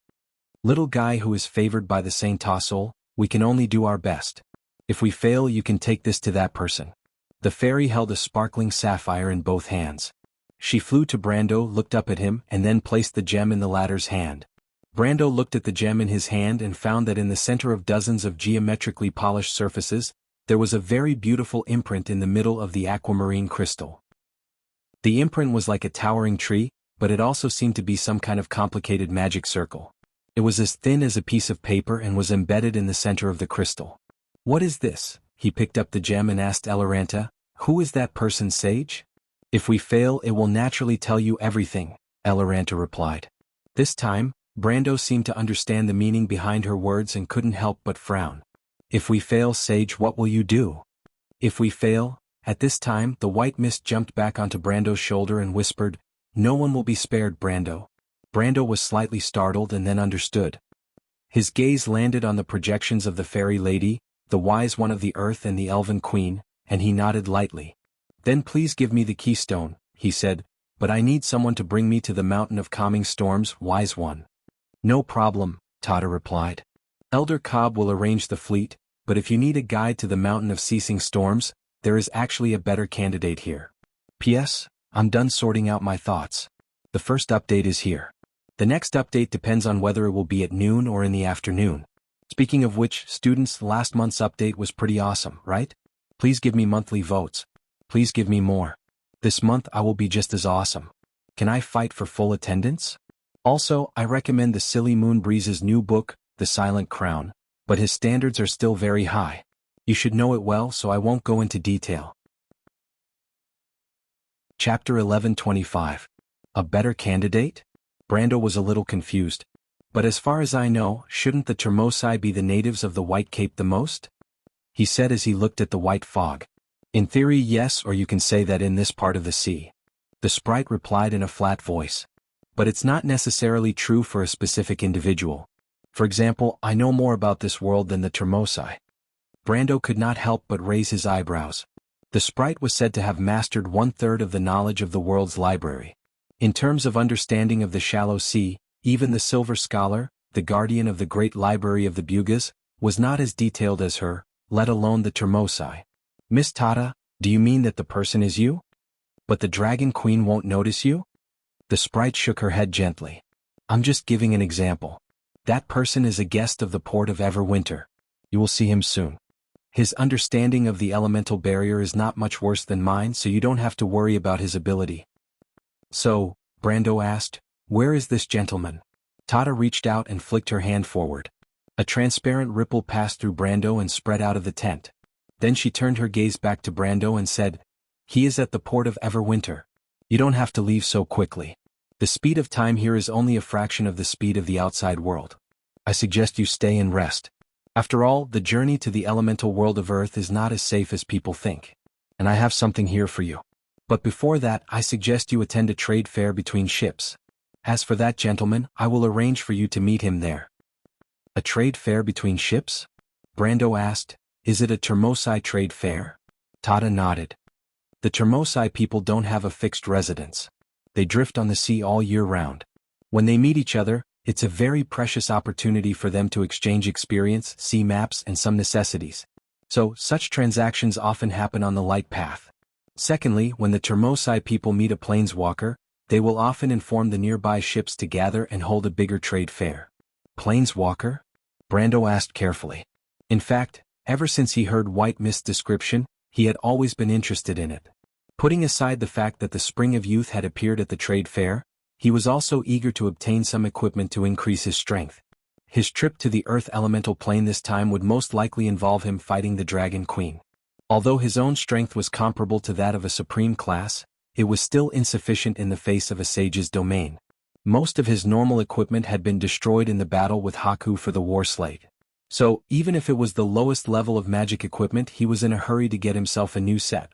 "Little guy who is favored by the Saint Tassel, we can only do our best. If we fail, you can take this to that person." The fairy held a sparkling sapphire in both hands. She flew to Brando, looked up at him, and then placed the gem in the latter's hand. Brando looked at the gem in his hand and found that in the center of dozens of geometrically polished surfaces, there was a very beautiful imprint in the middle of the aquamarine crystal. The imprint was like a towering tree, but it also seemed to be some kind of complicated magic circle. It was as thin as a piece of paper and was embedded in the center of the crystal. "What is this?" He picked up the gem and asked Eloranta, "Who is that person, sage?" "If we fail, it will naturally tell you everything," Eloranta replied. This time, Brando seemed to understand the meaning behind her words and couldn't help but frown. "If we fail, sage, what will you do?" "If we fail..." At this time, the White Mist jumped back onto Brando's shoulder and whispered, No one will be spared, Brando. Brando was slightly startled and then understood. His gaze landed on the projections of the fairy lady, the wise one of the earth and the elven queen, and he nodded lightly. Then please give me the keystone, he said, but I need someone to bring me to the mountain of calming storms, wise one. No problem, Tata replied. Elder Cobb will arrange the fleet, but if you need a guide to the mountain of ceasing storms, there is actually a better candidate here. P.S. I'm done sorting out my thoughts. The first update is here. The next update depends on whether it will be at noon or in the afternoon. Speaking of which, students, last month's update was pretty awesome, right? Please give me monthly votes. Please give me more. This month I will be just as awesome. Can I fight for full attendance? Also, I recommend the Silly Moon Breeze's new book, The Silent Crown, but his standards are still very high. You should know it well, so I won't go into detail. Chapter 11:25. A better candidate? Brando was a little confused. But as far as I know, shouldn't the Termosai be the natives of the White Cape the most? He said as he looked at the white fog. In theory, yes, or you can say that in this part of the sea. The sprite replied in a flat voice. But it's not necessarily true for a specific individual. For example, I know more about this world than the Termosai. Brando could not help but raise his eyebrows. The sprite was said to have mastered 1/3 of the knowledge of the world's library. In terms of understanding of the shallow sea, even the Silver Scholar, the guardian of the great library of the Bugas, was not as detailed as her, let alone the Termosai. Miss Tata, do you mean that the person is you? But the Dragon Queen won't notice you? The sprite shook her head gently. I'm just giving an example. That person is a guest of the port of Everwinter. You will see him soon. His understanding of the elemental barrier is not much worse than mine, so you don't have to worry about his ability. So, Brando asked, where is this gentleman? Tata reached out and flicked her hand forward. A transparent ripple passed through Brando and spread out of the tent. Then she turned her gaze back to Brando and said, he is at the port of Everwinter. You don't have to leave so quickly. The speed of time here is only a fraction of the speed of the outside world. I suggest you stay and rest. After all, the journey to the elemental world of Earth is not as safe as people think. And I have something here for you. But before that, I suggest you attend a trade fair between ships. As for that gentleman, I will arrange for you to meet him there. A trade fair between ships? Brando asked, is it a Termosai trade fair? Tata nodded. The Termosai people don't have a fixed residence. They drift on the sea all year round. When they meet each other, it's a very precious opportunity for them to exchange experience, sea maps, and some necessities. So, such transactions often happen on the light path. Secondly, when the Termosai people meet a planeswalker, they will often inform the nearby ships to gather and hold a bigger trade fair. Planeswalker? Brando asked carefully. In fact, ever since he heard White Mist's description, he had always been interested in it. Putting aside the fact that the Spring of Youth had appeared at the trade fair, he was also eager to obtain some equipment to increase his strength. His trip to the Earth elemental plane this time would most likely involve him fighting the Dragon Queen. Although his own strength was comparable to that of a supreme class, it was still insufficient in the face of a sage's domain. Most of his normal equipment had been destroyed in the battle with Haku for the war slate. So, even if it was the lowest level of magic equipment, he was in a hurry to get himself a new set.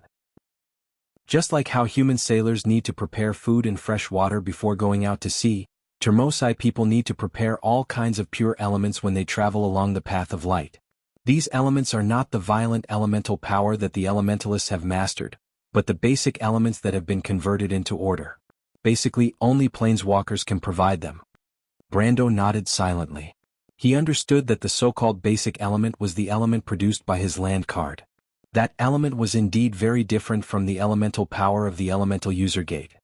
Just like how human sailors need to prepare food and fresh water before going out to sea, Termosai people need to prepare all kinds of pure elements when they travel along the path of light. These elements are not the violent elemental power that the elementalists have mastered, but the basic elements that have been converted into order. Basically, only planeswalkers can provide them. Brando nodded silently. He understood that the so-called basic element was the element produced by his land card. That element was indeed very different from the elemental power of the elemental user gate.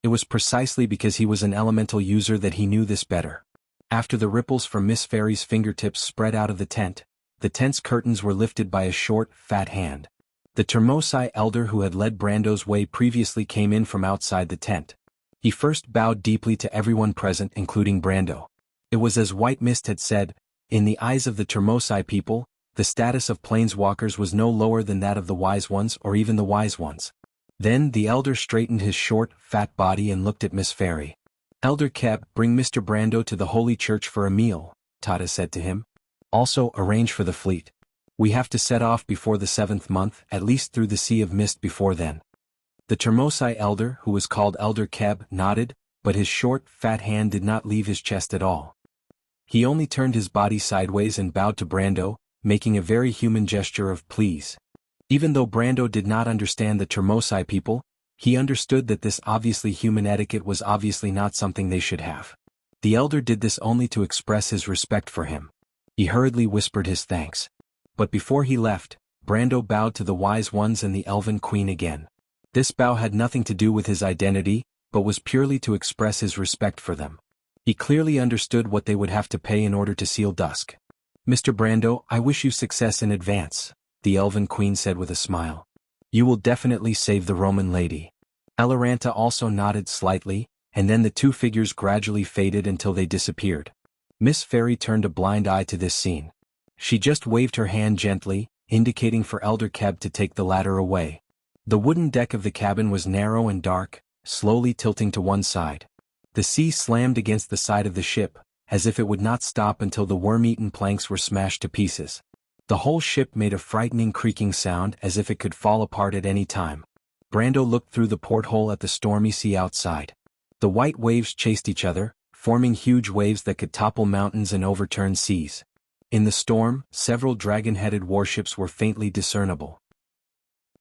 It was precisely because he was an elemental user that he knew this better. After the ripples from Miss Fairy's fingertips spread out of the tent's curtains were lifted by a short, fat hand. The Termosai elder who had led Brando's way previously came in from outside the tent. He first bowed deeply to everyone present, including Brando. It was as White Mist had said, in the eyes of the Termosai people, the status of planeswalkers was no lower than that of the wise ones or even the wise ones. Then the elder straightened his short, fat body and looked at Miss Fairy. Elder Keb, bring Mr. Brando to the Holy Church for a meal, Tata said to him. Also, arrange for the fleet. We have to set off before the 7th month, at least through the Sea of Mist before then. The Termosai elder, who was called Elder Keb, nodded, but his short, fat hand did not leave his chest at all. He only turned his body sideways and bowed to Brando, making a very human gesture of please. Even though Brando did not understand the Termosai people, he understood that this obviously human etiquette was obviously not something they should have. The elder did this only to express his respect for him. He hurriedly whispered his thanks. But before he left, Brando bowed to the wise ones and the elven queen again. This bow had nothing to do with his identity, but was purely to express his respect for them. He clearly understood what they would have to pay in order to seal dusk. "Mr. Brando, I wish you success in advance," the elven queen said with a smile. "You will definitely save the Roman lady." Eloranta also nodded slightly, and then the two figures gradually faded until they disappeared. Miss Fairy turned a blind eye to this scene. She just waved her hand gently, indicating for Elder Keb to take the ladder away. The wooden deck of the cabin was narrow and dark, slowly tilting to one side. The sea slammed against the side of the ship, as if it would not stop until the worm-eaten planks were smashed to pieces. The whole ship made a frightening creaking sound as if it could fall apart at any time. Brando looked through the porthole at the stormy sea outside. The white waves chased each other, forming huge waves that could topple mountains and overturn seas. In the storm, several dragon-headed warships were faintly discernible.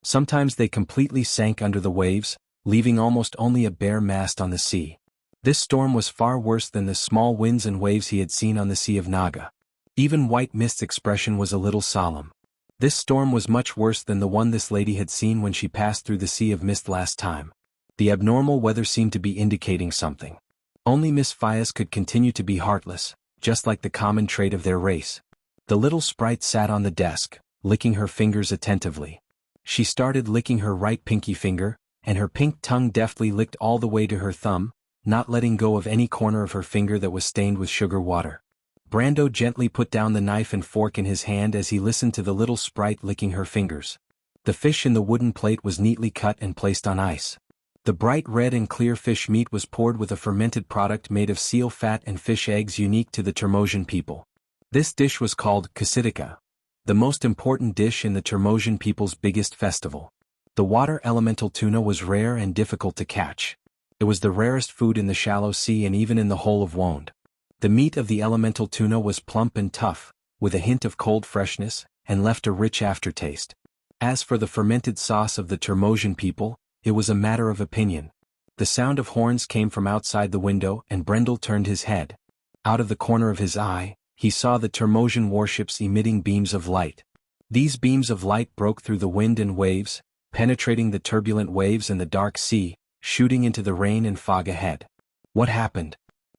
Sometimes they completely sank under the waves, leaving almost only a bare mast on the sea. This storm was far worse than the small winds and waves he had seen on the Sea of Naga. Even White Mist's expression was a little solemn. This storm was much worse than the one this lady had seen when she passed through the Sea of Mist last time. The abnormal weather seemed to be indicating something. Only Miss Fias could continue to be heartless, just like the common trait of their race. The little sprite sat on the desk, licking her fingers attentively. She started licking her right pinky finger, and her pink tongue deftly licked all the way to her thumb, not letting go of any corner of her finger that was stained with sugar water. Brando gently put down the knife and fork in his hand as he listened to the little sprite licking her fingers. The fish in the wooden plate was neatly cut and placed on ice. The bright red and clear fish meat was poured with a fermented product made of seal fat and fish eggs unique to the Termosian people. This dish was called Kasitika, the most important dish in the Termosian people's biggest festival. The water elemental tuna was rare and difficult to catch. It was the rarest food in the shallow sea and even in the whole of Wonde. The meat of the elemental tuna was plump and tough, with a hint of cold freshness, and left a rich aftertaste. As for the fermented sauce of the Termosian people, it was a matter of opinion. The sound of horns came from outside the window and Brendel turned his head. Out of the corner of his eye, he saw the Termosian warships emitting beams of light. These beams of light broke through the wind and waves, penetrating the turbulent waves and the dark sea, shooting into the rain and fog ahead. What happened?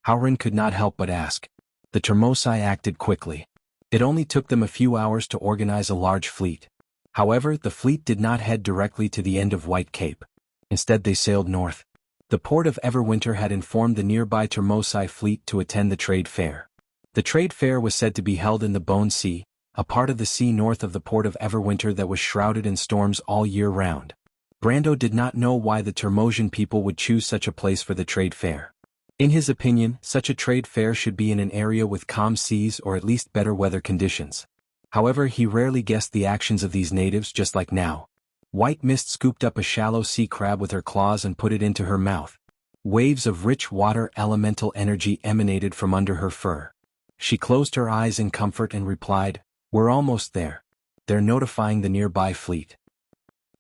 Howrin could not help but ask. The Termosai acted quickly. It only took them a few hours to organize a large fleet. However, the fleet did not head directly to the end of White Cape. Instead they sailed north. The port of Everwinter had informed the nearby Termosai fleet to attend the trade fair. The trade fair was said to be held in the Bone Sea, a part of the sea north of the port of Everwinter that was shrouded in storms all year round. Brando did not know why the Termosian people would choose such a place for the trade fair. In his opinion, such a trade fair should be in an area with calm seas or at least better weather conditions. However, he rarely guessed the actions of these natives just like now. White Mist scooped up a shallow sea crab with her claws and put it into her mouth. Waves of rich water elemental energy emanated from under her fur. She closed her eyes in comfort and replied, "We're almost there. They're notifying the nearby fleet."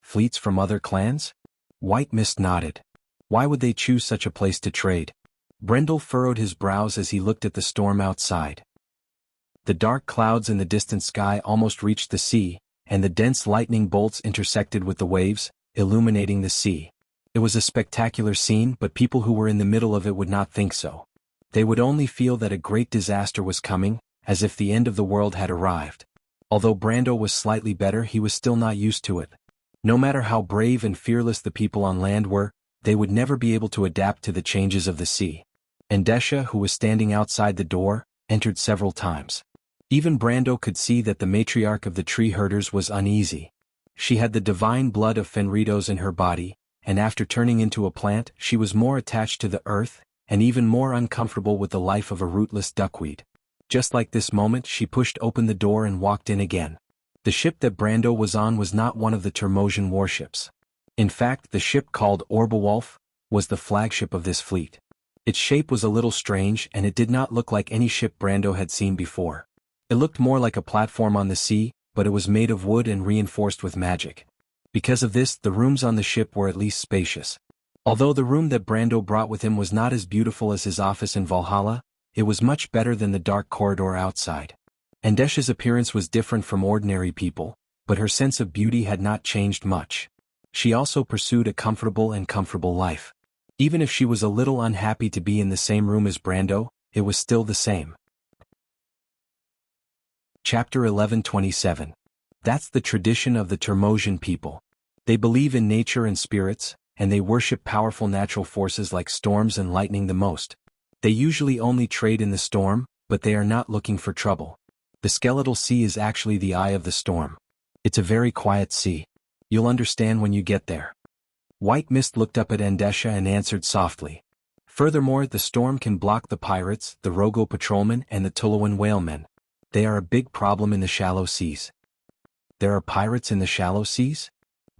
Fleets from other clans? White Mist nodded. Why would they choose such a place to trade? Brendel furrowed his brows as he looked at the storm outside. The dark clouds in the distant sky almost reached the sea, and the dense lightning bolts intersected with the waves, illuminating the sea. It was a spectacular scene, but people who were in the middle of it would not think so. They would only feel that a great disaster was coming, as if the end of the world had arrived. Although Brando was slightly better, he was still not used to it. No matter how brave and fearless the people on land were, they would never be able to adapt to the changes of the sea. Endesha, who was standing outside the door, entered several times. Even Brando could see that the matriarch of the tree herders was uneasy. She had the divine blood of Fenritos in her body, and after turning into a plant, she was more attached to the earth, and even more uncomfortable with the life of a rootless duckweed. Just like this moment, she pushed open the door and walked in again. The ship that Brando was on was not one of the Termosian warships. In fact, the ship called Orbewolf was the flagship of this fleet. Its shape was a little strange and it did not look like any ship Brando had seen before. It looked more like a platform on the sea, but it was made of wood and reinforced with magic. Because of this, the rooms on the ship were at least spacious. Although the room that Brando brought with him was not as beautiful as his office in Valhalla, it was much better than the dark corridor outside. Andesha's appearance was different from ordinary people, but her sense of beauty had not changed much. She also pursued a comfortable life. Even if she was a little unhappy to be in the same room as Brando, it was still the same. Chapter 11:27. That's the tradition of the Termosian people. They believe in nature and spirits, and they worship powerful natural forces like storms and lightning the most. They usually only trade in the storm, but they are not looking for trouble. The skeletal sea is actually the eye of the storm. It's a very quiet sea. You'll understand when you get there. White Mist looked up at Andesha and answered softly. Furthermore, the storm can block the pirates, the Rogo patrolmen and the Tuluan whalemen. They are a big problem in the shallow seas. There are pirates in the shallow seas?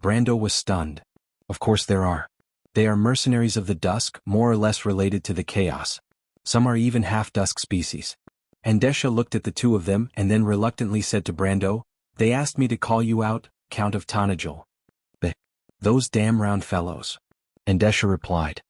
Brando was stunned. Of course there are. They are mercenaries of the dusk, more or less related to the chaos. Some are even half-dusk species. Andesha looked at the two of them and then reluctantly said to Brando, "They asked me to call you out, Count of Tanajul." "Those damn round fellows." Andesha replied.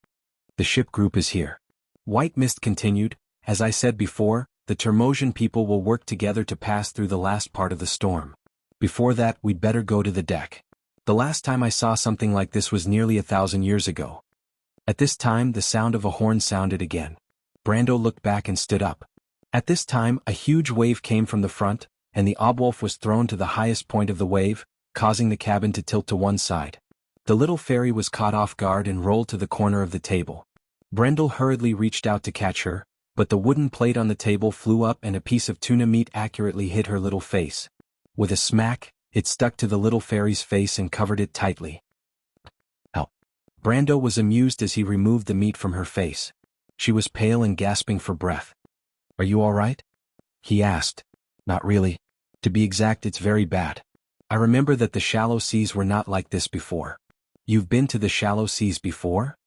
"The ship group is here." White Mist continued, "As I said before, the Termosian people will work together to pass through the last part of the storm. Before that, we'd better go to the deck. The last time I saw something like this was nearly 1,000 years ago." At this time, the sound of a horn sounded again. Brando looked back and stood up. At this time, a huge wave came from the front, and the Obwolf was thrown to the highest point of the wave, causing the cabin to tilt to one side. The little fairy was caught off guard and rolled to the corner of the table. Brendel hurriedly reached out to catch her, but the wooden plate on the table flew up and a piece of tuna meat accurately hit her little face. With a smack, it stuck to the little fairy's face and covered it tightly. Ow! Brando was amused as he removed the meat from her face. She was pale and gasping for breath. "Are you all right?" he asked. "Not really. To be exact, it's very bad. I remember that the shallow seas were not like this before." "You've been to the shallow seas before?"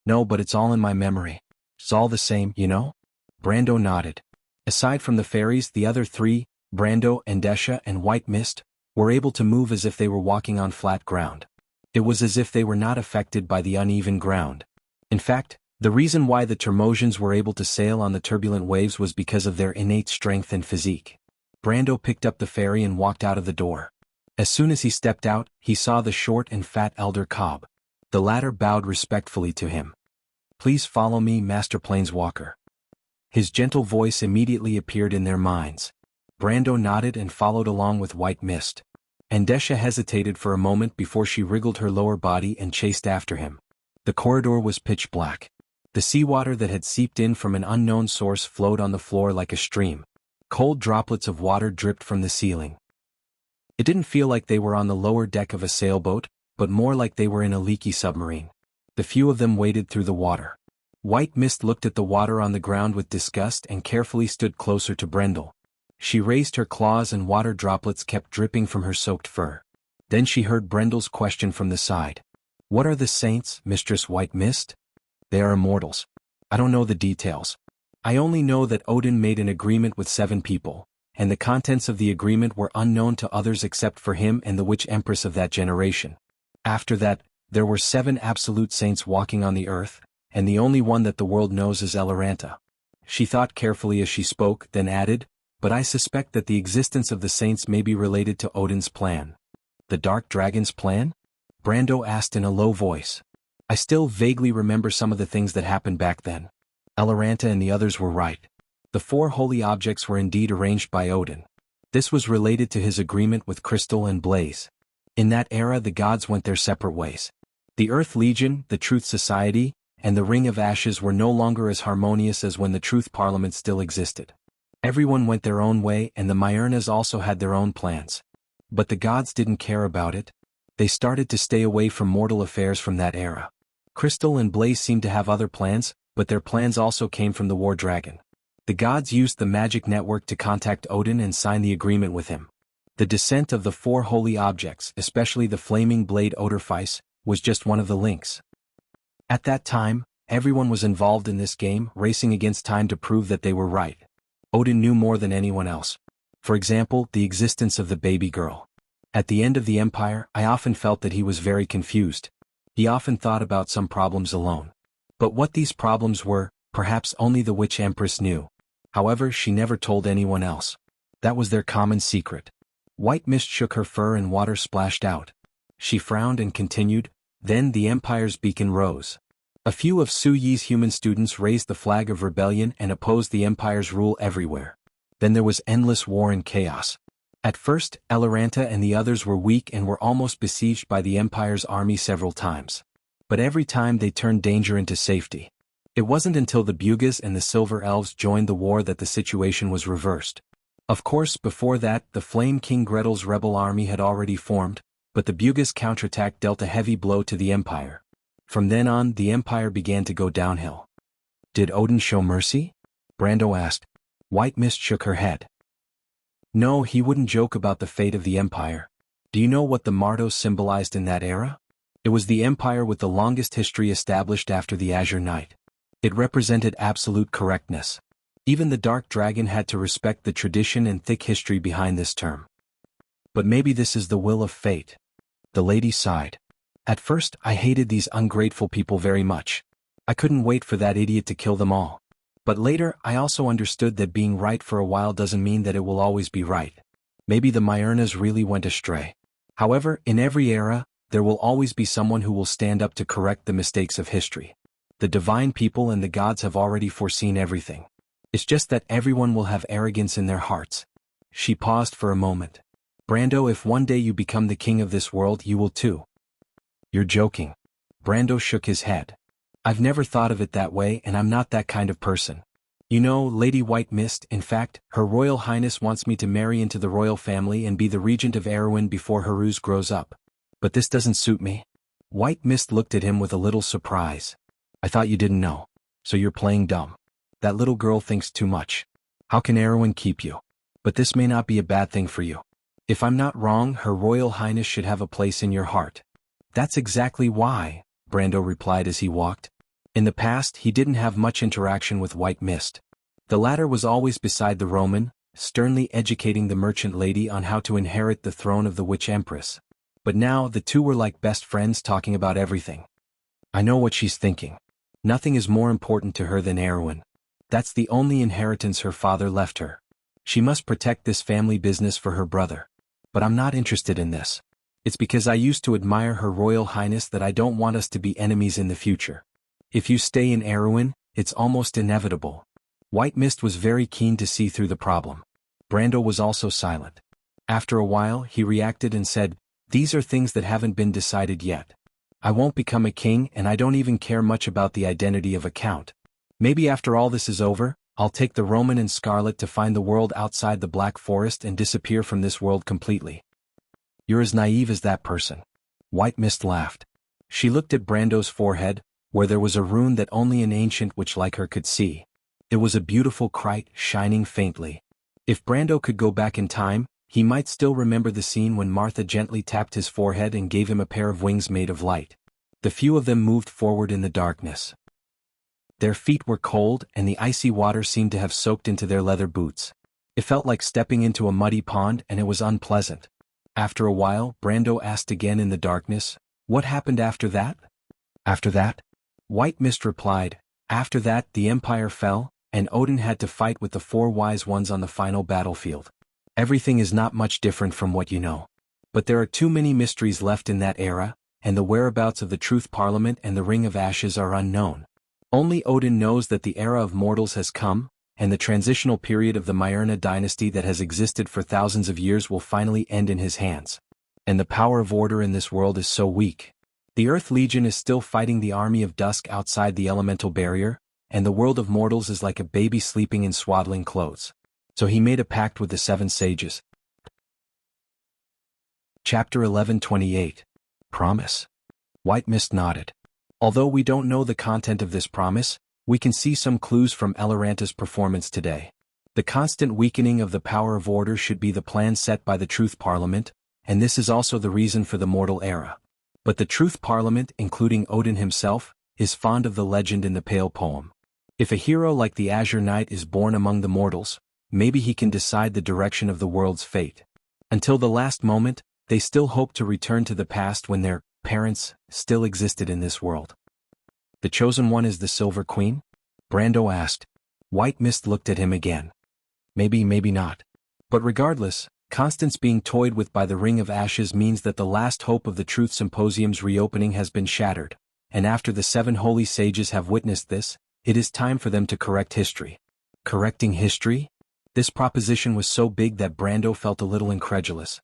"No, but it's all in my memory. It's all the same, you know?" Brando nodded. Aside from the fairies, the other three, Brando, Andesha, and White Mist, were able to move as if they were walking on flat ground. It was as if they were not affected by the uneven ground. In fact, the reason why the Termosians were able to sail on the turbulent waves was because of their innate strength and physique. Brando picked up the fairy and walked out of the door. As soon as he stepped out, he saw the short and fat elder Cobb. The latter bowed respectfully to him. "Please follow me, Master Planeswalker." His gentle voice immediately appeared in their minds. Brando nodded and followed along with White Mist. Andesha hesitated for a moment before she wriggled her lower body and chased after him. The corridor was pitch black. The seawater that had seeped in from an unknown source flowed on the floor like a stream. Cold droplets of water dripped from the ceiling. It didn't feel like they were on the lower deck of a sailboat, but more like they were in a leaky submarine. The few of them waded through the water. White Mist looked at the water on the ground with disgust and carefully stood closer to Brendel. She raised her claws and water droplets kept dripping from her soaked fur. Then she heard Brendel's question from the side. "What are the saints, Mistress White Mist?" "They are immortals. I don't know the details. I only know that Odin made an agreement with 7 people, and the contents of the agreement were unknown to others except for him and the witch empress of that generation. After that, there were 7 absolute saints walking on the earth, and the only one that the world knows is Eloranta." She thought carefully as she spoke, then added, "But I suspect that the existence of the saints may be related to Odin's plan." "The Dark Dragon's plan?" Brando asked in a low voice. "I still vaguely remember some of the things that happened back then. Eloranta and the others were right. The 4 holy objects were indeed arranged by Odin. This was related to his agreement with Crystal and Blaze. In that era the gods went their separate ways. The Earth Legion, the Truth Society, and the Ring of Ashes were no longer as harmonious as when the Truth Parliament still existed. Everyone went their own way and the Myrnas also had their own plans. But the gods didn't care about it. They started to stay away from mortal affairs from that era. Crystal and Blaze seemed to have other plans, but their plans also came from the War Dragon. The gods used the magic network to contact Odin and sign the agreement with him. The descent of the 4 holy objects, especially the flaming blade Odorfice, was just one of the links. At that time, everyone was involved in this game, racing against time to prove that they were right. Odin knew more than anyone else. For example, the existence of the baby girl. At the end of the empire, I often felt that he was very confused. He often thought about some problems alone. But what these problems were, perhaps only the Witch Empress knew. However, she never told anyone else. That was their common secret. White mist shook her fur and water splashed out. She frowned and continued, then the empire's beacon rose. A few of Su Yi's human students raised the flag of rebellion and opposed the empire's rule everywhere. Then there was endless war and chaos. At first, Eloranta and the others were weak and were almost besieged by the empire's army several times. But every time they turned danger into safety. It wasn't until the Bugas and the Silver Elves joined the war that the situation was reversed. Of course, before that, the Flame King Gretel's rebel army had already formed, but the Bugas' counterattack dealt a heavy blow to the empire. From then on, the empire began to go downhill. Did Odin show mercy? Brando asked. White Mist shook her head. No, he wouldn't joke about the fate of the empire. Do you know what the Mardos symbolized in that era? It was the empire with the longest history established after the Azure Knight. It represented absolute correctness. Even the Dark Dragon had to respect the tradition and thick history behind this term. But maybe this is the will of fate. The lady sighed. At first, I hated these ungrateful people very much. I couldn't wait for that idiot to kill them all. But later, I also understood that being right for a while doesn't mean that it will always be right. Maybe the Myrnas really went astray. However, in every era, there will always be someone who will stand up to correct the mistakes of history. The divine people and the gods have already foreseen everything. It's just that everyone will have arrogance in their hearts. She paused for a moment. Brando, if one day you become the king of this world, you will too. You're joking. Brando shook his head. I've never thought of it that way, and I'm not that kind of person. You know, Lady White Mist, in fact, Her Royal Highness wants me to marry into the royal family and be the regent of Erewhon before Haruz grows up. But this doesn't suit me. White Mist looked at him with a little surprise. I thought you didn't know. So you're playing dumb. That little girl thinks too much. How can Erewhon keep you? But this may not be a bad thing for you. If I'm not wrong, Her Royal Highness should have a place in your heart. That's exactly why, Brando replied as he walked. In the past, he didn't have much interaction with White Mist. The latter was always beside the Roman, sternly educating the merchant lady on how to inherit the throne of the Witch Empress. But now, the two were like best friends talking about everything. I know what she's thinking. Nothing is more important to her than Erewhon. That's the only inheritance her father left her. She must protect this family business for her brother. But I'm not interested in this. It's because I used to admire Her Royal Highness that I don't want us to be enemies in the future. If you stay in Erewhon, it's almost inevitable. White Mist was very keen to see through the problem. Brando was also silent. After a while, he reacted and said, These are things that haven't been decided yet. I won't become a king, and I don't even care much about the identity of a count. Maybe after all this is over, I'll take the Roman and Scarlet to find the world outside the Black Forest and disappear from this world completely. You're as naive as that person. White Mist laughed. She looked at Brando's forehead, where there was a rune that only an ancient witch like her could see. It was a beautiful krite, shining faintly. If Brando could go back in time, he might still remember the scene when Martha gently tapped his forehead and gave him a pair of wings made of light. The few of them moved forward in the darkness. Their feet were cold, and the icy water seemed to have soaked into their leather boots. It felt like stepping into a muddy pond, and it was unpleasant. After a while, Brando asked again in the darkness, What happened after that? After that? White Mist replied, After that the empire fell, and Odin had to fight with the four wise ones on the final battlefield. Everything is not much different from what you know. But there are too many mysteries left in that era, and the whereabouts of the Truth Parliament and the Ring of Ashes are unknown. Only Odin knows that the era of mortals has come, and the transitional period of the Myrna dynasty that has existed for thousands of years will finally end in his hands. And the power of order in this world is so weak. The Earth Legion is still fighting the army of Dusk outside the elemental barrier, and the world of mortals is like a baby sleeping in swaddling clothes. So he made a pact with the seven sages. Chapter 11:28. Promise. White Mist nodded. Although we don't know the content of this promise, we can see some clues from Eloranta's performance today. The constant weakening of the power of order should be the plan set by the Truth Parliament, and this is also the reason for the mortal era. But the Truth Parliament, including Odin himself, is fond of the legend in the Pale poem. If a hero like the Azure Knight is born among the mortals, maybe he can decide the direction of the world's fate. Until the last moment, they still hope to return to the past when their parents still existed in this world. The chosen one is the Silver Queen? Brando asked. White Mist looked at him again. Maybe, maybe not. But regardless, Constance being toyed with by the Ring of Ashes means that the last hope of the Truth Symposium's reopening has been shattered, and after the 7 holy sages have witnessed this, it is time for them to correct history. Correcting history? This proposition was so big that Brando felt a little incredulous.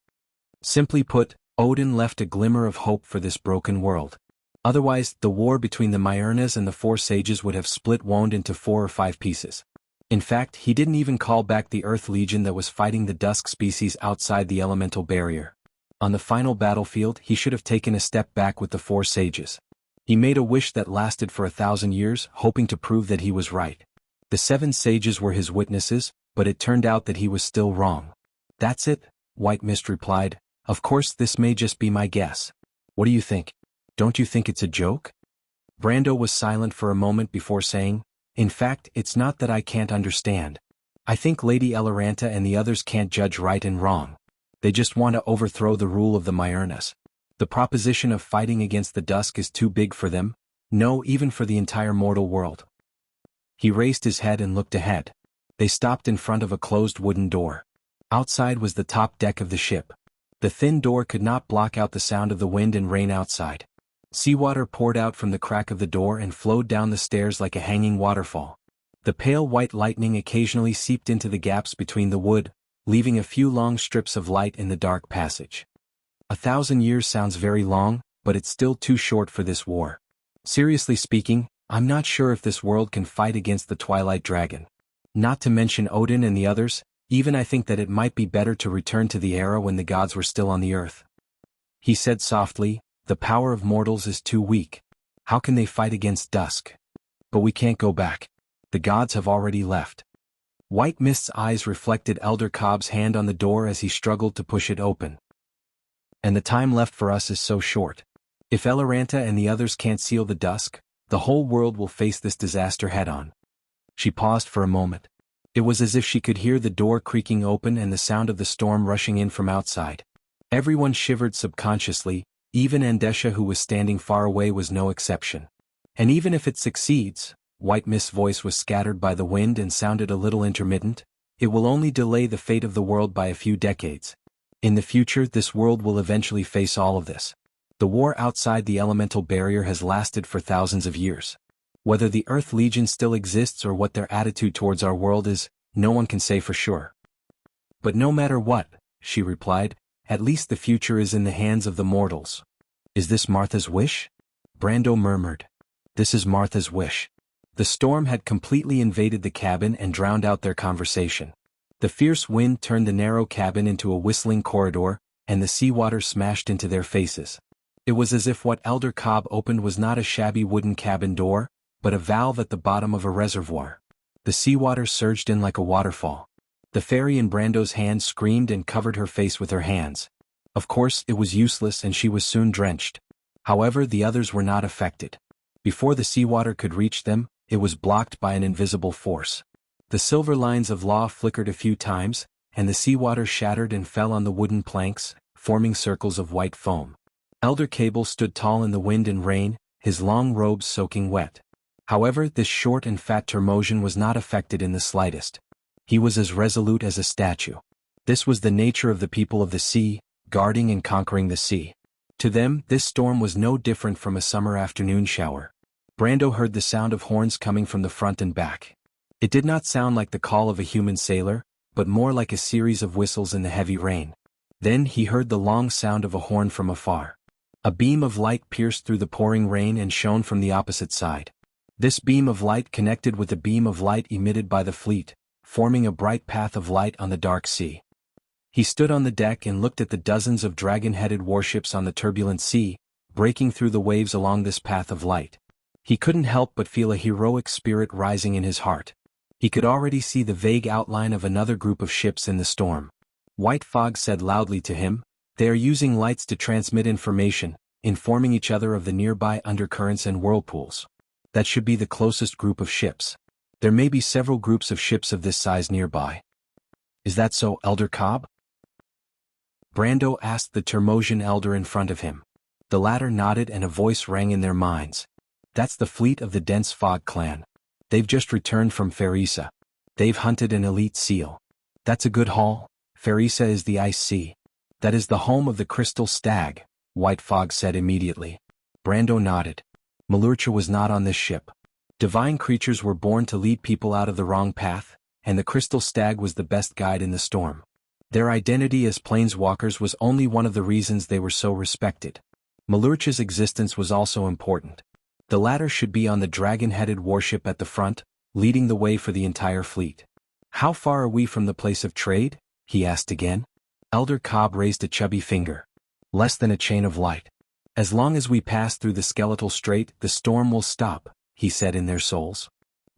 Simply put, Odin left a glimmer of hope for this broken world. Otherwise, the war between the Myrnas and the 4 sages would have split Wond into 4 or 5 pieces. In fact, he didn't even call back the Earth Legion that was fighting the Dusk species outside the elemental barrier. On the final battlefield, he should have taken a step back with the 4 sages. He made a wish that lasted for 1,000 years, hoping to prove that he was right. The 7 sages were his witnesses, but it turned out that he was still wrong. That's it, White Mist replied. Of course, this may just be my guess. What do you think? Don't you think it's a joke? Brando was silent for a moment before saying, in fact, it's not that I can't understand. I think Lady Eloranta and the others can't judge right and wrong. They just want to overthrow the rule of the Myrnas. The proposition of fighting against the Dusk is too big for them, no, even for the entire mortal world. He raised his head and looked ahead. They stopped in front of a closed wooden door. Outside was the top deck of the ship. The thin door could not block out the sound of the wind and rain outside. Seawater poured out from the crack of the door and flowed down the stairs like a hanging waterfall. The pale white lightning occasionally seeped into the gaps between the wood, leaving a few long strips of light in the dark passage. 1,000 years sounds very long, but it's still too short for this war. Seriously speaking, I'm not sure if this world can fight against the Twilight Dragon. Not to mention Odin and the others, even I think that it might be better to return to the era when the gods were still on the earth. He said softly, the power of mortals is too weak. How can they fight against Dusk? But we can't go back. The gods have already left. White Mist's eyes reflected Elder Cobb's hand on the door as he struggled to push it open. And the time left for us is so short. If Eloranta and the others can't seal the Dusk, the whole world will face this disaster head-on. She paused for a moment. It was as if she could hear the door creaking open and the sound of the storm rushing in from outside. Everyone shivered subconsciously, even Andesha, who was standing far away, was no exception. And even if it succeeds, White Mist's voice was scattered by the wind and sounded a little intermittent, it will only delay the fate of the world by a few decades. In the future, this world will eventually face all of this. The war outside the elemental barrier has lasted for thousands of years. Whether the Earth Legion still exists or what their attitude towards our world is, no one can say for sure. But no matter what, she replied, at least the future is in the hands of the mortals. Is this Martha's wish? Brando murmured. This is Martha's wish. The storm had completely invaded the cabin and drowned out their conversation. The fierce wind turned the narrow cabin into a whistling corridor, and the seawater smashed into their faces. It was as if what Elder Cobb opened was not a shabby wooden cabin door, but a valve at the bottom of a reservoir. The seawater surged in like a waterfall. The fairy in Brando's hand screamed and covered her face with her hands. Of course, it was useless and she was soon drenched. However, the others were not affected. Before the seawater could reach them, it was blocked by an invisible force. The silver lines of law flickered a few times, and the seawater shattered and fell on the wooden planks, forming circles of white foam. Elder Cable stood tall in the wind and rain, his long robes soaking wet. However, this short and fat Termosian was not affected in the slightest. He was as resolute as a statue. This was the nature of the people of the sea, guarding and conquering the sea. To them, this storm was no different from a summer afternoon shower. Brando heard the sound of horns coming from the front and back. It did not sound like the call of a human sailor, but more like a series of whistles in the heavy rain. Then he heard the long sound of a horn from afar. A beam of light pierced through the pouring rain and shone from the opposite side. This beam of light connected with the beam of light emitted by the fleet, forming a bright path of light on the dark sea. He stood on the deck and looked at the dozens of dragon-headed warships on the turbulent sea, breaking through the waves along this path of light. He couldn't help but feel a heroic spirit rising in his heart. He could already see the vague outline of another group of ships in the storm. White Fog said loudly to him, "They are using lights to transmit information. informing each other of the nearby undercurrents and whirlpools. That should be the closest group of ships. There may be several groups of ships of this size nearby. Is that so, Elder Cobb? Brando asked the Termosian elder in front of him. The latter nodded and a voice rang in their minds. That's the fleet of the Dense Fog clan. They've just returned from Farisa. They've hunted an elite seal. That's a good haul. Farisa is the ice sea. That is the home of the crystal stag, White Fog said immediately. Brando nodded. Malurcha was not on this ship. Divine creatures were born to lead people out of the wrong path, and the crystal stag was the best guide in the storm. Their identity as planeswalkers was only one of the reasons they were so respected. Malurcha's existence was also important. The latter should be on the dragon-headed warship at the front, leading the way for the entire fleet. How far are we from the place of trade? He asked again. Elder Cobb raised a chubby finger. Less than a chain of light. As long as we pass through the skeletal strait, the storm will stop, he said in their souls.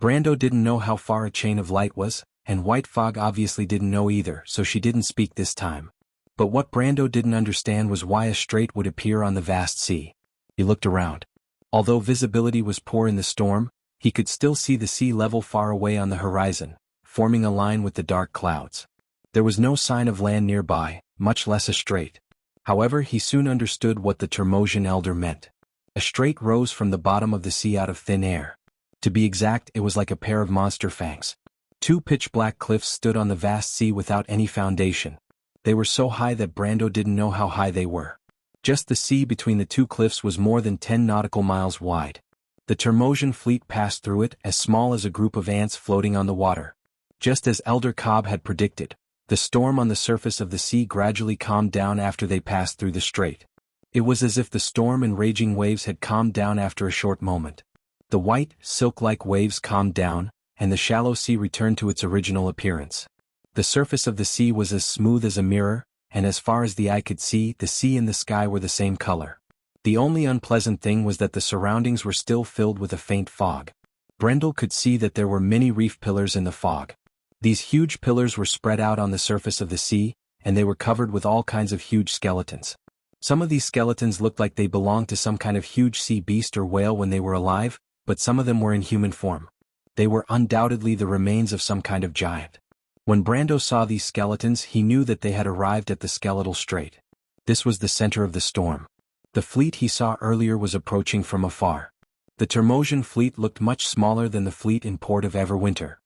Brando didn't know how far a chain of light was, and White Fog obviously didn't know either, so she didn't speak this time. But what Brando didn't understand was why a strait would appear on the vast sea. He looked around. Although visibility was poor in the storm, he could still see the sea level far away on the horizon, forming a line with the dark clouds. There was no sign of land nearby, much less a strait. However, he soon understood what the Termosian elder meant. A strait rose from the bottom of the sea out of thin air. To be exact, it was like a pair of monster fangs. Two pitch-black cliffs stood on the vast sea without any foundation. They were so high that Brando didn't know how high they were. Just the sea between the two cliffs was more than 10 nautical miles wide. The Termosian fleet passed through it, as small as a group of ants floating on the water. Just as Elder Cobb had predicted, the storm on the surface of the sea gradually calmed down after they passed through the strait. It was as if the storm and raging waves had calmed down after a short moment. The white, silk-like waves calmed down, and the shallow sea returned to its original appearance. The surface of the sea was as smooth as a mirror, and as far as the eye could see, the sea and the sky were the same color. The only unpleasant thing was that the surroundings were still filled with a faint fog. Brendel could see that there were many reef pillars in the fog. These huge pillars were spread out on the surface of the sea, and they were covered with all kinds of huge skeletons. Some of these skeletons looked like they belonged to some kind of huge sea beast or whale when they were alive, but some of them were in human form. They were undoubtedly the remains of some kind of giant. When Brando saw these skeletons, he knew that they had arrived at the skeletal strait. This was the center of the storm. The fleet he saw earlier was approaching from afar. The Termosian fleet looked much smaller than the fleet in port of Everwinter.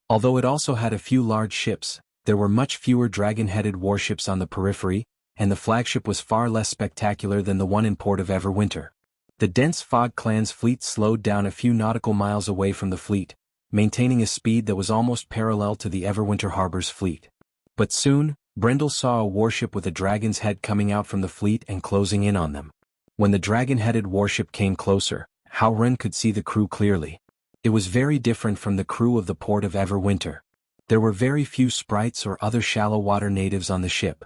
Although it also had a few large ships, there were much fewer dragon-headed warships on the periphery, and the flagship was far less spectacular than the one in port of Everwinter. The Dense Fog clan's fleet slowed down a few nautical miles away from the fleet, maintaining a speed that was almost parallel to the Everwinter Harbor's fleet. But soon, Brendel saw a warship with a dragon's head coming out from the fleet and closing in on them. When the dragon-headed warship came closer, Howren could see the crew clearly. It was very different from the crew of the port of Everwinter. There were very few sprites or other shallow-water natives on the ship.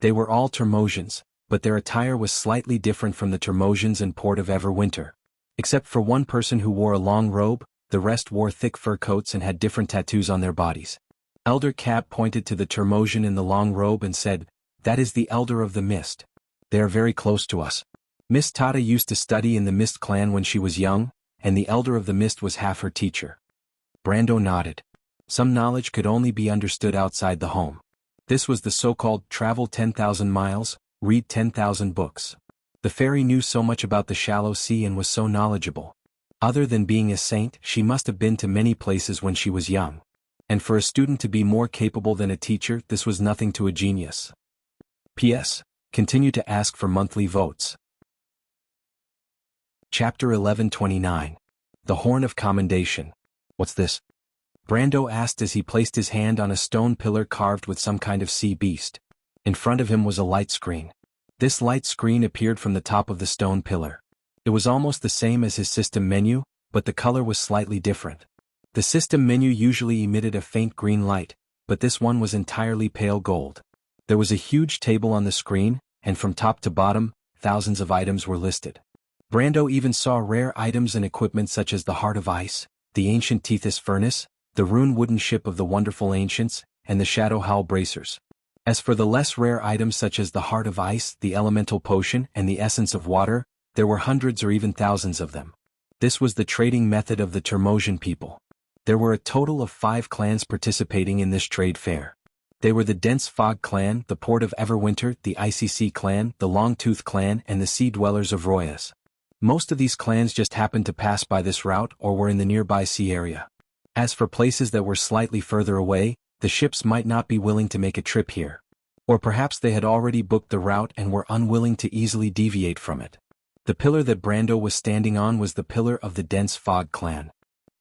They were all Termosians, but their attire was slightly different from the Termosians in port of Everwinter. Except for one person who wore a long robe, the rest wore thick fur coats and had different tattoos on their bodies. Elder Cab pointed to the Termosian in the long robe and said, "That is the Elder of the Mist. They are very close to us. Miss Tata used to study in the Mist clan when she was young, and the Elder of the Mist was half her teacher." Brando nodded. Some knowledge could only be understood outside the home. This was the so-called travel 10,000 miles, read 10,000 books. The fairy knew so much about the shallow sea and was so knowledgeable. Other than being a saint, she must have been to many places when she was young. And for a student to be more capable than a teacher, this was nothing to a genius. P.S. Continue to ask for monthly votes. Chapter 1129. The Horn of Commendation. What's this? Brando asked as he placed his hand on a stone pillar carved with some kind of sea beast. In front of him was a light screen. This light screen appeared from the top of the stone pillar. It was almost the same as his system menu, but the color was slightly different. The system menu usually emitted a faint green light, but this one was entirely pale gold. There was a huge table on the screen, and from top to bottom, thousands of items were listed. Brando even saw rare items and equipment such as the Heart of Ice, the ancient Tethys furnace, the rune wooden ship of the Wonderful Ancients, and the Shadow Howl bracers. As for the less rare items such as the Heart of Ice, the Elemental Potion, and the Essence of Water, there were hundreds or even thousands of them. This was the trading method of the Termosian people. There were a total of 5 clans participating in this trade fair. They were the Dense Fog clan, the Port of Everwinter, the Icy Sea clan, the Longtooth clan, and the Sea Dwellers of Royas. Most of these clans just happened to pass by this route or were in the nearby sea area. As for places that were slightly further away, the ships might not be willing to make a trip here. Or perhaps they had already booked the route and were unwilling to easily deviate from it. The pillar that Brando was standing on was the pillar of the Dense Fog clan.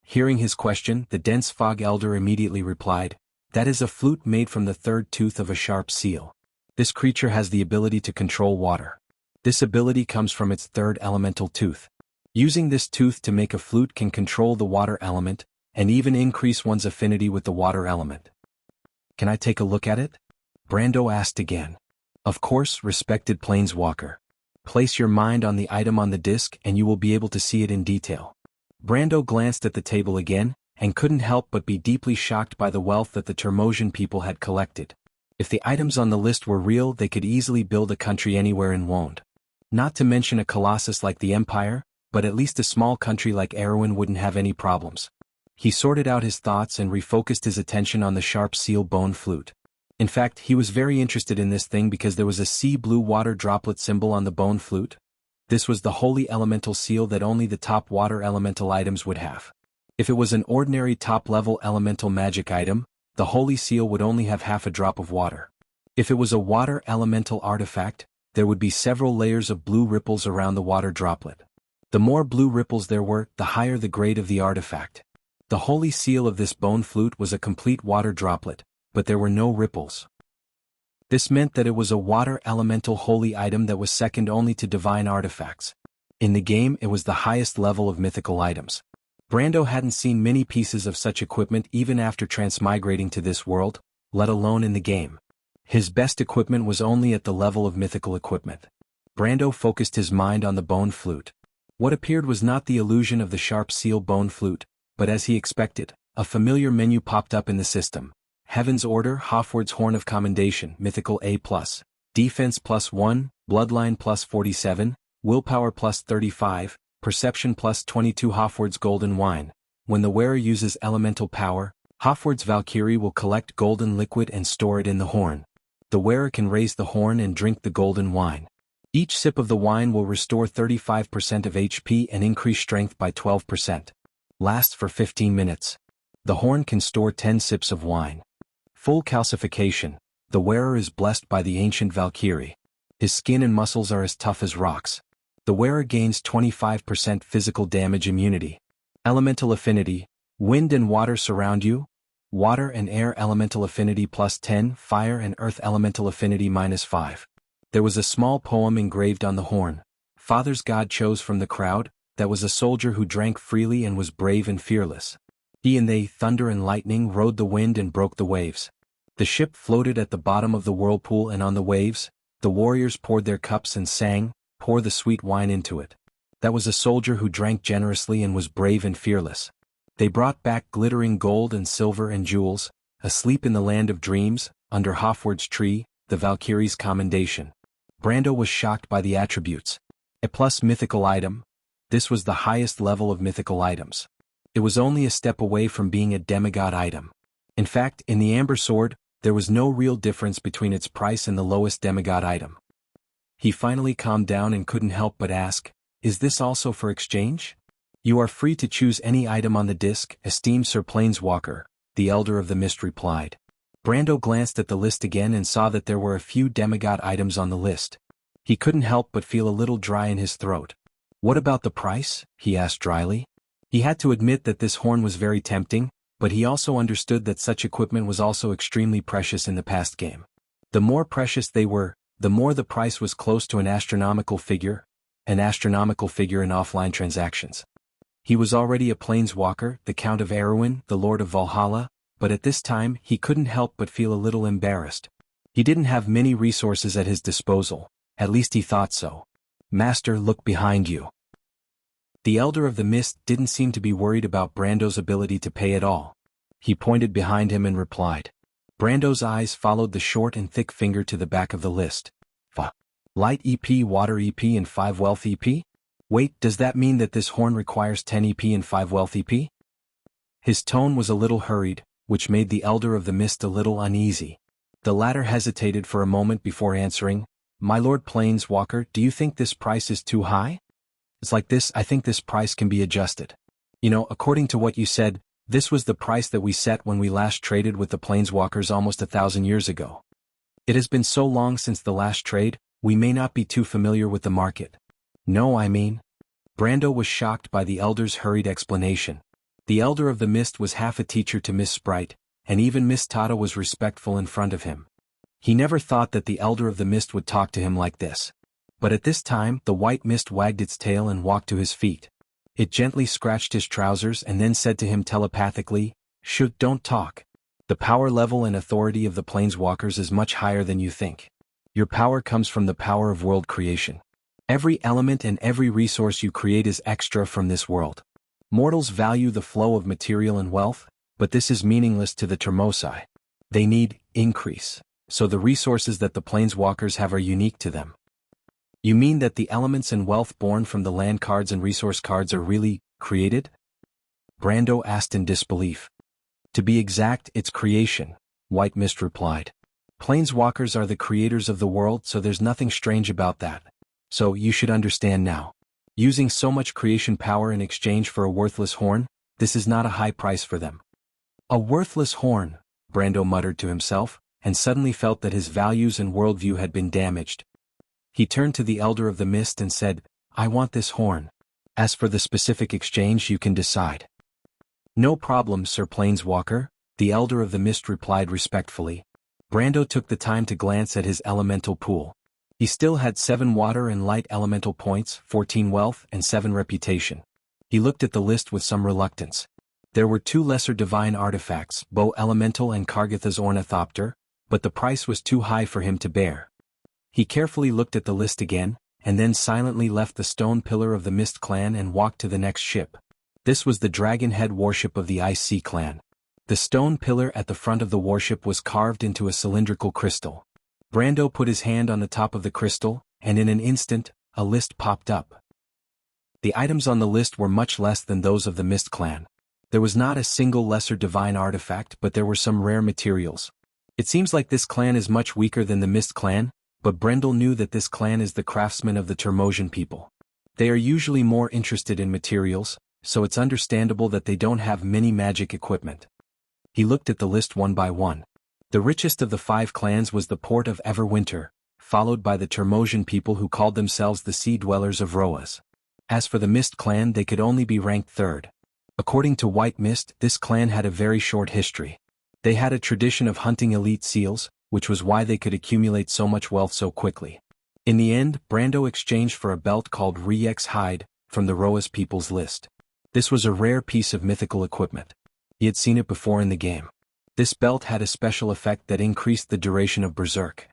Hearing his question, the Dense Fog elder immediately replied, "That is a flute made from the 3rd tooth of a sharp seal. This creature has the ability to control water. This ability comes from its 3rd elemental tooth. Using this tooth to make a flute can control the water element, and even increase one's affinity with the water element." "Can I take a look at it?" Brando asked again. "Of course, respected planeswalker. Place your mind on the item on the disc and you will be able to see it in detail." Brando glanced at the table again, and couldn't help but be deeply shocked by the wealth that the Termosian people had collected. If the items on the list were real, they could easily build a country anywhere in Wonde. Not to mention a colossus like the Empire, but at least a small country like Erewhon wouldn't have any problems. He sorted out his thoughts and refocused his attention on the sharp seal bone flute. In fact, he was very interested in this thing because there was a sea blue water droplet symbol on the bone flute. This was the holy elemental seal that only the top water elemental items would have. If it was an ordinary top-level elemental magic item, the holy seal would only have half a drop of water. If it was a water elemental artifact, there would be several layers of blue ripples around the water droplet. The more blue ripples there were, the higher the grade of the artifact. The holy seal of this bone flute was a complete water droplet, but there were no ripples. This meant that it was a water elemental holy item that was second only to divine artifacts. In the game, it was the highest level of mythical items. Brando hadn't seen many pieces of such equipment even after transmigrating to this world, let alone in the game. His best equipment was only at the level of mythical equipment. Brando focused his mind on the bone flute. What appeared was not the illusion of the sharp seal bone flute, but as he expected, a familiar menu popped up in the system. Heaven's Order, Hofward's Horn of Commendation, Mythical A+, Defense +1, Bloodline +47, Willpower +35, Perception +22. Hofward's Golden Wine. When the wearer uses elemental power, Hofward's Valkyrie will collect golden liquid and store it in the horn. The wearer can raise the horn and drink the golden wine. Each sip of the wine will restore 35% of HP and increase strength by 12%. Lasts for 15 minutes. The horn can store 10 sips of wine. Full calcification. The wearer is blessed by the ancient Valkyrie. His skin and muscles are as tough as rocks. The wearer gains 25% physical damage immunity. Elemental affinity. Wind and water surround you. Water and air elemental affinity +10, fire and earth elemental affinity -5. There was a small poem engraved on the horn. Fathers God chose from the crowd, that was a soldier who drank freely and was brave and fearless. He and they, thunder and lightning, rode the wind and broke the waves. The ship floated at the bottom of the whirlpool, and on the waves, the warriors poured their cups and sang, "Pour the sweet wine into it." That was a soldier who drank generously and was brave and fearless. They brought back glittering gold and silver and jewels, asleep in the land of dreams, under Hofward's tree, the Valkyrie's commendation. Brando was shocked by the attributes. A plus mythical item. This was the highest level of mythical items. It was only a step away from being a demigod item. In fact, in the Amber Sword, there was no real difference between its price and the lowest demigod item. He finally calmed down and couldn't help but ask, "Is this also for exchange?" "You are free to choose any item on the disc, esteemed Sir Planeswalker," the Elder of the Mist replied. Brando glanced at the list again and saw that there were a few demigod items on the list. He couldn't help but feel a little dry in his throat. "What about the price?" he asked dryly. He had to admit that this horn was very tempting, but he also understood that such equipment was also extremely precious in the past game. The more precious they were, the more the price was close to an astronomical figure in offline transactions. He was already a planeswalker, the Count of Erewhon, the Lord of Valhalla, but at this time he couldn't help but feel a little embarrassed. He didn't have many resources at his disposal, at least he thought so. "Master, look behind you." The Elder of the Mist didn't seem to be worried about Brando's ability to pay at all. He pointed behind him and replied, Brando's eyes followed the short and thick finger to the back of the list. Light EP, water EP, and 5 wealth EP? Wait, does that mean that this horn requires 10 EP and 5 wealth EP? His tone was a little hurried, which made the Elder of the Mist a little uneasy. The latter hesitated for a moment before answering, "My Lord Planeswalker, do you think this price is too high?" "It's like this, I think this price can be adjusted. You know, according to what you said, this was the price that we set when we last traded with the Planeswalkers almost 1,000 years ago. It has been so long since the last trade, we may not be too familiar with the market." "No, I mean." Brando was shocked by the Elder's hurried explanation. The Elder of the Mist was half a teacher to Miss Sprite, and even Miss Tata was respectful in front of him. He never thought that the Elder of the Mist would talk to him like this. But at this time, the white mist wagged its tail and walked to his feet. It gently scratched his trousers and then said to him telepathically, "Shh, don't talk. The power level and authority of the Planeswalkers is much higher than you think. Your power comes from the power of world creation. Every element and every resource you create is extra from this world. Mortals value the flow of material and wealth, but this is meaningless to the Termosi. They need increase, so the resources that the Planeswalkers have are unique to them." "You mean that the elements and wealth born from the land cards and resource cards are really created?" Brando asked in disbelief. "To be exact, it's creation," White Mist replied. "Planeswalkers are the creators of the world, so there's nothing strange about that. So you should understand now. Using so much creation power in exchange for a worthless horn, this is not a high price for them." "A worthless horn," Brando muttered to himself, and suddenly felt that his values and worldview had been damaged. He turned to the Elder of the Mist and said, "I want this horn. As for the specific exchange, you can decide." "No problem, Sir Planeswalker," the Elder of the Mist replied respectfully. Brando took the time to glance at his elemental pool. He still had 7 water and light elemental points, 14 wealth, and 7 reputation. He looked at the list with some reluctance. There were 2 lesser divine artifacts, Bow Elemental and Kargatha's Ornithopter, but the price was too high for him to bear. He carefully looked at the list again, and then silently left the stone pillar of the Mist clan and walked to the next ship. This was the Dragonhead warship of the Ice Sea clan. The stone pillar at the front of the warship was carved into a cylindrical crystal. Brando put his hand on the top of the crystal, and in an instant, a list popped up. The items on the list were much less than those of the Mist clan. There was not a single lesser divine artifact, but there were some rare materials. It seems like this clan is much weaker than the Mist clan, but Brendel knew that this clan is the craftsmen of the Termosian people. They are usually more interested in materials, so it's understandable that they don't have many magic equipment. He looked at the list one by one. The richest of the 5 clans was the port of Everwinter, followed by the Termosian people who called themselves the Sea Dwellers of Roas. As for the Mist clan, they could only be ranked 3rd. According to White Mist, this clan had a very short history. They had a tradition of hunting elite seals, which was why they could accumulate so much wealth so quickly. In the end, Brando exchanged for a belt called Rex Hide, from the Roas people's list. This was a rare piece of mythical equipment. He had seen it before in the game. This belt had a special effect that increased the duration of Berserk.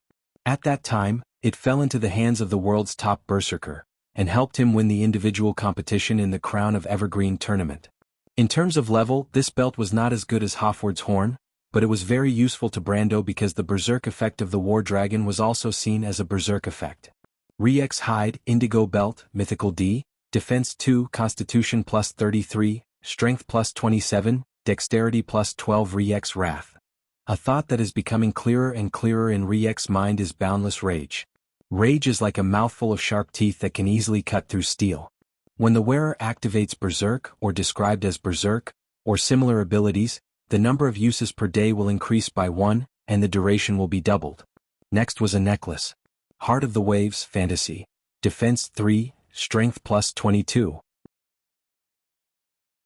At that time, it fell into the hands of the world's top Berserker, and helped him win the individual competition in the Crown of Evergreen tournament. In terms of level, this belt was not as good as Hofward's horn, but it was very useful to Brando because the Berserk effect of the War Dragon was also seen as a Berserk effect. Rex Hide, Indigo Belt, Mythical D, Defense 2, Constitution plus 33, Strength plus 27, Dexterity plus 12. Rex Wrath. A thought that is becoming clearer and clearer in Rex's mind is boundless rage. Rage is like a mouthful of sharp teeth that can easily cut through steel. When the wearer activates Berserk, or described as Berserk, or similar abilities, the number of uses per day will increase by 1, and the duration will be doubled. Next was a necklace. Heart of the Waves, Fantasy. Defense 3, Strength plus 22.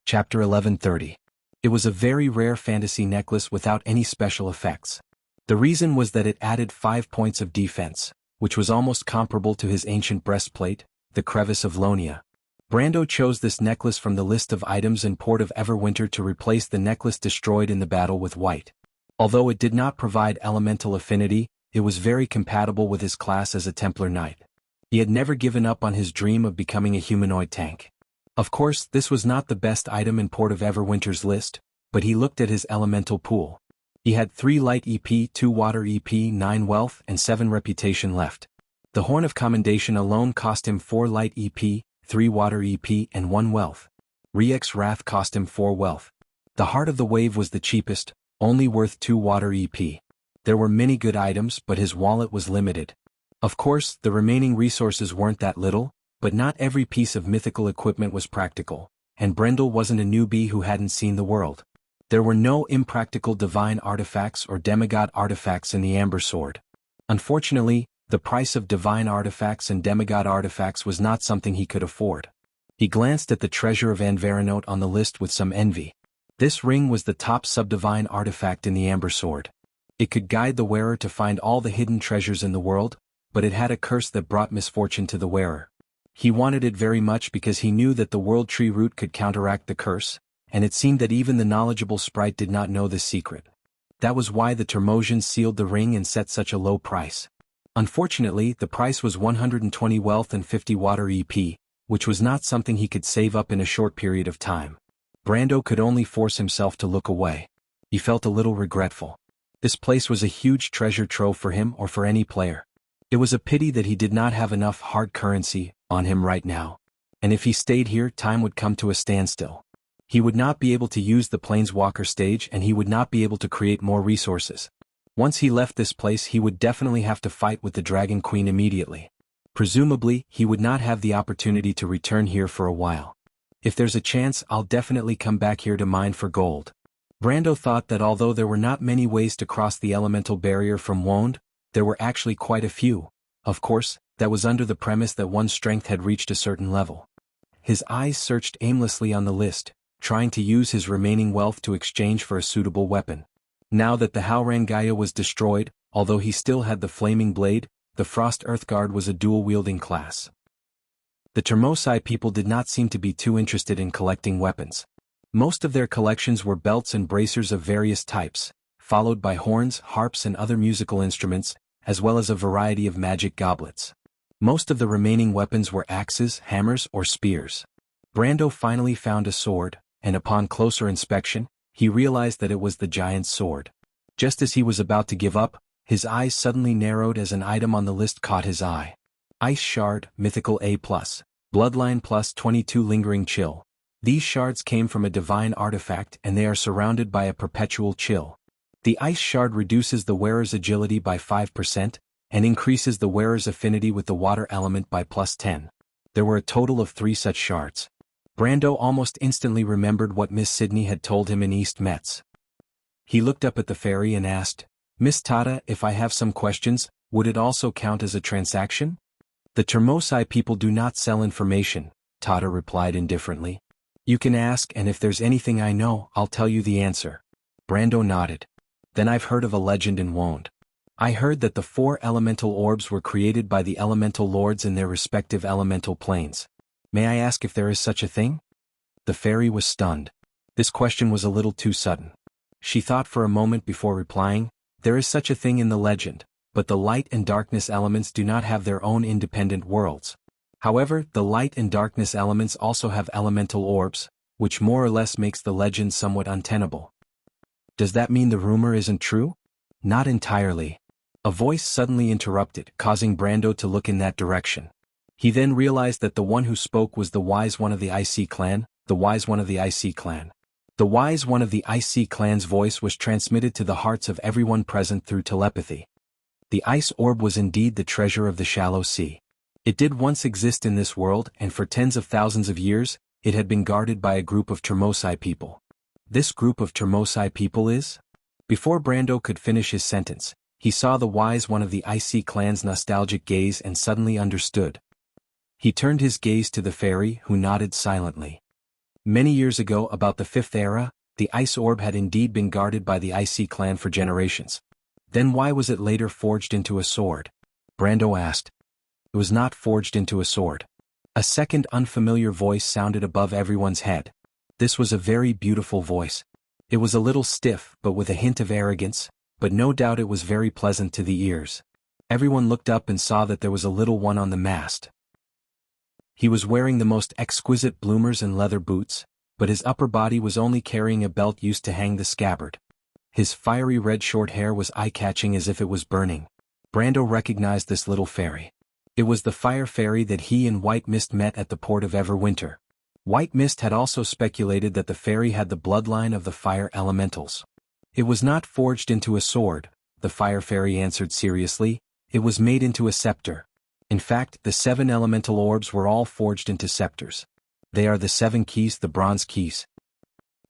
Chapter 1130. It was a very rare fantasy necklace without any special effects. The reason was that it added 5 points of defense, which was almost comparable to his ancient breastplate, the Crevice of Lonia. Brando chose this necklace from the list of items in Port of Everwinter to replace the necklace destroyed in the battle with White. Although it did not provide elemental affinity, it was very compatible with his class as a Templar Knight. He had never given up on his dream of becoming a humanoid tank. Of course, this was not the best item in Port of Everwinter's list, but he looked at his elemental pool. He had 3 light EP, 2 water EP, 9 wealth, and 7 reputation left. The Horn of Commendation alone cost him 4 light EP, 3 water EP, and 1 wealth. Riek's Wrath cost him 4 wealth. The Heart of the Wave was the cheapest, only worth 2 water EP. There were many good items, but his wallet was limited. Of course, the remaining resources weren't that little, but not every piece of mythical equipment was practical, and Brendel wasn't a newbie who hadn't seen the world. There were no impractical divine artifacts or demigod artifacts in the Amber Sword. Unfortunately, the price of divine artifacts and demigod artifacts was not something he could afford. He glanced at the treasure of Anverinote on the list with some envy. This ring was the top subdivine artifact in the Amber Sword. It could guide the wearer to find all the hidden treasures in the world, but it had a curse that brought misfortune to the wearer. He wanted it very much because he knew that the World Tree Root could counteract the curse, and it seemed that even the knowledgeable sprite did not know this secret. That was why the Termosians sealed the ring and set such a low price. Unfortunately, the price was 120 wealth and 50 water EP, which was not something he could save up in a short period of time. Brando could only force himself to look away. He felt a little regretful. This place was a huge treasure trove for him or for any player. It was a pity that he did not have enough hard currency on him right now. And if he stayed here, time would come to a standstill. He would not be able to use the Planeswalker stage and he would not be able to create more resources. Once he left this place, he would definitely have to fight with the Dragon Queen immediately. Presumably, he would not have the opportunity to return here for a while. If there's a chance, I'll definitely come back here to mine for gold. Brando thought that although there were not many ways to cross the elemental barrier from Wond, there were actually quite a few. Of course, that was under the premise that one's strength had reached a certain level. His eyes searched aimlessly on the list, trying to use his remaining wealth to exchange for a suitable weapon. Now that the Haurangaya was destroyed, although he still had the Flaming Blade, the Frost Earthguard was a dual-wielding class. The Termosai people did not seem to be too interested in collecting weapons. Most of their collections were belts and bracers of various types, followed by horns, harps and other musical instruments, as well as a variety of magic goblets. Most of the remaining weapons were axes, hammers, or spears. Brando finally found a sword, and upon closer inspection, he realized that it was the giant's sword. Just as he was about to give up, his eyes suddenly narrowed as an item on the list caught his eye. Ice Shard, Mythical A+, Bloodline plus 22 Lingering Chill. These shards came from a divine artifact and they are surrounded by a perpetual chill. The Ice Shard reduces the wearer's agility by 5%, and increases the wearer's affinity with the water element by +10. There were a total of 3 such shards. Brando almost instantly remembered what Miss Sydney had told him in East Metz. He looked up at the fairy and asked, "Miss Tata, if I have some questions, would it also count as a transaction?" "The Termosai people do not sell information," Tata replied indifferently. "You can ask, and if there's anything I know, I'll tell you the answer." Brando nodded. "Then I've heard of a legend in Wond. I heard that the 4 elemental orbs were created by the elemental lords in their respective elemental planes. May I ask if there is such a thing?" The fairy was stunned. This question was a little too sudden. She thought for a moment before replying, "There is such a thing in the legend, but the light and darkness elements do not have their own independent worlds. However, the light and darkness elements also have elemental orbs, which more or less makes the legend somewhat untenable." "Does that mean the rumor isn't true?" "Not entirely." A voice suddenly interrupted, causing Brando to look in that direction. He then realized that the one who spoke was the Wise One of the IC clan, the Wise One of the IC clan. The Wise One of the IC clan's voice was transmitted to the hearts of everyone present through telepathy. The ice orb was indeed the treasure of the shallow sea. It did once exist in this world, and for tens of thousands of years, it had been guarded by a group of Termosai people. This group of Termosai people is? Before Brando could finish his sentence, he saw the Wise One of the IC clan's nostalgic gaze and suddenly understood. He turned his gaze to the fairy, who nodded silently. Many years ago, about the 5th era, the ice orb had indeed been guarded by the IC clan for generations. Then why was it later forged into a sword? Brando asked. It was not forged into a sword. A second unfamiliar voice sounded above everyone's head. This was a very beautiful voice. It was a little stiff, but with a hint of arrogance, but no doubt it was very pleasant to the ears. Everyone looked up and saw that there was a little one on the mast. He was wearing the most exquisite bloomers and leather boots, but his upper body was only carrying a belt used to hang the scabbard. His fiery red short hair was eye-catching as if it was burning. Brando recognized this little fairy. It was the fire fairy that he and White Mist met at the port of Everwinter. White Mist had also speculated that the fairy had the bloodline of the fire elementals. It was not forged into a sword, the fire fairy answered seriously, it was made into a scepter. In fact, the 7 elemental orbs were all forged into scepters. They are the 7 keys, the bronze keys.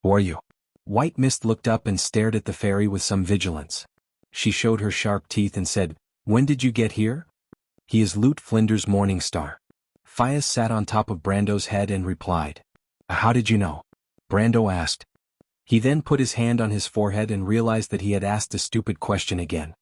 Who are you? White Mist looked up and stared at the fairy with some vigilance. She showed her sharp teeth and said, "When did you get here?" "He is Lute Flinders Morningstar." Fias sat on top of Brando's head and replied. "How did you know?" Brando asked. He then put his hand on his forehead and realized that he had asked a stupid question again.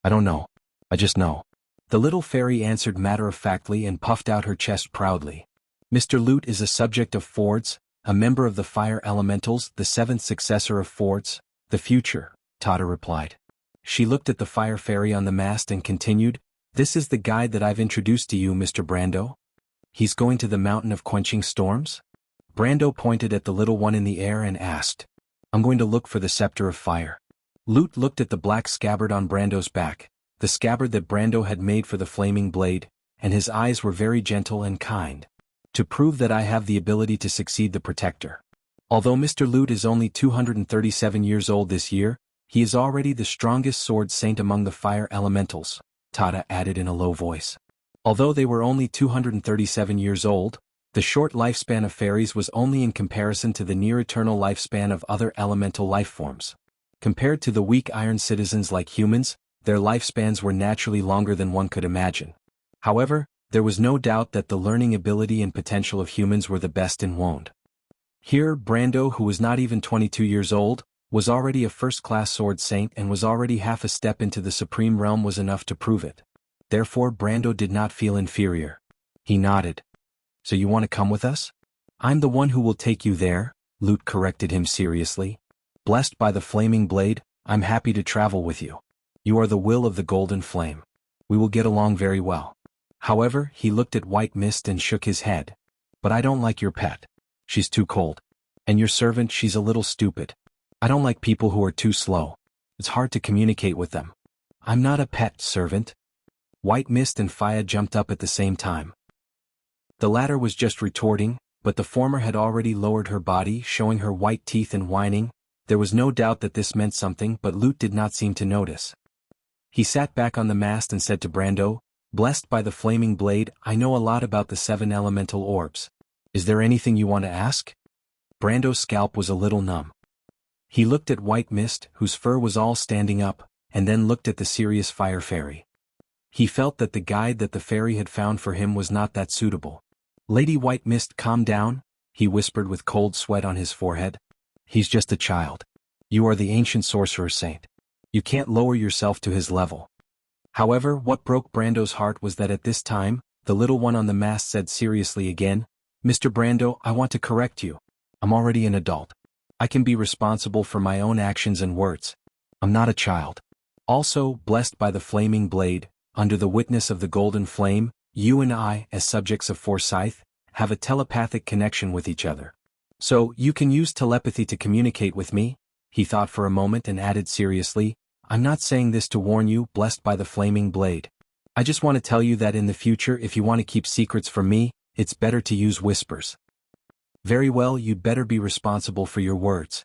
"I don't know. I just know." The little fairy answered matter-of-factly and puffed out her chest proudly. "Mr. Lute is a subject of Fords, a member of the fire elementals, the 7th successor of Fords, the future," Tata replied. She looked at the fire fairy on the mast and continued, "This is the guide that I've introduced to you, Mr. Brando. He's going to the mountain of quenching storms?" Brando pointed at the little one in the air and asked, "I'm going to look for the scepter of fire." Lute looked at the black scabbard on Brando's back, the scabbard that Brando had made for the flaming blade, and his eyes were very gentle and kind. "To prove that I have the ability to succeed the protector. Although Mr. Lute is only 237 years old this year, he is already the strongest sword saint among the fire elementals," Tata added in a low voice. Although they were only 237 years old, the short lifespan of fairies was only in comparison to the near-eternal lifespan of other elemental lifeforms. Compared to the weak iron citizens like humans, their lifespans were naturally longer than one could imagine. However, there was no doubt that the learning ability and potential of humans were the best in Wond. Here, Brando, who was not even 22 years old, was already a first-class sword saint and was already half a step into the supreme realm was enough to prove it. Therefore Brando did not feel inferior. He nodded. "So you want to come with us?" "I'm the one who will take you there," Lute corrected him seriously. "Blessed by the flaming blade, I'm happy to travel with you. You are the will of the golden flame. We will get along very well." However, he looked at White Mist and shook his head. "But I don't like your pet. She's too cold. And your servant, she's a little stupid. I don't like people who are too slow. It's hard to communicate with them." "I'm not a pet, servant." White Mist and Faya jumped up at the same time. The latter was just retorting, but the former had already lowered her body, showing her white teeth and whining. There was no doubt that this meant something, but Lute did not seem to notice. He sat back on the mast and said to Brando, "Blessed by the flaming blade, I know a lot about the 7 elemental orbs. Is there anything you want to ask?" Brando's scalp was a little numb. He looked at White Mist, whose fur was all standing up, and then looked at the serious fire fairy. He felt that the guide that the fairy had found for him was not that suitable. "Lady White Mist, calm down," he whispered with cold sweat on his forehead. "He's just a child. You are the ancient sorcerer saint. You can't lower yourself to his level." However, what broke Brando's heart was that at this time, the little one on the mast said seriously again, "Mr. Brando, I want to correct you. I'm already an adult. I can be responsible for my own actions and words. I'm not a child. Also, blessed by the flaming blade, under the witness of the golden flame, you and I, as subjects of Forsyth, have a telepathic connection with each other. So, you can use telepathy to communicate with me?" He thought for a moment and added seriously, "I'm not saying this to warn you, blessed by the flaming blade. I just want to tell you that in the future, if you want to keep secrets from me, it's better to use whispers." "Very well, you'd better be responsible for your words."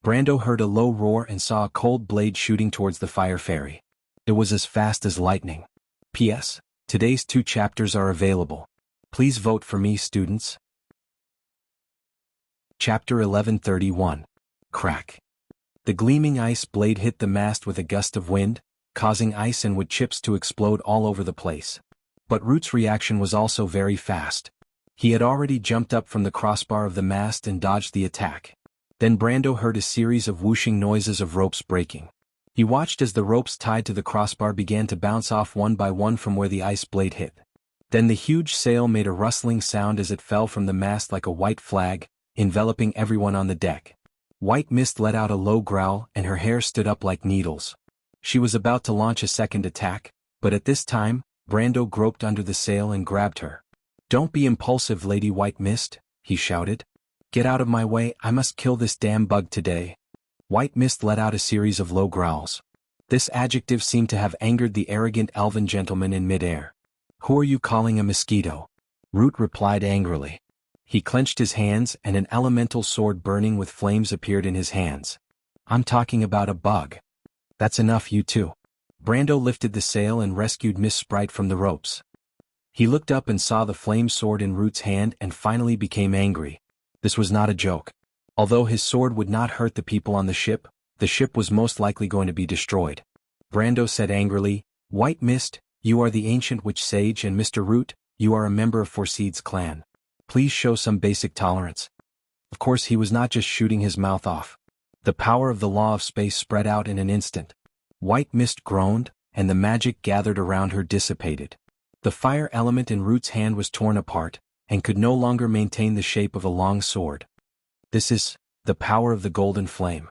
Brando heard a low roar and saw a cold blade shooting towards the fire fairy. It was as fast as lightning. P.S. Today's 2 chapters are available. Please vote for me, students. Chapter 1131. Crack. The gleaming ice blade hit the mast with a gust of wind, causing ice and wood chips to explode all over the place. But Root's reaction was also very fast. He had already jumped up from the crossbar of the mast and dodged the attack. Then Brando heard a series of whooshing noises of ropes breaking. He watched as the ropes tied to the crossbar began to bounce off one by one from where the ice blade hit. Then the huge sail made a rustling sound as it fell from the mast like a white flag, enveloping everyone on the deck. White Mist let out a low growl and her hair stood up like needles. She was about to launch a second attack, but at this time, Brando groped under the sail and grabbed her. "Don't be impulsive, Lady White Mist," he shouted. "Get out of my way, I must kill this damn bug today." White Mist let out a series of low growls. This adjective seemed to have angered the arrogant elven gentleman in midair. "Who are you calling a mosquito?" Root replied angrily. He clenched his hands and an elemental sword burning with flames appeared in his hands. "I'm talking about a bug." "That's enough, you two." Brando lifted the sail and rescued Miss Sprite from the ropes. He looked up and saw the flame sword in Root's hand and finally became angry. This was not a joke. Although his sword would not hurt the people on the ship was most likely going to be destroyed. Brando said angrily, "White Mist, you are the ancient witch sage, and Mr. Root, you are a member of Forseed's clan. Please show some basic tolerance." Of course he was not just shooting his mouth off. The power of the law of space spread out in an instant. White Mist groaned, and the magic gathered around her dissipated. The fire element in Root's hand was torn apart, and could no longer maintain the shape of a long sword. "This is the power of the golden flame."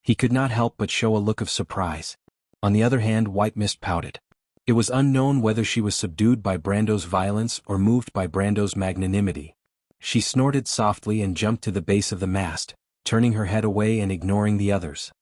He could not help but show a look of surprise. On the other hand, White Mist pouted. It was unknown whether she was subdued by Brando's violence or moved by Brando's magnanimity. She snorted softly and jumped to the base of the mast, turning her head away and ignoring the others.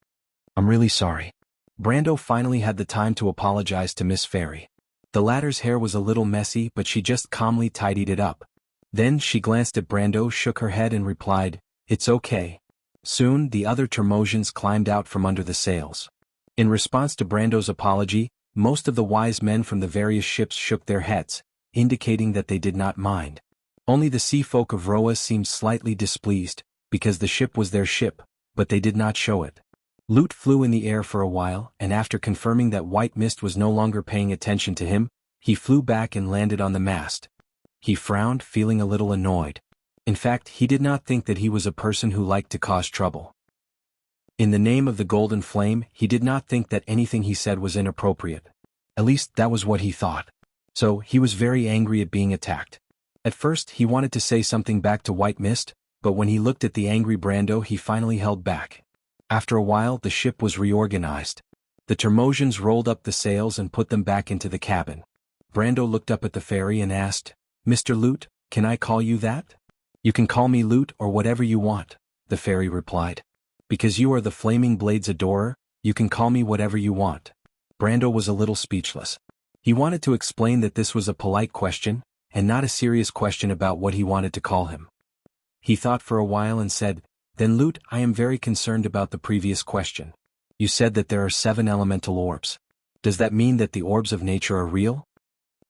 "I'm really sorry." Brando finally had the time to apologize to Miss Fairy. The latter's hair was a little messy, but she just calmly tidied it up. Then she glanced at Brando, shook her head and replied, "It's okay." Soon, the other Termosians climbed out from under the sails. In response to Brando's apology, most of the wise men from the various ships shook their heads, indicating that they did not mind. Only the sea folk of Roa seemed slightly displeased, because the ship was their ship, but they did not show it. Lute flew in the air for a while, and after confirming that White Mist was no longer paying attention to him, he flew back and landed on the mast. He frowned, feeling a little annoyed. In fact, he did not think that he was a person who liked to cause trouble. In the name of the Golden Flame, he did not think that anything he said was inappropriate. At least, that was what he thought. So, he was very angry at being attacked. At first, he wanted to say something back to White Mist, but when he looked at the angry Brando, he finally held back. After a while, the ship was reorganized. The Termosians rolled up the sails and put them back into the cabin. Brando looked up at the fairy and asked, "Mr. Lute, can I call you that?" "You can call me Lute or whatever you want," the fairy replied. "Because you are the Flaming Blade's adorer, you can call me whatever you want." Brando was a little speechless. He wanted to explain that this was a polite question, and not a serious question about what he wanted to call him. He thought for a while and said, "Then Lute, I am very concerned about the previous question. You said that there are 7 elemental orbs. Does that mean that the orbs of nature are real?"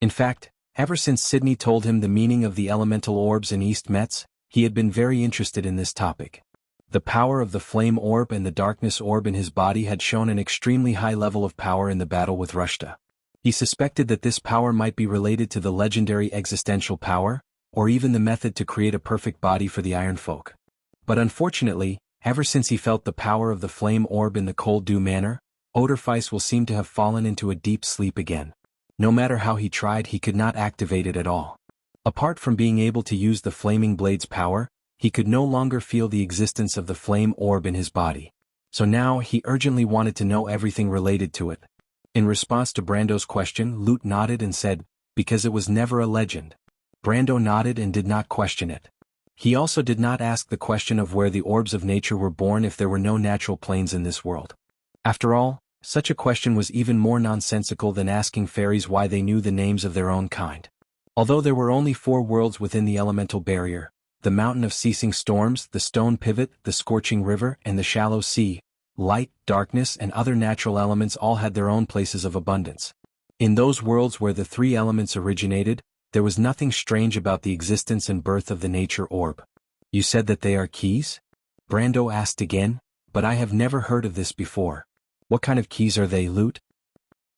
In fact, ever since Sydney told him the meaning of the elemental orbs in East Metz, he had been very interested in this topic. The power of the flame orb and the darkness orb in his body had shown an extremely high level of power in the battle with Rushta. He suspected that this power might be related to the legendary existential power, or even the method to create a perfect body for the Iron Folk. But unfortunately, ever since he felt the power of the flame orb in the Cold Dew Manor, Oderfeis will seem to have fallen into a deep sleep again. No matter how he tried, he could not activate it at all. Apart from being able to use the Flaming Blade's power, he could no longer feel the existence of the flame orb in his body. So now he urgently wanted to know everything related to it. In response to Brando's question, Lute nodded and said, "Because it was never a legend." Brando nodded and did not question it. He also did not ask the question of where the orbs of nature were born if there were no natural planes in this world. After all, such a question was even more nonsensical than asking fairies why they knew the names of their own kind. Although there were only 4 worlds within the elemental barrier, the mountain of ceasing storms, the stone pivot, the scorching river, and the shallow sea, light, darkness, and other natural elements all had their own places of abundance. In those worlds where the 3 elements originated, there was nothing strange about the existence and birth of the nature orb. "You said that they are keys?" Brando asked again, "But I have never heard of this before. What kind of keys are they, Lute?"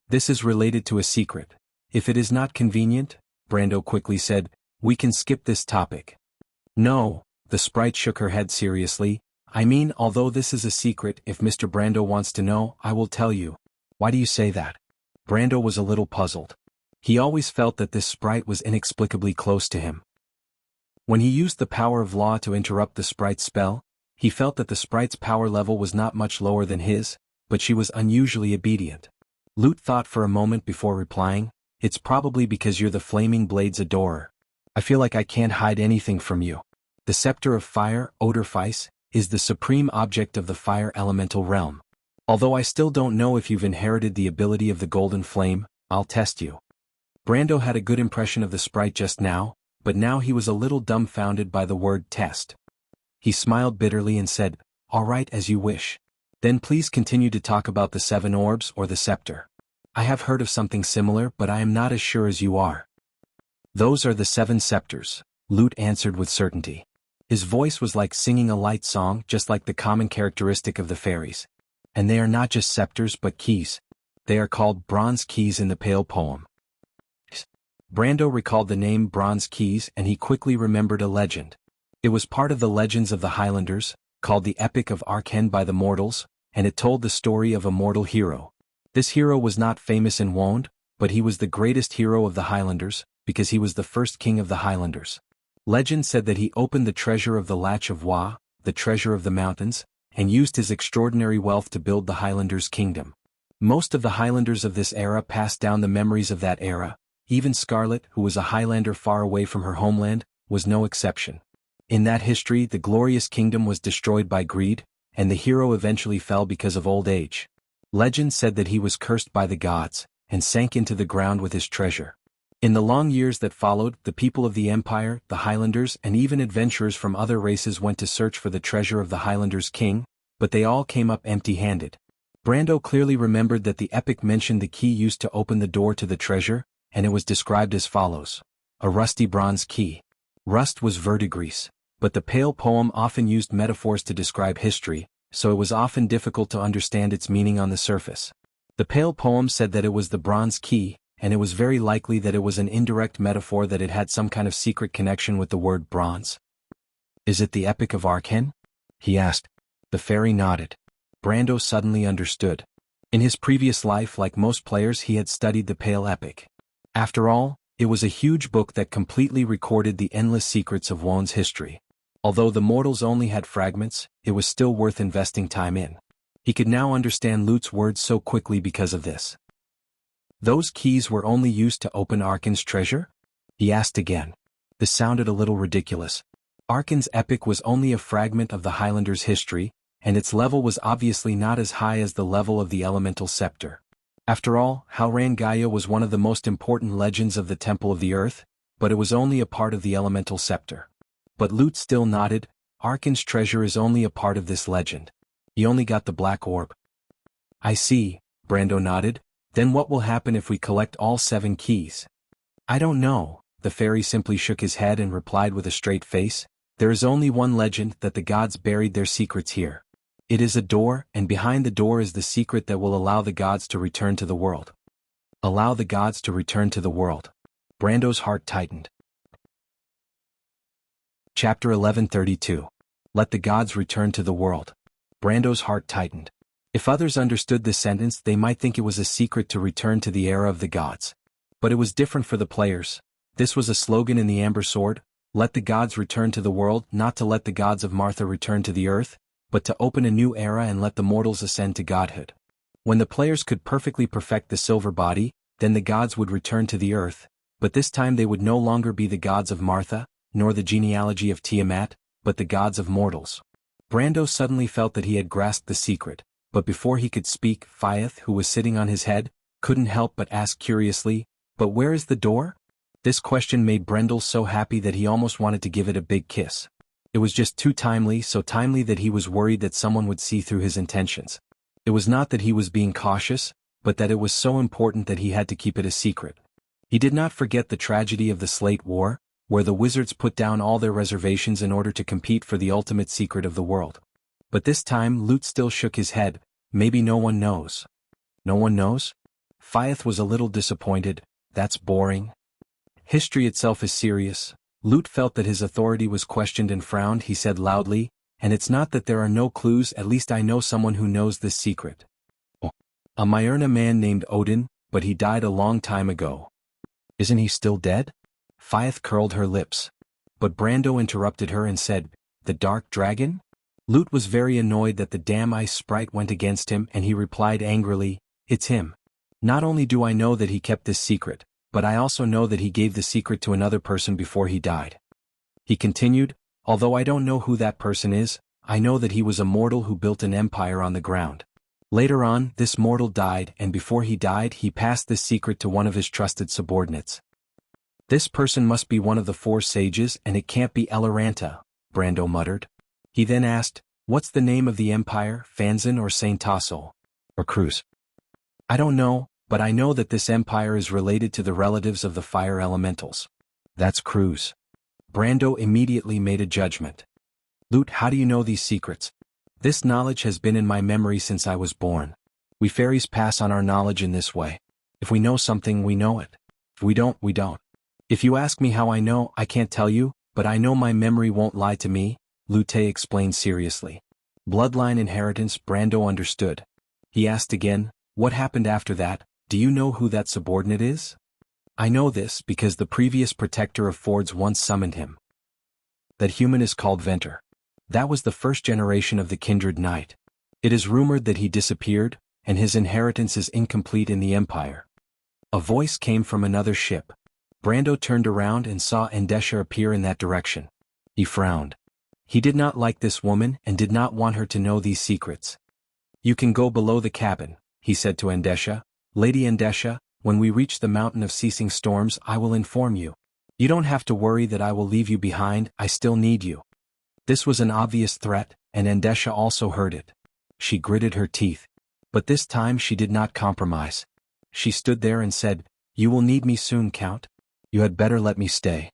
"This is related to a secret. If it is not convenient," Brando quickly said, "we can skip this topic." "No," the sprite shook her head seriously, "I mean, although this is a secret, if Mr. Brando wants to know, I will tell you." "Why do you say that?" Brando was a little puzzled. He always felt that this sprite was inexplicably close to him. When he used the power of law to interrupt the sprite's spell, he felt that the sprite's power level was not much lower than his, but she was unusually obedient. Lute thought for a moment before replying, "It's probably because you're the Flaming Blade's adorer. I feel like I can't hide anything from you. The Scepter of Fire, Oderfeis, is the supreme object of the fire elemental realm. Although I still don't know if you've inherited the ability of the golden flame, I'll test you. Brando had a good impression of the sprite just now, but now he was a little dumbfounded by the word test. He smiled bitterly and said, "All right, as you wish. Then please continue to talk about the 7 orbs or the scepter. I have heard of something similar, but I am not as sure as you are." "Those are the 7 scepters," Lute answered with certainty. His voice was like singing a light song, just like the common characteristic of the fairies. "And they are not just scepters but keys. They are called bronze keys in the Pale poem." Brando recalled the name Bronze Keys and he quickly remembered a legend. It was part of the legends of the Highlanders, called the Epic of Arken by the Mortals, and it told the story of a mortal hero. This hero was not famous in Wond, but he was the greatest hero of the Highlanders, because he was the first king of the Highlanders. Legend said that he opened the treasure of the Latch of Wa, the treasure of the mountains, and used his extraordinary wealth to build the Highlanders' kingdom. Most of the Highlanders of this era passed down the memories of that era. Even Scarlet, who was a Highlander far away from her homeland, was no exception. In that history, the glorious kingdom was destroyed by greed, and the hero eventually fell because of old age. Legend said that he was cursed by the gods, and sank into the ground with his treasure. In the long years that followed, the people of the Empire, the Highlanders, and even adventurers from other races went to search for the treasure of the Highlanders' king, but they all came up empty-handed. Brando clearly remembered that the epic mentioned the key used to open the door to the treasure, and it was described as follows: a rusty bronze key. Rust was verdigris, but the Pale poem often used metaphors to describe history, so it was often difficult to understand its meaning on the surface. The Pale poem said that it was the bronze key, and it was very likely that it was an indirect metaphor that it had some kind of secret connection with the word bronze. "Is it the Epic of Arken?" he asked. The fairy nodded. Brando suddenly understood. In his previous life, like most players, he had studied the Pale epic. After all, it was a huge book that completely recorded the endless secrets of Wond's history. Although the mortals only had fragments, it was still worth investing time in. He could now understand Lute's words so quickly because of this. "Those keys were only used to open Arken's treasure?" he asked again. This sounded a little ridiculous. Arken's epic was only a fragment of the Highlanders' history, and its level was obviously not as high as the level of the elemental scepter. After all, Halran Gaia was one of the most important legends of the Temple of the Earth, but it was only a part of the elemental scepter. But Lute still nodded. Arken's treasure is only a part of this legend. He only got the black orb. "I see," Brando nodded. "Then what will happen if we collect all 7 keys?" "I don't know," the fairy simply shook his head and replied with a straight face. "There is only one legend, that the gods buried their secrets here. It is a door, and behind the door is the secret that will allow the gods to return to the world." Allow the gods to return to the world. Brando's heart tightened. Chapter 1132. Let the gods return to the world. Brando's heart tightened. If others understood this sentence, they might think it was a secret to return to the era of the gods. But it was different for the players. This was a slogan in the Amber Sword: let the gods return to the world, not to let the gods of Martha return to the earth, but to open a new era and let the mortals ascend to godhood. When the players could perfectly perfect the silver body, then the gods would return to the earth, but this time they would no longer be the gods of Martha, nor the genealogy of Tiamat, but the gods of mortals. Brando suddenly felt that he had grasped the secret, but before he could speak, Fyeth, who was sitting on his head, couldn't help but ask curiously, "But where is the door?" This question made Brendel so happy that he almost wanted to give it a big kiss. It was just too timely, so timely that he was worried that someone would see through his intentions. It was not that he was being cautious, but that it was so important that he had to keep it a secret. He did not forget the tragedy of the Slate War, where the wizards put down all their reservations in order to compete for the ultimate secret of the world. But this time Lute still shook his head. "Maybe no one knows." "No one knows?" Fyeth was a little disappointed. "That's boring." History itself is serious. Lute felt that his authority was questioned and frowned. He said loudly, "And it's not that there are no clues, at least I know someone who knows this secret. A Myrna man named Odin, but he died a long time ago." "Isn't he still dead?" Fyeth curled her lips. But Brando interrupted her and said, "The Dark Dragon?" Lute was very annoyed that the damn ice sprite went against him, and he replied angrily, "It's him. Not only do I know that he kept this secret, but I also know that he gave the secret to another person before he died." He continued, "Although I don't know who that person is, I know that he was a mortal who built an empire on the ground. Later on, this mortal died, and before he died he passed this secret to one of his trusted subordinates. This person must be one of the 4 sages, and it can't be Eloranta, Brando muttered. He then asked, what's the name of the empire, Fanzan or Saint Tassel? Or Cruz? I don't know, but I know that this empire is related to the relatives of the fire elementals. That's Cruz. Brando immediately made a judgment. Lute, how do you know these secrets? This knowledge has been in my memory since I was born. We fairies pass on our knowledge in this way. If we know something, we know it. If we don't, we don't. If you ask me how I know, I can't tell you, but I know my memory won't lie to me, Lute explained seriously. Bloodline inheritance, Brando understood. He asked again, what happened after that? Do you know who that subordinate is? I know this because the previous protector of Fords once summoned him. That human is called Venter. That was the first generation of the kindred knight. It is rumored that he disappeared, and his inheritance is incomplete in the Empire. A voice came from another ship. Brando turned around and saw Endesha appear in that direction. He frowned. He did not like this woman and did not want her to know these secrets. You can go below the cabin, he said to Endesha. Lady Endesha, when we reach the mountain of ceasing storms, I will inform you. You don't have to worry that I will leave you behind, I still need you. This was an obvious threat, and Endesha also heard it. She gritted her teeth. But this time she did not compromise. She stood there and said, you will need me soon, Count. You had better let me stay.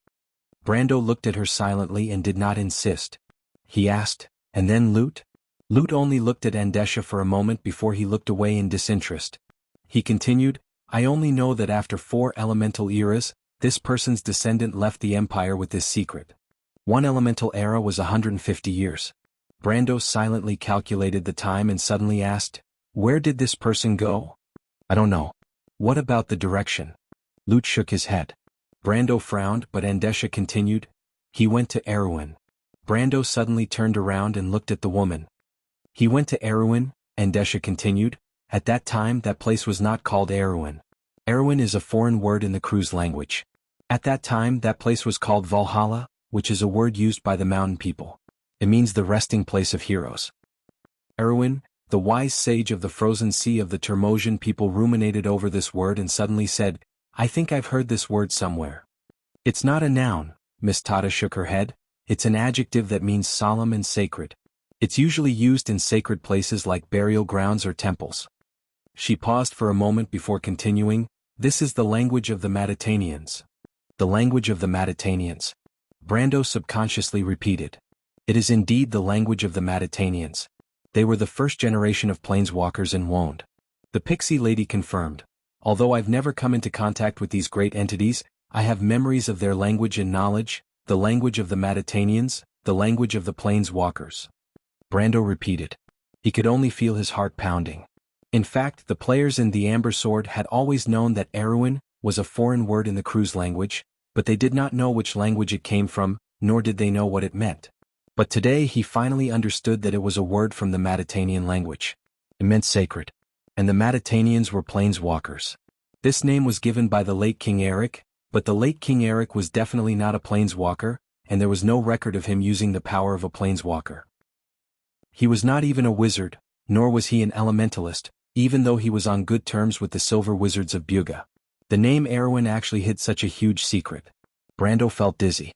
Brando looked at her silently and did not insist. He asked, and then Lute? Lute only looked at Endesha for a moment before he looked away in disinterest. He continued, I only know that after 4 elemental eras, this person's descendant left the Empire with this secret. 1 elemental era was 150 years. Brando silently calculated the time and suddenly asked, where did this person go? I don't know. What about the direction? Lute shook his head. Brando frowned, but Endesha continued, he went to Erewhon. Brando suddenly turned around and looked at the woman. He went to Erewhon, Endesha continued. At that time that place was not called Erewhon. Erewhon is a foreign word in the Cruz language. At that time that place was called Valhalla, which is a word used by the mountain people. It means the resting place of heroes. Erewhon, the wise sage of the frozen sea of the Termosian people, ruminated over this word and suddenly said, I think I've heard this word somewhere. It's not a noun, Miss Tata shook her head. It's an adjective that means solemn and sacred. It's usually used in sacred places like burial grounds or temples. She paused for a moment before continuing, this is the language of the Matatanians. The language of the Matatanians. Brando subconsciously repeated. It is indeed the language of the Matatanians. They were the first generation of planeswalkers in Wond. The pixie lady confirmed. Although I've never come into contact with these great entities, I have memories of their language and knowledge, the language of the Matatanians, the language of the planeswalkers. Brando repeated. He could only feel his heart pounding. In fact, the players in the Amber Sword had always known that Erewhon was a foreign word in the Cruz language, but they did not know which language it came from, nor did they know what it meant. But today he finally understood that it was a word from the Matatanian language. It meant sacred. And the Matatanians were planeswalkers. This name was given by the late King Eric, but the late King Eric was definitely not a planeswalker, and there was no record of him using the power of a planeswalker. He was not even a wizard, nor was he an elementalist, even though he was on good terms with the Silver Wizards of Buga. The name Erewhon actually hid such a huge secret. Brando felt dizzy.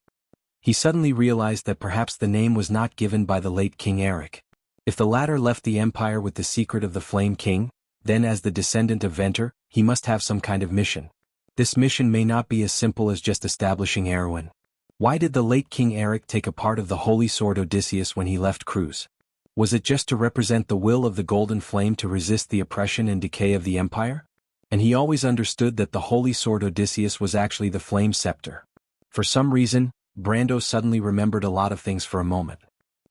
He suddenly realized that perhaps the name was not given by the late King Eric. If the latter left the Empire with the secret of the Flame King, then as the descendant of Venter, he must have some kind of mission. This mission may not be as simple as just establishing Erewhon. Why did the late King Eric take a part of the Holy Sword Odysseus when he left Cruz? Was it just to represent the will of the Golden Flame to resist the oppression and decay of the Empire? And he always understood that the Holy Sword Odysseus was actually the Flame Scepter. For some reason, Brando suddenly remembered a lot of things for a moment.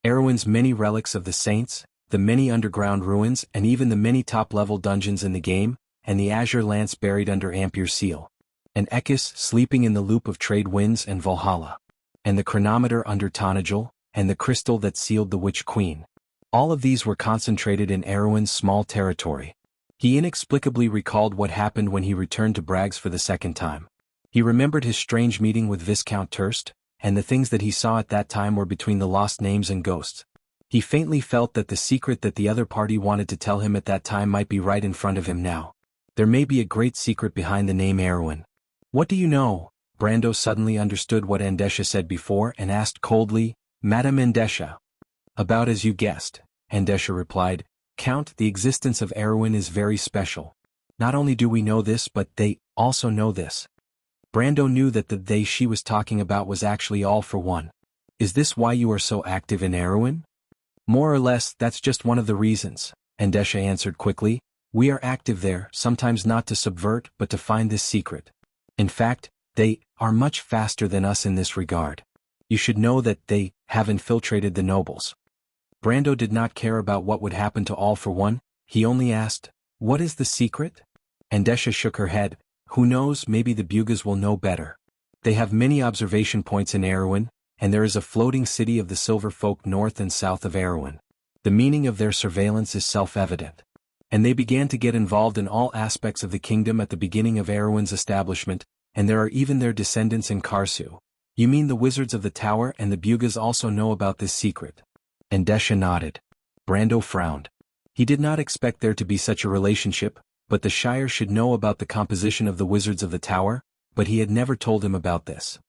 Erewhon's many relics of the saints, the many underground ruins, and even the many top-level dungeons in the game, and the azure lance buried under Ampere Seal. And Ekis sleeping in the loop of trade winds and Valhalla. And the chronometer under Tonagel, and the crystal that sealed the Witch Queen. All of these were concentrated in Erewhon's small territory. He inexplicably recalled what happened when he returned to Bragg's for the second time. He remembered his strange meeting with Viscount Turst, and the things that he saw at that time were between the lost names and ghosts. He faintly felt that the secret that the other party wanted to tell him at that time might be right in front of him now. There may be a great secret behind the name Erwin. What do you know? Brando suddenly understood what Andesha said before and asked coldly, Madame Andesha. About as you guessed, Andesha replied, Count, the existence of Erwin is very special. Not only do we know this but they also know this. Brando knew that the they she was talking about was actually All for One. Is this why you are so active in Erwin? More or less, that's just one of the reasons, Andesha answered quickly. We are active there, sometimes not to subvert but to find this secret. In fact, they are much faster than us in this regard. You should know that they have infiltrated the nobles. Brando did not care about what would happen to All for One, he only asked, What is the secret? Andesha shook her head. Who knows, maybe the Bugas will know better. They have many observation points in Erwin, and there is a floating city of the Silver Folk north and south of Erwin. The meaning of their surveillance is self-evident. And they began to get involved in all aspects of the kingdom at the beginning of Erwin's establishment, and there are even their descendants in Karsu. You mean the wizards of the tower and the Bugas also know about this secret? Andesha nodded. Brando frowned. He did not expect there to be such a relationship, but the Shire should know about the composition of the wizards of the tower, but he had never told him about this.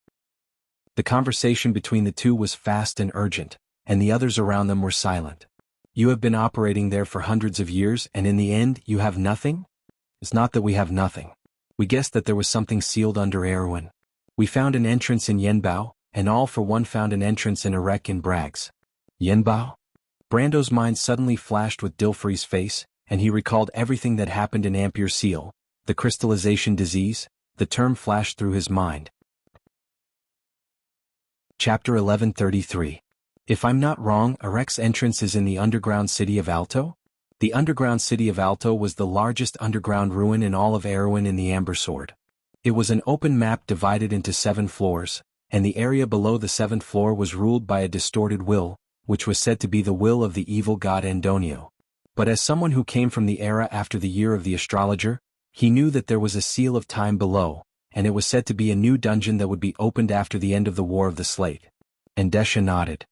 The conversation between the two was fast and urgent, and the others around them were silent. You have been operating there for hundreds of years and in the end you have nothing? It's not that we have nothing. We guessed that there was something sealed under Erwin. We found an entrance in Yenbao, and All for One found an entrance in Erek in Brags. Yenbao? Brando's mind suddenly flashed with Dilfrey's face, and he recalled everything that happened in Ampere Seal, the crystallization disease. The term flashed through his mind. Chapter 1133. If I'm not wrong, Erek's entrance is in the underground city of Alto? The underground city of Alto was the largest underground ruin in all of Erwin in the Amber Sword. It was an open map divided into 7 floors, and the area below the 7th floor was ruled by a distorted will, which was said to be the will of the evil god Endonio. But as someone who came from the era after the year of the astrologer, he knew that there was a seal of time below, and it was said to be a new dungeon that would be opened after the end of the War of the Slate. Andesha nodded.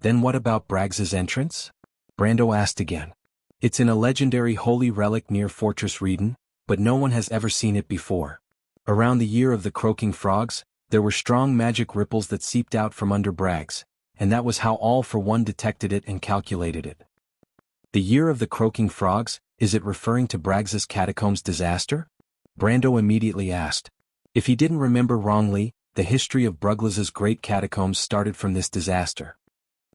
Then what about Braggs's entrance? Brando asked again. It's in a legendary holy relic near Fortress Reeden, but no one has ever seen it before. Around the year of the croaking frogs, there were strong magic ripples that seeped out from under Braggs, and that was how All for One detected it and calculated it. The year of the croaking frogs, is it referring to Braggs's catacombs disaster? Brando immediately asked. If he didn't remember wrongly, the history of Bruglas's great catacombs started from this disaster.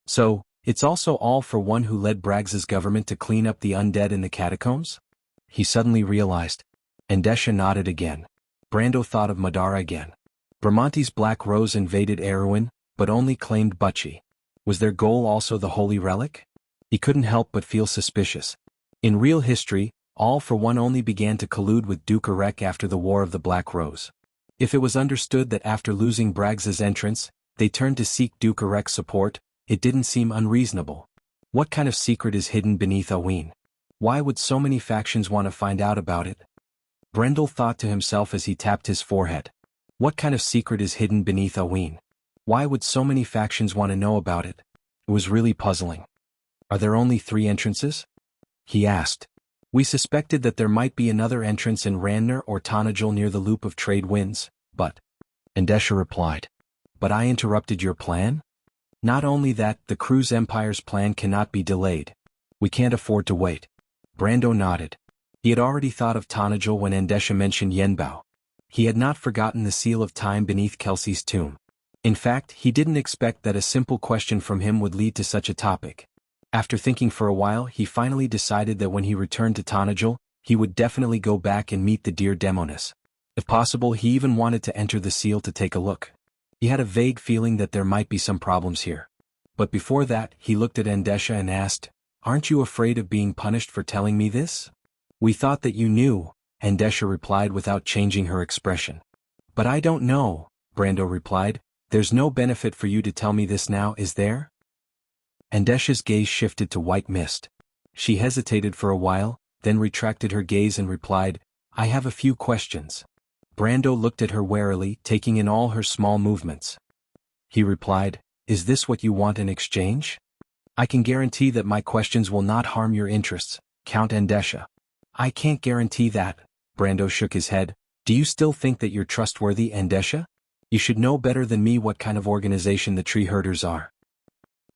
So, it's also All for One who led Braggs's government to clean up the undead in the catacombs? He suddenly realized. Andesha nodded again. Brando thought of Madara again. Bramante's Black Rose invaded Erwin, but only claimed Butchie. Was their goal also the holy relic? He couldn't help but feel suspicious. In real history, All for One only began to collude with Duke Erek after the War of the Black Rose. If it was understood that after losing Braggs's entrance, they turned to seek Duke Erek's support, it didn't seem unreasonable. What kind of secret is hidden beneath Aween? Why would so many factions want to find out about it? Brendel thought to himself as he tapped his forehead. What kind of secret is hidden beneath Aween? Why would so many factions want to know about it? It was really puzzling. Are there only 3 entrances? He asked. We suspected that there might be another entrance in Ranner or Tonajul near the Loop of Trade Winds, but... Andesha replied. But I interrupted your plan? Not only that, the Cruz Empire's plan cannot be delayed. We can't afford to wait. Brando nodded. He had already thought of Tonajul when Andesha mentioned Yenbao. He had not forgotten the seal of time beneath Kelsey's tomb. In fact, he didn't expect that a simple question from him would lead to such a topic. After thinking for a while, he finally decided that when he returned to Tonajul, he would definitely go back and meet the dear Demonis. If possible, he even wanted to enter the seal to take a look. He had a vague feeling that there might be some problems here. But before that, he looked at Andesha and asked, Aren't you afraid of being punished for telling me this? We thought that you knew, Andesha replied without changing her expression. But I don't know, Brando replied. There's no benefit for you to tell me this now, is there? Andesha's gaze shifted to white mist. She hesitated for a while, then retracted her gaze and replied, I have a few questions. Brando looked at her warily, taking in all her small movements. He replied, Is this what you want in exchange? I can guarantee that my questions will not harm your interests, Count Endesha. I can't guarantee that, Brando shook his head. Do you still think that you're trustworthy, Endesha? You should know better than me what kind of organization the tree herders are.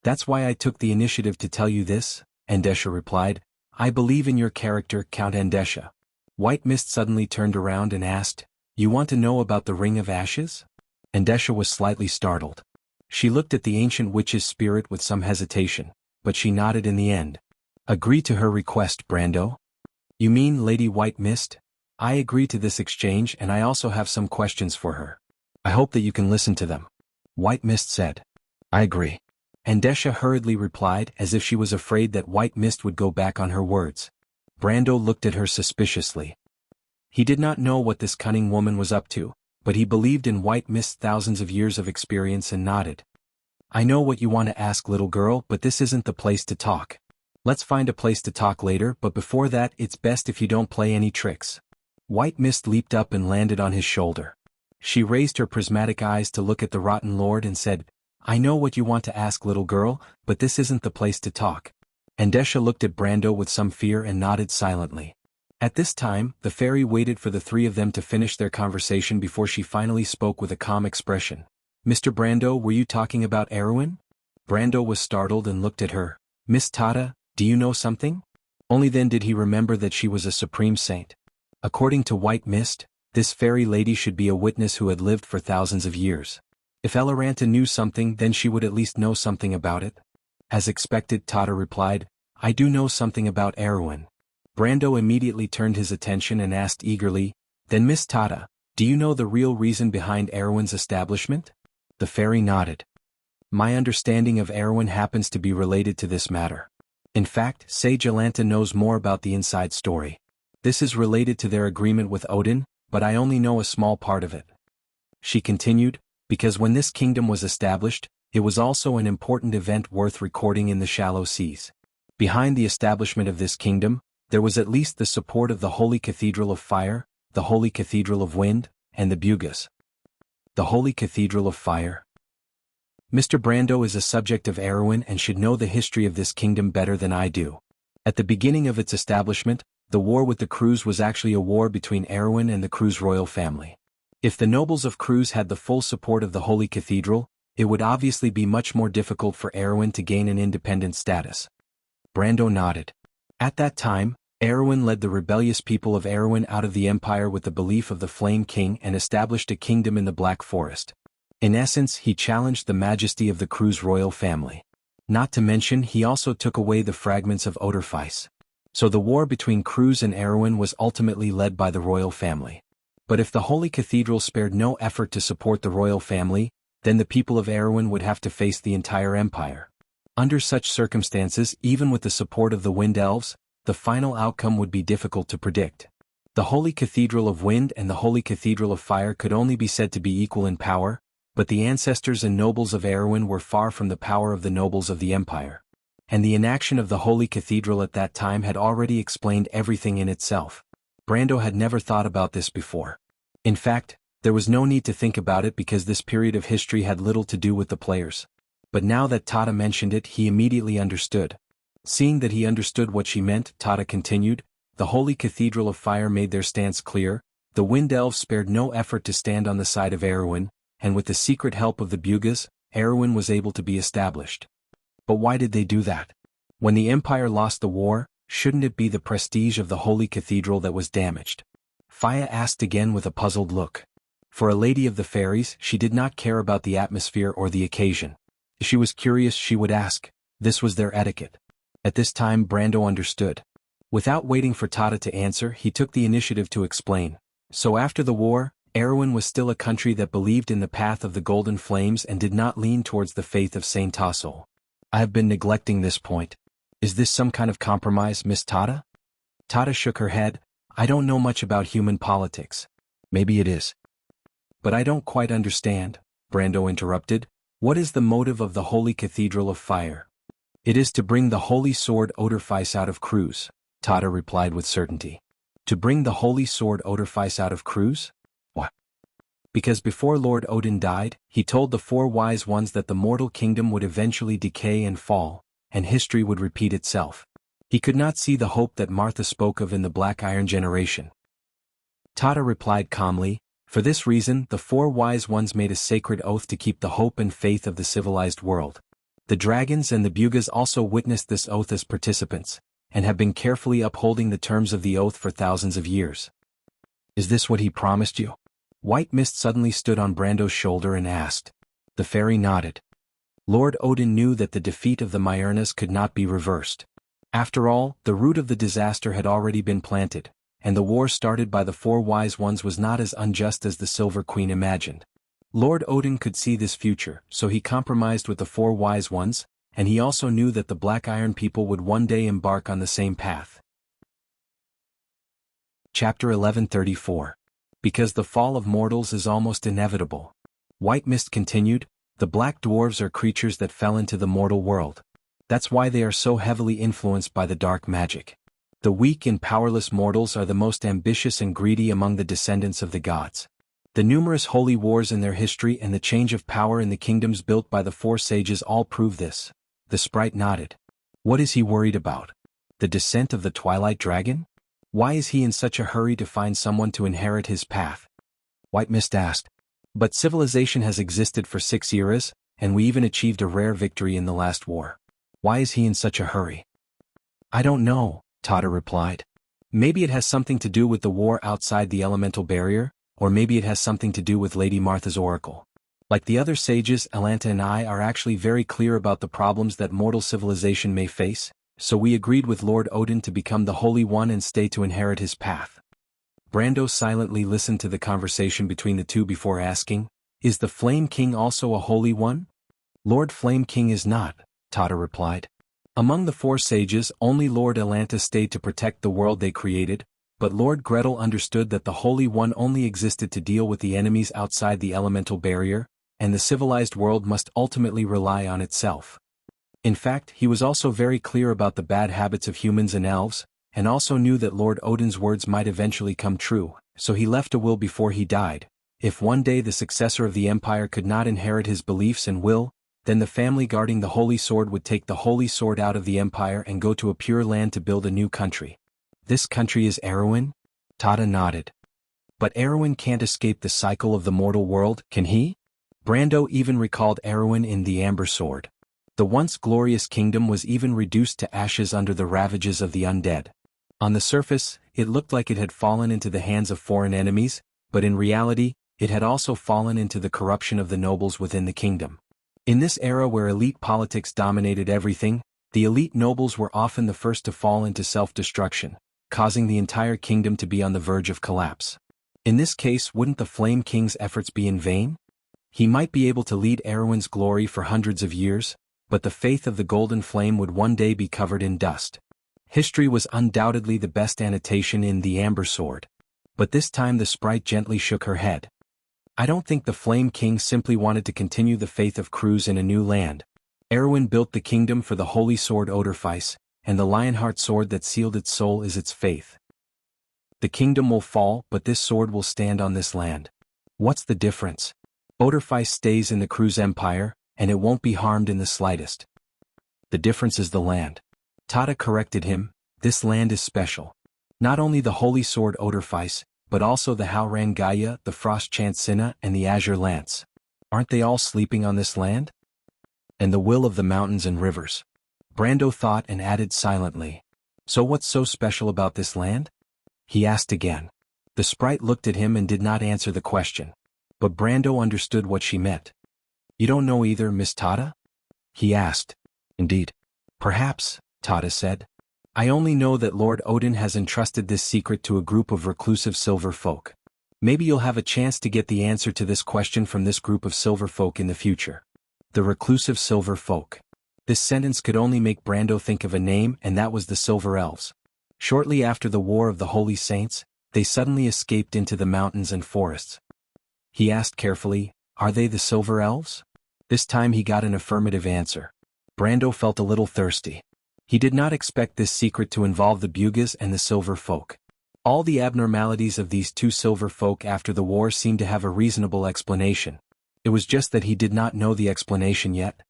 That's why I took the initiative to tell you this, Endesha replied. I believe in your character, Count Endesha. White Mist suddenly turned around and asked, You want to know about the Ring of Ashes? Endesha was slightly startled. She looked at the ancient witch's spirit with some hesitation, but she nodded in the end. Agree to her request, Brando? You mean Lady White Mist? I agree to this exchange, and I also have some questions for her. I hope that you can listen to them. White Mist said. I agree. Endesha hurriedly replied as if she was afraid that White Mist would go back on her words. Brando looked at her suspiciously. He did not know what this cunning woman was up to, but he believed in White Mist's thousands of years of experience and nodded. I know what you want to ask, little girl, but this isn't the place to talk. Let's find a place to talk later, but before that it's best if you don't play any tricks. White Mist leaped up and landed on his shoulder. She raised her prismatic eyes to look at the Rotten Lord and said, I know what you want to ask, little girl, but this isn't the place to talk. Endesha looked at Brando with some fear and nodded silently. At this time, the fairy waited for the three of them to finish their conversation before she finally spoke with a calm expression. Mr. Brando, were you talking about Erwin? Brando was startled and looked at her. Miss Tata, do you know something? Only then did he remember that she was a supreme saint. According to White Mist, this fairy lady should be a witness who had lived for thousands of years. If Eloranta knew something, then she would at least know something about it. As expected, Tata replied, I do know something about Erwin. Brando immediately turned his attention and asked eagerly, Then Miss Tata, do you know the real reason behind Erwin's establishment? The fairy nodded. My understanding of Erwin happens to be related to this matter. In fact, Sage Elanta knows more about the inside story. This is related to their agreement with Odin, but I only know a small part of it. She continued, because when this kingdom was established, it was also an important event worth recording in the shallow seas. Behind the establishment of this kingdom, there was at least the support of the Holy Cathedral of Fire, the Holy Cathedral of Wind, and the Bugas. The Holy Cathedral of Fire. Mr. Brando is a subject of Erwin and should know the history of this kingdom better than I do. At the beginning of its establishment, the war with the Crews was actually a war between Erwin and the Crews royal family. If the nobles of Crews had the full support of the Holy Cathedral, it would obviously be much more difficult for Erwin to gain an independent status. Brando nodded. At that time, Erwin led the rebellious people of Erwin out of the empire with the belief of the Flame King and established a kingdom in the Black Forest. In essence, he challenged the majesty of the Crews royal family. Not to mention, he also took away the fragments of Oderfeis. So the war between Crews and Erwin was ultimately led by the royal family. But if the Holy Cathedral spared no effort to support the royal family, then the people of Erwin would have to face the entire empire. Under such circumstances, even with the support of the Wind Elves, the final outcome would be difficult to predict. The Holy Cathedral of Wind and the Holy Cathedral of Fire could only be said to be equal in power, but the ancestors and nobles of Erwin were far from the power of the nobles of the empire. And the inaction of the Holy Cathedral at that time had already explained everything in itself. Brando had never thought about this before. In fact, there was no need to think about it because this period of history had little to do with the players. But now that Tata mentioned it, he immediately understood. Seeing that he understood what she meant, Tata continued, the Holy Cathedral of Fire made their stance clear, the Wind Elves spared no effort to stand on the side of Erwin, and with the secret help of the Bugas, Erwin was able to be established. But why did they do that? When the Empire lost the war, shouldn't it be the prestige of the Holy Cathedral that was damaged? Faya asked again with a puzzled look. For a lady of the fairies, she did not care about the atmosphere or the occasion. If she was curious, she would ask. This was their etiquette. At this time, Brando understood. Without waiting for Tata to answer, he took the initiative to explain. So after the war, Erwin was still a country that believed in the path of the Golden Flames and did not lean towards the faith of Saint Tassel. I have been neglecting this point. Is this some kind of compromise, Miss Tata? Tata shook her head. I don't know much about human politics. Maybe it is. But I don't quite understand, Brando interrupted. What is the motive of the Holy Cathedral of Fire? It is to bring the holy sword Oderfeis out of Crews, Tata replied with certainty. To bring the holy sword Oderfeis out of Crews? What? Because before Lord Odin died, he told the four wise ones that the mortal kingdom would eventually decay and fall, and history would repeat itself. He could not see the hope that Martha spoke of in the Black Iron generation. Tada replied calmly, "For this reason the 4 wise ones made a sacred oath to keep the hope and faith of the civilized world. The dragons and the Bugas also witnessed this oath as participants, and have been carefully upholding the terms of the oath for thousands of years." "Is this what he promised you?" White Mist suddenly stood on Brando's shoulder and asked. The fairy nodded. Lord Odin knew that the defeat of the Myrnas could not be reversed. After all, the root of the disaster had already been planted, and the war started by the 4 wise ones was not as unjust as the Silver Queen imagined. Lord Odin could see this future, so he compromised with the 4 wise ones, and he also knew that the Black Iron people would one day embark on the same path. Chapter 1134. Because the fall of mortals is almost inevitable. White Mist continued, "The Black Dwarves are creatures that fell into the mortal world. That's why they are so heavily influenced by the dark magic. The weak and powerless mortals are the most ambitious and greedy among the descendants of the gods. The numerous holy wars in their history and the change of power in the kingdoms built by the 4 sages all prove this." The sprite nodded. "What is he worried about? The descent of the Twilight Dragon? Why is he in such a hurry to find someone to inherit his path?" White Mist asked. "But civilization has existed for 6 eras, and we even achieved a rare victory in the last war. Why is he in such a hurry?" "I don't know," Tada replied. "Maybe it has something to do with the war outside the elemental barrier, or maybe it has something to do with Lady Martha's oracle. Like the other sages, Alanta and I are actually very clear about the problems that mortal civilization may face, so we agreed with Lord Odin to become the Holy One and stay to inherit his path." Brando silently listened to the conversation between the two before asking, "Is the Flame King also a Holy One?" "Lord Flame King is not," Tada replied. "Among the 4 sages only Lord Alanta stayed to protect the world they created, but Lord Gretel understood that the Holy One only existed to deal with the enemies outside the elemental barrier, and the civilized world must ultimately rely on itself. In fact, he was also very clear about the bad habits of humans and elves, and also knew that Lord Odin's words might eventually come true, so he left a will before he died. If one day the successor of the empire could not inherit his beliefs and will, then the family guarding the Holy Sword would take the Holy Sword out of the empire and go to a pure land to build a new country." "This country is Erwin?" Tada nodded. "But Erwin can't escape the cycle of the mortal world, can he?" Brando even recalled Erwin in The Amber Sword. The once glorious kingdom was even reduced to ashes under the ravages of the undead. On the surface, it looked like it had fallen into the hands of foreign enemies, but in reality, it had also fallen into the corruption of the nobles within the kingdom. In this era where elite politics dominated everything, the elite nobles were often the first to fall into self-destruction, causing the entire kingdom to be on the verge of collapse. In this case, wouldn't the Flame King's efforts be in vain? He might be able to lead Erwin's glory for hundreds of years, but the faith of the Golden Flame would one day be covered in dust. History was undoubtedly the best annotation in The Amber Sword. But this time the sprite gently shook her head. "I don't think the Flame King simply wanted to continue the faith of Cruz in a new land. Erwin built the kingdom for the Holy Sword Odorfice, and the Lionheart Sword that sealed its soul is its faith. The kingdom will fall, but this sword will stand on this land. What's the difference? Odorfice stays in the Cruz Empire, and it won't be harmed in the slightest." "The difference is the land." Tada corrected him, "This land is special. Not only the Holy Sword Odorfice, but also the Halran Gaia, the Frost Chant Sinna, and the Azure Lance. Aren't they all sleeping on this land? And the will of the mountains and rivers." Brando thought and added silently, "So what's so special about this land?" he asked again. The sprite looked at him and did not answer the question. But Brando understood what she meant. "You don't know either, Miss Tada?" he asked. "Indeed. Perhaps," Tada said. "I only know that Lord Odin has entrusted this secret to a group of reclusive silver folk. Maybe you'll have a chance to get the answer to this question from this group of silver folk in the future." The reclusive silver folk. This sentence could only make Brando think of a name, and that was the Silver Elves. Shortly after the War of the Holy Saints, they suddenly escaped into the mountains and forests. He asked carefully, "Are they the Silver Elves?" This time he got an affirmative answer. Brando felt a little thirsty. He did not expect this secret to involve the Bugas and the Silver Folk. All the abnormalities of these two Silver Folk after the war seemed to have a reasonable explanation. It was just that he did not know the explanation yet.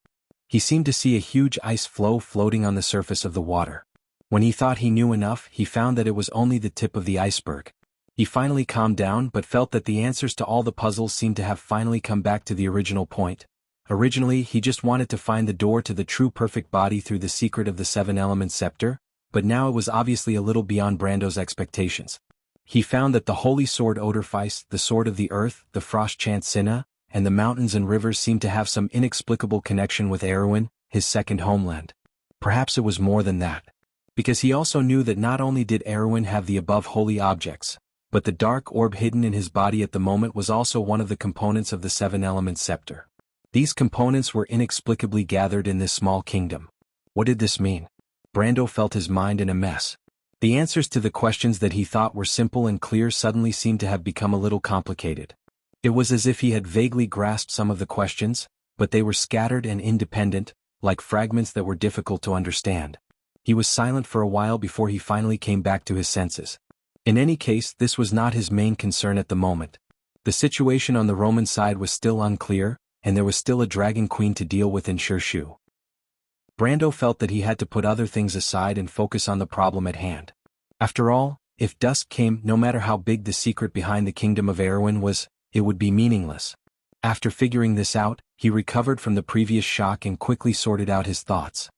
He seemed to see a huge ice floe floating on the surface of the water. When he thought he knew enough, he found that it was only the tip of the iceberg. He finally calmed down but felt that the answers to all the puzzles seemed to have finally come back to the original point. Originally, he just wanted to find the door to the true perfect body through the secret of the seven-element scepter, but now it was obviously a little beyond Brando's expectations. He found that the holy sword Odorfice, the sword of the earth, the frost chant Sinna, and the mountains and rivers seemed to have some inexplicable connection with Erewhon, his second homeland. Perhaps it was more than that. Because he also knew that not only did Erewhon have the above holy objects, but the dark orb hidden in his body at the moment was also one of the components of the seven-element scepter. These components were inexplicably gathered in this small kingdom. What did this mean? Brando felt his mind in a mess. The answers to the questions that he thought were simple and clear suddenly seemed to have become a little complicated. It was as if he had vaguely grasped some of the questions, but they were scattered and independent, like fragments that were difficult to understand. He was silent for a while before he finally came back to his senses. In any case, this was not his main concern at the moment. The situation on the Roman side was still unclear, and there was still a dragon queen to deal with in Shirshu. Brando felt that he had to put other things aside and focus on the problem at hand. After all, if dusk came, no matter how big the secret behind the kingdom of Erewhon was, it would be meaningless. After figuring this out, he recovered from the previous shock and quickly sorted out his thoughts.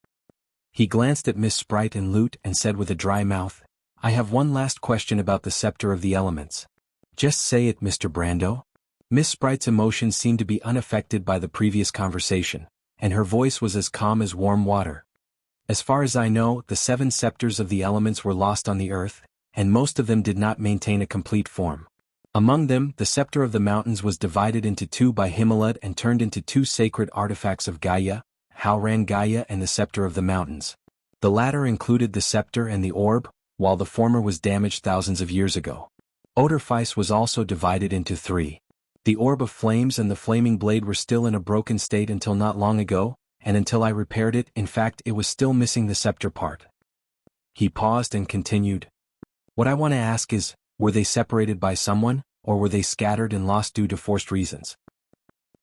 He glanced at Miss Sprite and Lute and said with a dry mouth, "I have one last question about the scepter of the elements." "Just say it, Mr. Brando." Miss Sprite's emotions seemed to be unaffected by the previous conversation, and her voice was as calm as warm water. "As far as I know, the 7 scepters of the elements were lost on the earth, and most of them did not maintain a complete form. Among them, the scepter of the mountains was divided into 2 by Himalad and turned into 2 sacred artifacts of Gaia, Howran Gaia and the scepter of the mountains. The latter included the scepter and the orb, while the former was damaged thousands of years ago. Odorfice was also divided into 3. The orb of flames and the flaming blade were still in a broken state until not long ago, and until I repaired it, in fact, it was still missing the scepter part. He paused and continued. What I want to ask is, were they separated by someone, or were they scattered and lost due to forced reasons?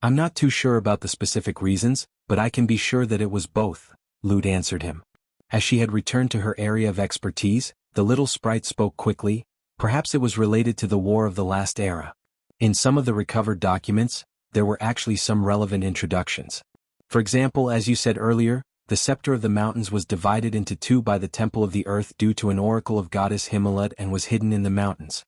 I'm not too sure about the specific reasons, but I can be sure that it was both, Lute answered him. As she had returned to her area of expertise, the little sprite spoke quickly. Perhaps it was related to the War of the Last Era. In some of the recovered documents, there were actually some relevant introductions. For example, as you said earlier, the scepter of the mountains was divided into 2 by the Temple of the Earth due to an oracle of goddess Himalad and was hidden in the mountains.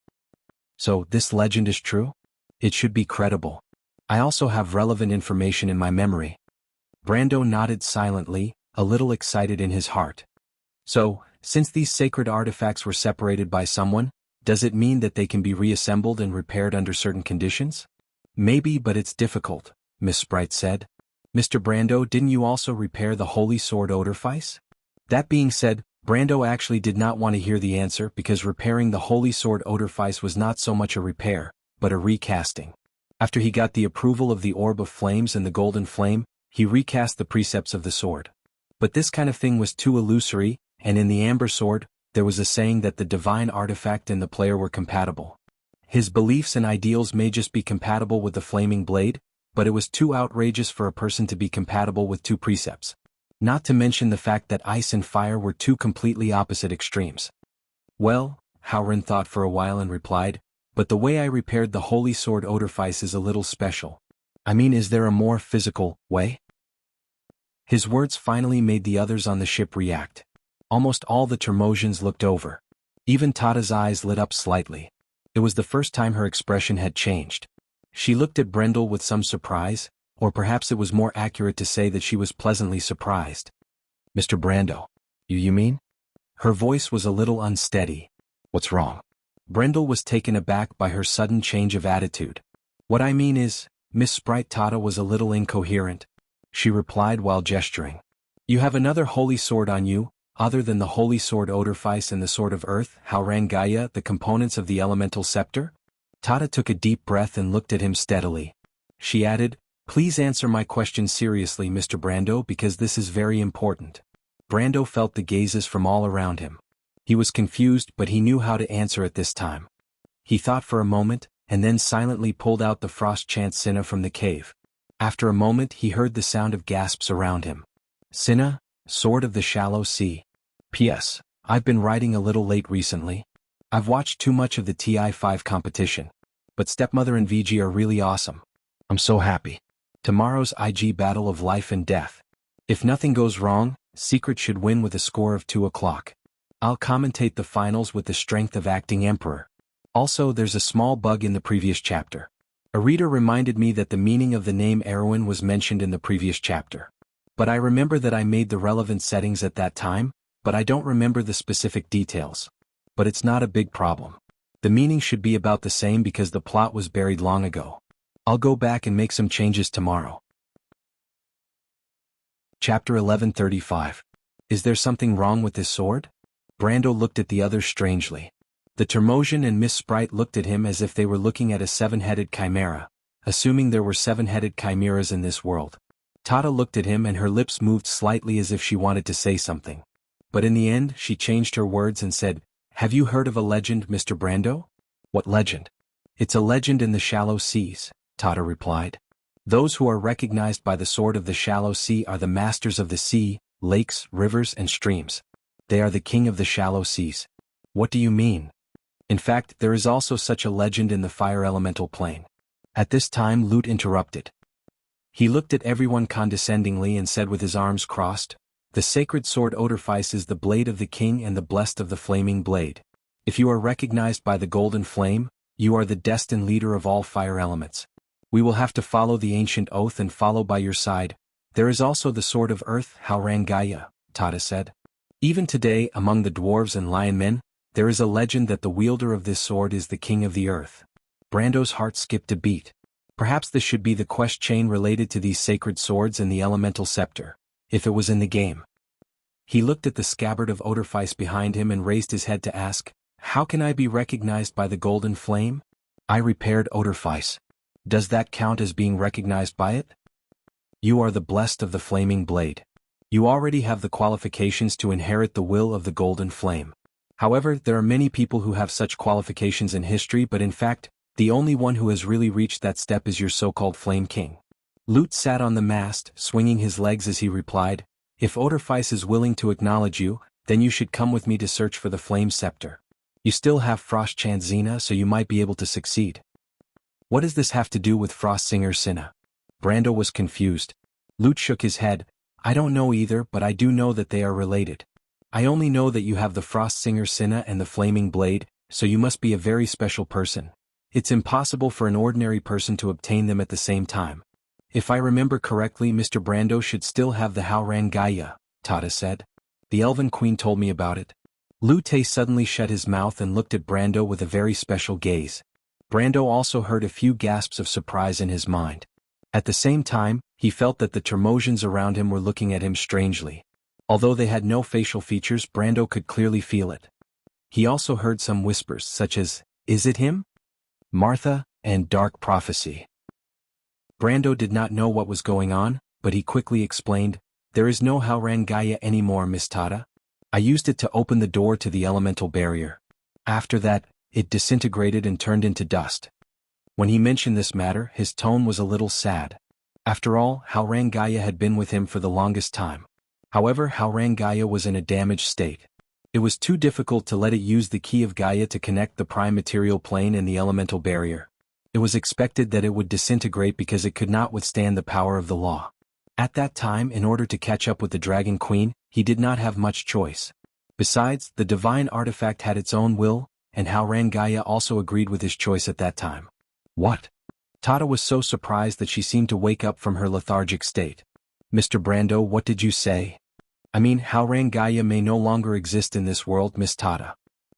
So, this legend is true? It should be credible. I also have relevant information in my memory. Brando nodded silently, a little excited in his heart. So, since these sacred artifacts were separated by someone, does it mean that they can be reassembled and repaired under certain conditions? Maybe, but it's difficult, Miss Sprite said. Mr. Brando, didn't you also repair the holy sword Odorfice? That being said, Brando actually did not want to hear the answer because repairing the holy sword Odorfice was not so much a repair, but a recasting. After he got the approval of the orb of flames and the golden flame, he recast the precepts of the sword. But this kind of thing was too illusory, and in the amber sword, there was a saying that the divine artifact and the player were compatible. His beliefs and ideals may just be compatible with the flaming blade, but it was too outrageous for a person to be compatible with 2 precepts. Not to mention the fact that ice and fire were 2 completely opposite extremes. Well, Howran thought for a while and replied, but the way I repaired the holy sword Odorfice is a little special. I mean, is there a more physical way? His words finally made the others on the ship react. Almost all the Termosians looked over. Even Tada's eyes lit up slightly. It was the first time her expression had changed. She looked at Brendel with some surprise, or perhaps it was more accurate to say that she was pleasantly surprised. Mr. Brando. You mean? Her voice was a little unsteady. What's wrong? Brendel was taken aback by her sudden change of attitude. What I mean is, Miss Sprite Tada was a little incoherent. She replied while gesturing. You have another holy sword on you, other than the holy sword Odorfice and the sword of earth, Howran Gaia, the components of the elemental scepter? Tada took a deep breath and looked at him steadily. She added, Please answer my question seriously, Mr. Brando, because this is very important. Brando felt the gazes from all around him. He was confused, but he knew how to answer at this time. He thought for a moment, and then silently pulled out the frost chant Sinna from the cave. After a moment he heard the sound of gasps around him. Sinna, Sword of the Shallow Sea. P.S. I've been writing a little late recently. I've watched too much of the TI-5 competition. But Stepmother and VG are really awesome. I'm so happy. Tomorrow's IG battle of life and death. If nothing goes wrong, Secret should win with a score of 2 o'clock. I'll commentate the finals with the strength of acting emperor. Also, there's a small bug in the previous chapter. A reader reminded me that the meaning of the name Erwin was mentioned in the previous chapter. But I remember that I made the relevant settings at that time, but I don't remember the specific details. But it's not a big problem. The meaning should be about the same because the plot was buried long ago. I'll go back and make some changes tomorrow. Chapter 1135. Is there something wrong with this sword? Brando looked at the others strangely. The Termosian and Miss Sprite looked at him as if they were looking at a seven-headed chimera, assuming there were seven-headed chimeras in this world. Tata looked at him and her lips moved slightly as if she wanted to say something. But in the end, she changed her words and said, "Have you heard of a legend, Mr. Brando?" "What legend?" "It's a legend in the shallow seas," Tata replied. "Those who are recognized by the sword of the shallow sea are the masters of the sea, lakes, rivers, and streams. They are the king of the shallow seas." "What do you mean?" "In fact, there is also such a legend in the fire elemental plane." At this time Lute interrupted. He looked at everyone condescendingly and said with his arms crossed, "The sacred sword Odorfice is the blade of the king and the blessed of the flaming blade. If you are recognized by the golden flame, you are the destined leader of all fire elements. We will have to follow the ancient oath and follow by your side. There is also the sword of earth, Haurangaya," Tata said. "Even today, among the dwarves and lion men, there is a legend that the wielder of this sword is the king of the earth." Brando's heart skipped a beat. Perhaps this should be the quest chain related to these sacred swords and the elemental scepter, if it was in the game. He looked at the scabbard of Odorfice behind him and raised his head to ask, "How can I be recognized by the golden flame?" "I repaired Odorfice. Does that count as being recognized by it?" "You are the blessed of the flaming blade. You already have the qualifications to inherit the will of the golden flame. However, there are many people who have such qualifications in history, but in fact, the only one who has really reached that step is your so-called Flame King." Lute sat on the mast, swinging his legs as he replied, "If Odorfice is willing to acknowledge you, then you should come with me to search for the Flame Scepter. You still have Frost Chant Xena, so you might be able to succeed." "What does this have to do with Frost Singer Sinna?" Brando was confused. Lute shook his head. "I don't know either, but I do know that they are related. I only know that you have the Frost Singer Sinna and the Flaming Blade, so you must be a very special person. It's impossible for an ordinary person to obtain them at the same time. If I remember correctly, Mr. Brando should still have the Haurangaya," Tata said. "The Elven Queen told me about it." Lute suddenly shut his mouth and looked at Brando with a very special gaze. Brando also heard a few gasps of surprise in his mind. At the same time, he felt that the Termosians around him were looking at him strangely. Although they had no facial features, Brando could clearly feel it. He also heard some whispers such as, "Is it him?" "Martha," and "Dark Prophecy." Brando did not know what was going on, but he quickly explained, "There is no Haurangaya anymore, Miss Tata. I used it to open the door to the elemental barrier. After that, it disintegrated and turned into dust." When he mentioned this matter, his tone was a little sad. After all, Haurangaya had been with him for the longest time. However, Haurangaya was in a damaged state. It was too difficult to let it use the key of Gaia to connect the prime material plane and the elemental barrier. It was expected that it would disintegrate because it could not withstand the power of the law. At that time, in order to catch up with the Dragon Queen, he did not have much choice. Besides, the divine artifact had its own will, and Haurangaya also agreed with his choice at that time. "What?" Tata was so surprised that she seemed to wake up from her lethargic state. "Mr. Brando, what did you say?" "I mean, Haurangaya may no longer exist in this world, Miss Tata."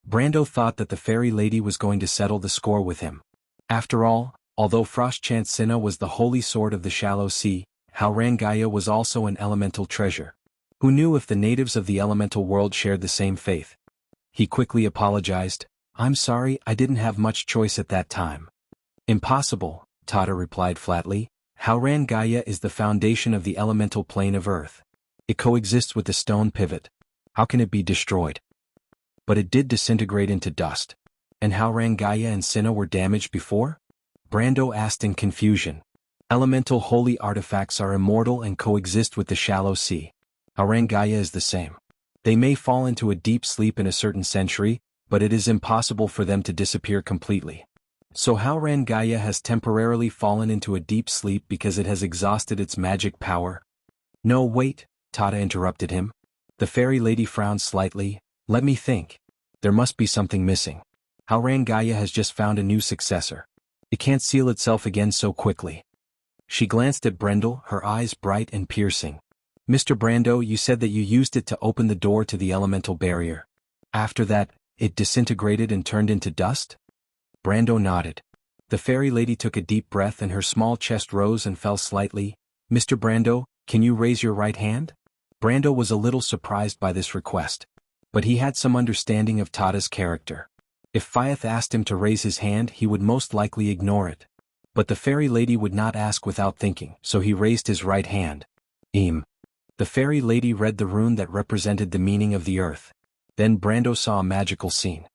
Brando thought that the fairy lady was going to settle the score with him. After all, although Frost Chant Sinna was the holy sword of the shallow sea, Haurangaya was also an elemental treasure. Who knew if the natives of the elemental world shared the same faith? He quickly apologized. "I'm sorry, I didn't have much choice at that time." "Impossible," Tata replied flatly. "Haurangaya is the foundation of the elemental plane of Earth. It coexists with the stone pivot. How can it be destroyed?" "But it did disintegrate into dust. And Haurangaya and Sinna were damaged before?" Brando asked in confusion. "Elemental holy artifacts are immortal and coexist with the shallow sea. Howrang Gaia is the same. They may fall into a deep sleep in a certain century, but it is impossible for them to disappear completely. So Howrang Gaia has temporarily fallen into a deep sleep because it has exhausted its magic power. No, wait, Tata interrupted him. The fairy lady frowned slightly. Let me think. There must be something missing. Howrang Gaia has just found a new successor. It can't seal itself again so quickly. She glanced at Brendel, her eyes bright and piercing. Mr. Brando, you said that you used it to open the door to the elemental barrier. After that, it disintegrated and turned into dust? Brando nodded. The fairy lady took a deep breath and her small chest rose and fell slightly. Mr. Brando, can you raise your right hand? Brando was a little surprised by this request. But he had some understanding of Tata's character. If Fyeth asked him to raise his hand, he would most likely ignore it. But the fairy lady would not ask without thinking, so he raised his right hand. The fairy lady read the rune that represented the meaning of the earth. Then Brando saw a magical scene.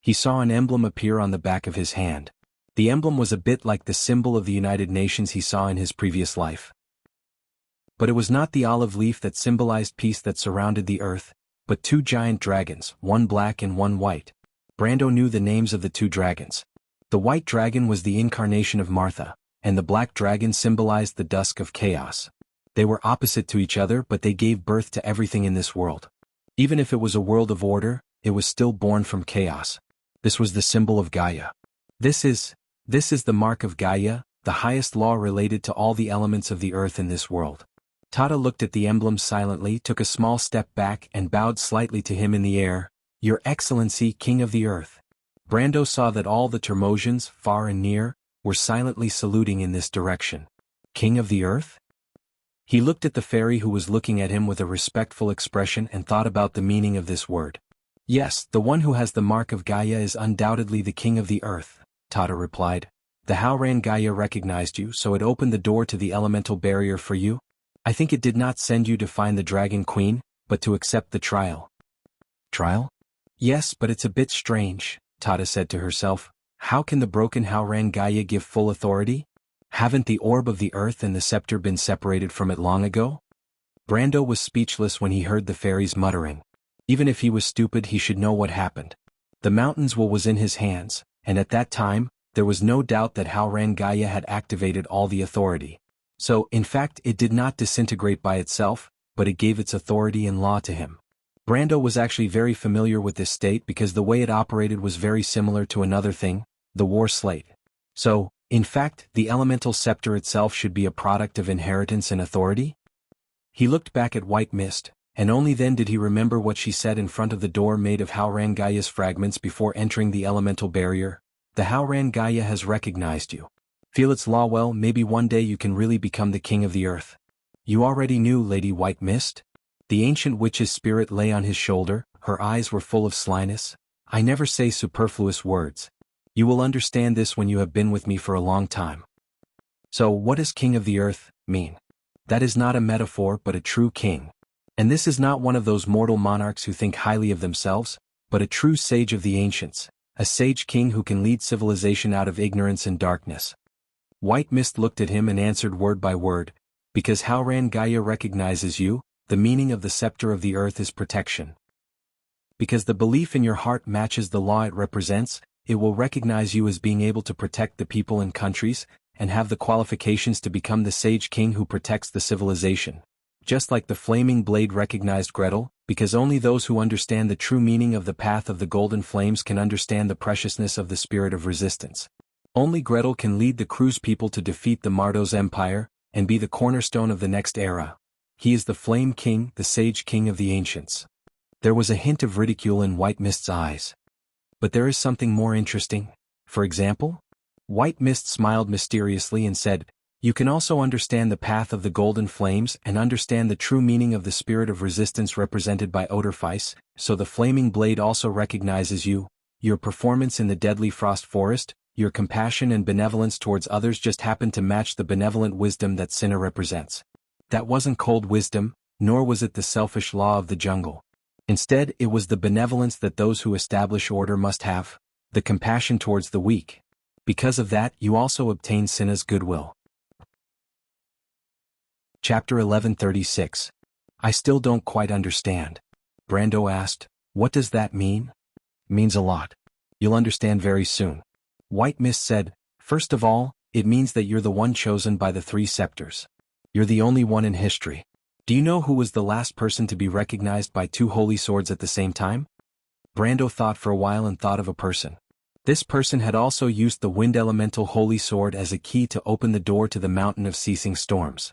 He saw an emblem appear on the back of his hand. The emblem was a bit like the symbol of the United Nations he saw in his previous life. But it was not the olive leaf that symbolized peace that surrounded the earth, but two giant dragons, one black and one white. Brando knew the names of the two dragons. The white dragon was the incarnation of Martha, and the black dragon symbolized the dusk of chaos. They were opposite to each other, but they gave birth to everything in this world. Even if it was a world of order, it was still born from chaos. This was the symbol of Gaia. This is the mark of Gaia, the highest law related to all the elements of the earth in this world. Tata looked at the emblem silently, took a small step back and bowed slightly to him in the air. Your Excellency, King of the Earth. Brando saw that all the Termosians, far and near, were silently saluting in this direction. King of the Earth? He looked at the fairy who was looking at him with a respectful expression and thought about the meaning of this word. Yes, the one who has the mark of Gaia is undoubtedly the King of the Earth, Tata replied. The Howrang Gaia recognized you, so it opened the door to the elemental barrier for you? I think it did not send you to find the Dragon Queen, but to accept the trial. Trial? Yes, but it's a bit strange, Tata said to herself. How can the broken Howrang Gaia give full authority? Haven't the orb of the earth and the scepter been separated from it long ago? Brando was speechless when he heard the fairies muttering. Even if he was stupid, he should know what happened. The mountain's will was in his hands, and at that time, there was no doubt that Howrang Gaia had activated all the authority. So, in fact, it did not disintegrate by itself, but it gave its authority and law to him. Brando was actually very familiar with this state because the way it operated was very similar to another thing, the war slate. So, in fact, the elemental scepter itself should be a product of inheritance and authority? He looked back at White Mist, and only then did he remember what she said in front of the door made of Howrang Gaia's fragments before entering the elemental barrier. The Howrang Gaia has recognized you. Feel its law well, maybe one day you can really become the king of the earth. You already knew, Lady White Mist? The ancient witch's spirit lay on his shoulder, her eyes were full of slyness. I never say superfluous words. You will understand this when you have been with me for a long time. So, what does king of the earth mean? That is not a metaphor but a true king. And this is not one of those mortal monarchs who think highly of themselves, but a true sage of the ancients, a sage king who can lead civilization out of ignorance and darkness. White Mist looked at him and answered word by word, because Howrang Gaia recognizes you, the meaning of the scepter of the earth is protection. Because the belief in your heart matches the law it represents, it will recognize you as being able to protect the people and countries, and have the qualifications to become the sage king who protects the civilization. Just like the flaming blade recognized Gretel, because only those who understand the true meaning of the path of the golden flames can understand the preciousness of the spirit of resistance. Only Gretel can lead the Cruz people to defeat the Mardos Empire, and be the cornerstone of the next era. He is the Flame King, the Sage King of the Ancients. There was a hint of ridicule in White Mist's eyes. But there is something more interesting. For example? White Mist smiled mysteriously and said, you can also understand the path of the golden flames and understand the true meaning of the spirit of resistance represented by Odorfice, so the flaming blade also recognizes you, your performance in the deadly frost forest, your compassion and benevolence towards others just happen to match the benevolent wisdom that Cinna represents. That wasn't cold wisdom, nor was it the selfish law of the jungle. Instead, it was the benevolence that those who establish order must have, the compassion towards the weak. Because of that, you also obtain Cinna's goodwill. Chapter 1136. I still don't quite understand. Brando asked, what does that mean? Means a lot. You'll understand very soon. White Mist said, first of all, it means that you're the one chosen by the three scepters. You're the only one in history. Do you know who was the last person to be recognized by two holy swords at the same time? Brando thought for a while and thought of a person. This person had also used the wind elemental holy sword as a key to open the door to the mountain of ceasing storms.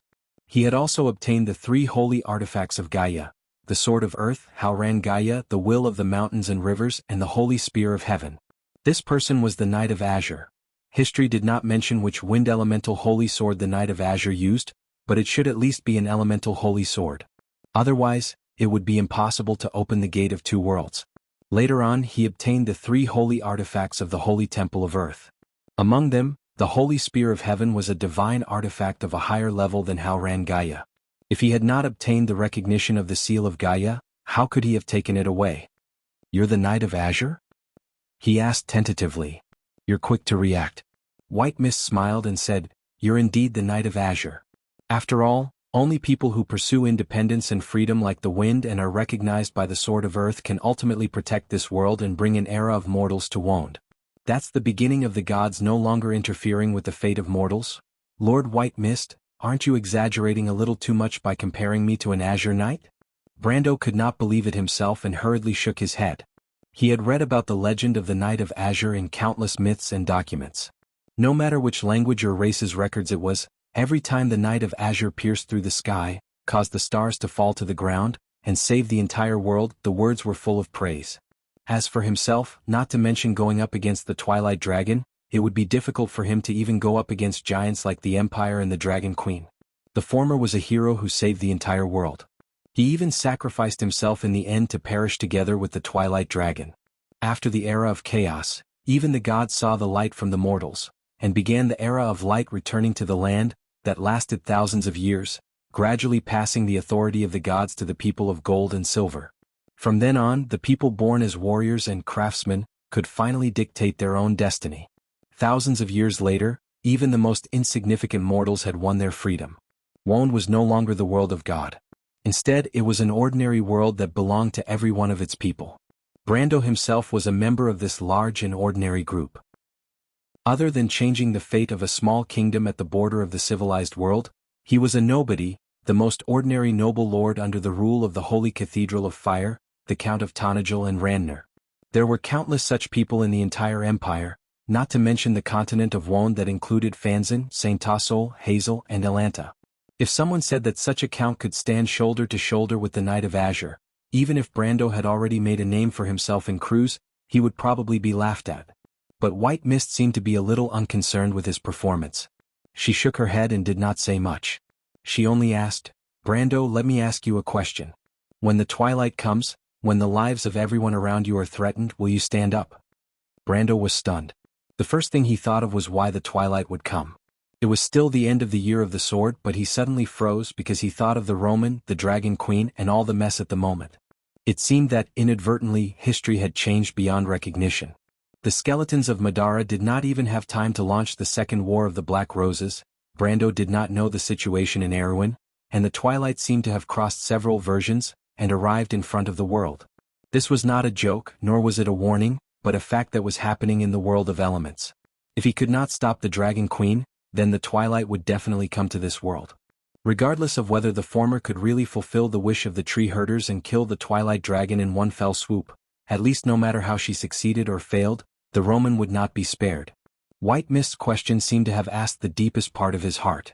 He had also obtained the three holy artifacts of Gaia, the sword of earth, Haoran Gaia, the will of the mountains and rivers, and the holy spear of heaven. This person was the Knight of Azure. History did not mention which wind elemental holy sword the Knight of Azure used, but it should at least be an elemental holy sword. Otherwise, it would be impossible to open the gate of two worlds. Later on he obtained the three holy artifacts of the Holy Temple of Earth. Among them, the Holy Spear of Heaven was a divine artifact of a higher level than Haoran Gaia. If he had not obtained the recognition of the Seal of Gaia, how could he have taken it away? You're the Knight of Azure? He asked tentatively. You're quick to react. White Mist smiled and said, you're indeed the Knight of Azure. After all, only people who pursue independence and freedom like the wind and are recognized by the Sword of Earth can ultimately protect this world and bring an era of mortals to wound. That's the beginning of the gods no longer interfering with the fate of mortals? Lord White Mist, aren't you exaggerating a little too much by comparing me to an Azure Knight? Brando could not believe it himself and hurriedly shook his head. He had read about the legend of the Knight of Azure in countless myths and documents. No matter which language or race's records it was, every time the Knight of Azure pierced through the sky, caused the stars to fall to the ground, and saved the entire world, the words were full of praise. As for himself, not to mention going up against the Twilight Dragon, it would be difficult for him to even go up against giants like the Empire and the Dragon Queen. The former was a hero who saved the entire world. He even sacrificed himself in the end to perish together with the Twilight Dragon. After the era of chaos, even the gods saw the light from the mortals, and began the era of light returning to the land, that lasted thousands of years, gradually passing the authority of the gods to the people of gold and silver. From then on, the people born as warriors and craftsmen could finally dictate their own destiny. Thousands of years later, even the most insignificant mortals had won their freedom. Wound was no longer the world of God. Instead, it was an ordinary world that belonged to every one of its people. Brando himself was a member of this large and ordinary group. Other than changing the fate of a small kingdom at the border of the civilized world, he was a nobody, the most ordinary noble lord under the rule of the Holy Cathedral of Fire, the Count of Tanajil and Ranner. There were countless such people in the entire empire, not to mention the continent of Wound that included Fanzin, Saint Tassol, Hazel, and Elanta. If someone said that such a count could stand shoulder to shoulder with the Knight of Azure, even if Brando had already made a name for himself in Cruz, he would probably be laughed at. But White Mist seemed to be a little unconcerned with his performance. She shook her head and did not say much. She only asked, Brando, let me ask you a question. When the twilight comes, when the lives of everyone around you are threatened, will you stand up? Brando was stunned. The first thing he thought of was why the twilight would come. It was still the end of the year of the sword, but he suddenly froze because he thought of the Roman, the Dragon Queen, and all the mess at the moment. It seemed that, inadvertently, history had changed beyond recognition. The skeletons of Madara did not even have time to launch the Second War of the Black Roses, Brando did not know the situation in Erewhon, and the twilight seemed to have crossed several versions, and arrived in front of the world. This was not a joke, nor was it a warning, but a fact that was happening in the world of elements. If he could not stop the Dragon Queen, then the twilight would definitely come to this world. Regardless of whether the former could really fulfill the wish of the tree herders and kill the Twilight Dragon in one fell swoop, at least no matter how she succeeded or failed, the Roman would not be spared. White Mist's question seemed to have asked the deepest part of his heart.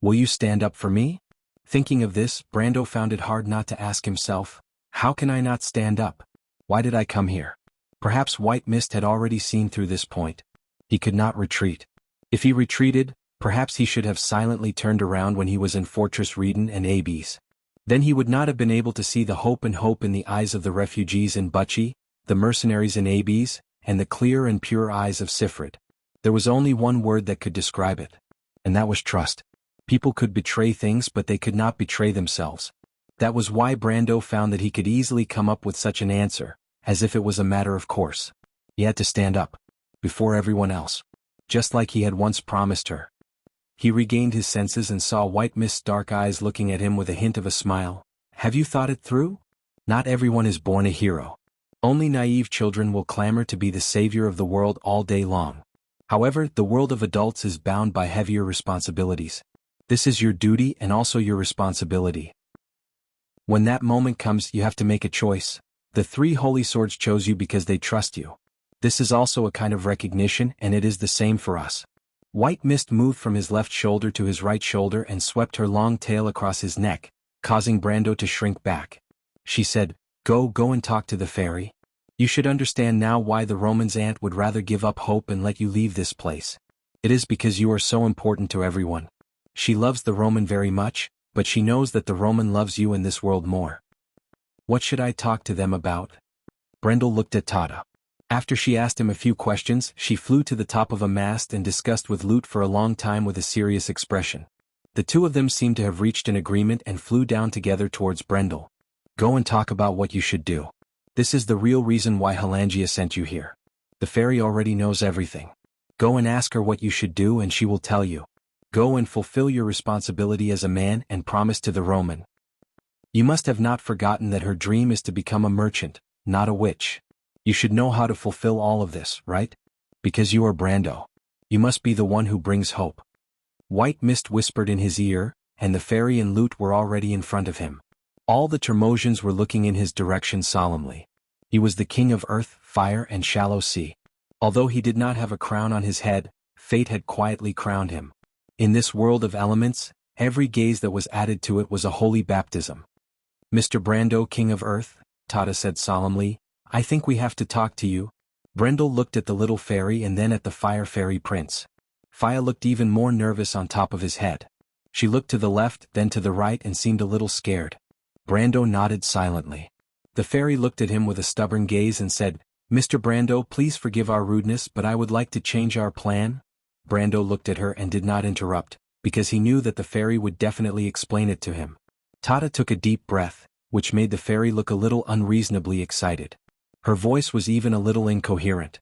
Will you stand up for me? Thinking of this, Brando found it hard not to ask himself, how can I not stand up? Why did I come here? Perhaps White Mist had already seen through this point. He could not retreat. If he retreated, perhaps he should have silently turned around when he was in Fortress Reedon and Abes. Then he would not have been able to see the hope in the eyes of the refugees in Bucci, the mercenaries in Abes, and the clear and pure eyes of Sifrid. There was only one word that could describe it. And that was trust. People could betray things, but they could not betray themselves. That was why Brando found that he could easily come up with such an answer, as if it was a matter of course. He had to stand up. Before everyone else. Just like he had once promised her. He regained his senses and saw White Mist's dark eyes looking at him with a hint of a smile, Have you thought it through? Not everyone is born a hero. Only naive children will clamor to be the savior of the world all day long. However, the world of adults is bound by heavier responsibilities. This is your duty and also your responsibility. When that moment comes, you have to make a choice. The three holy swords chose you because they trust you. This is also a kind of recognition, and it is the same for us. White mist moved from his left shoulder to his right shoulder and swept her long tail across his neck, causing Brando to shrink back. She said, Go and talk to the fairy. You should understand now why the Roman's aunt would rather give up hope and let you leave this place. It is because you are so important to everyone. She loves the Roman very much, but she knows that the Roman loves you in this world more. What should I talk to them about? Brendel looked at Tata. After she asked him a few questions, she flew to the top of a mast and discussed with Lute for a long time with a serious expression. The two of them seemed to have reached an agreement and flew down together towards Brendel. Go and talk about what you should do. This is the real reason why Halangia sent you here. The fairy already knows everything. Go and ask her what you should do and she will tell you. Go and fulfill your responsibility as a man and promise to the Roman. You must have not forgotten that her dream is to become a merchant, not a witch. You should know how to fulfill all of this, right? Because you are Brando. You must be the one who brings hope. White mist whispered in his ear, and the fairy and Lute were already in front of him. All the Termosians were looking in his direction solemnly. He was the king of earth, fire and shallow sea. Although he did not have a crown on his head, fate had quietly crowned him. In this world of elements, every gaze that was added to it was a holy baptism. Mr. Brando, king of earth, Tata said solemnly, I think we have to talk to you. Brendel looked at the little fairy and then at the fire fairy prince. Faya looked even more nervous on top of his head. She looked to the left, then to the right and seemed a little scared. Brando nodded silently. The fairy looked at him with a stubborn gaze and said, Mr. Brando, please forgive our rudeness, but I would like to change our plan. Brando looked at her and did not interrupt, because he knew that the fairy would definitely explain it to him. Tata took a deep breath, which made the fairy look a little unreasonably excited. Her voice was even a little incoherent.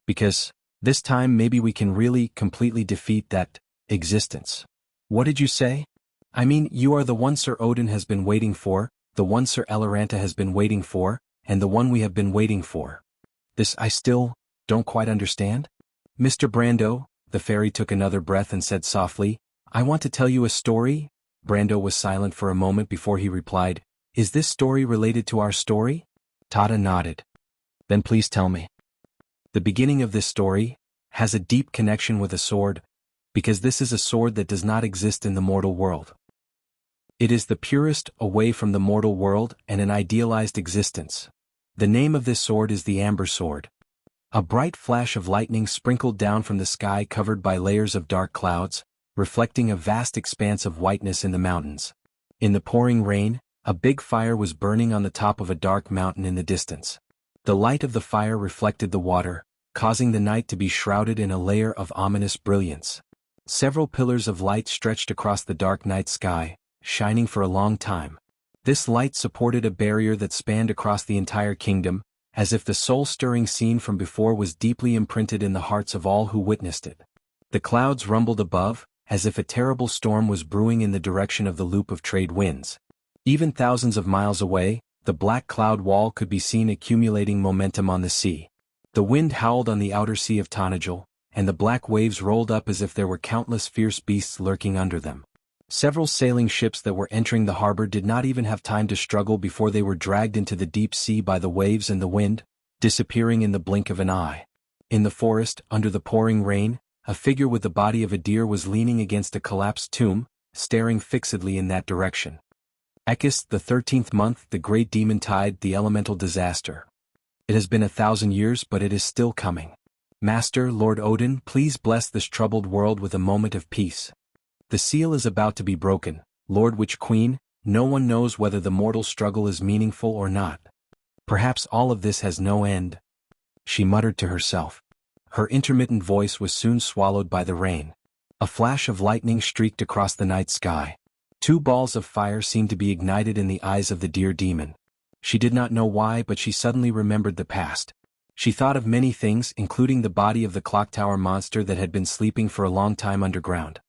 Because, this time maybe we can really, completely defeat that existence. What did you say? I mean, you are the one Sir Odin has been waiting for, the one Sir Eloranta has been waiting for, and the one we have been waiting for. This I still don't quite understand. Mr. Brando, the fairy took another breath and said softly, I want to tell you a story. Brando was silent for a moment before he replied, Is this story related to our story? Tata nodded. Then please tell me. The beginning of this story has a deep connection with a sword, because this is a sword that does not exist in the mortal world. It is the purest away from the mortal world and an idealized existence. The name of this sword is the Amber Sword. A bright flash of lightning sprinkled down from the sky covered by layers of dark clouds, reflecting a vast expanse of whiteness in the mountains. In the pouring rain, a big fire was burning on the top of a dark mountain in the distance. The light of the fire reflected the water, causing the night to be shrouded in a layer of ominous brilliance. Several pillars of light stretched across the dark night sky, shining for a long time. This light supported a barrier that spanned across the entire kingdom, as if the soul-stirring scene from before was deeply imprinted in the hearts of all who witnessed it. The clouds rumbled above, as if a terrible storm was brewing in the direction of the loop of trade winds. Even thousands of miles away, the black cloud wall could be seen accumulating momentum on the sea. The wind howled on the outer sea of Tanajul, and the black waves rolled up as if there were countless fierce beasts lurking under them. Several sailing ships that were entering the harbor did not even have time to struggle before they were dragged into the deep sea by the waves and the wind, disappearing in the blink of an eye. In the forest, under the pouring rain, a figure with the body of a deer was leaning against a collapsed tomb, staring fixedly in that direction. Ekis, the 13th month, the great demon tide, the elemental disaster. It has been 1,000 years, but it is still coming. Master, Lord Odin, please bless this troubled world with a moment of peace. The seal is about to be broken, Lord Witch Queen, no one knows whether the mortal struggle is meaningful or not. Perhaps all of this has no end. She muttered to herself. Her intermittent voice was soon swallowed by the rain. A flash of lightning streaked across the night sky. 2 balls of fire seemed to be ignited in the eyes of the deer demon. She did not know why, but she suddenly remembered the past. She thought of many things, including the body of the clock tower monster that had been sleeping for a long time underground.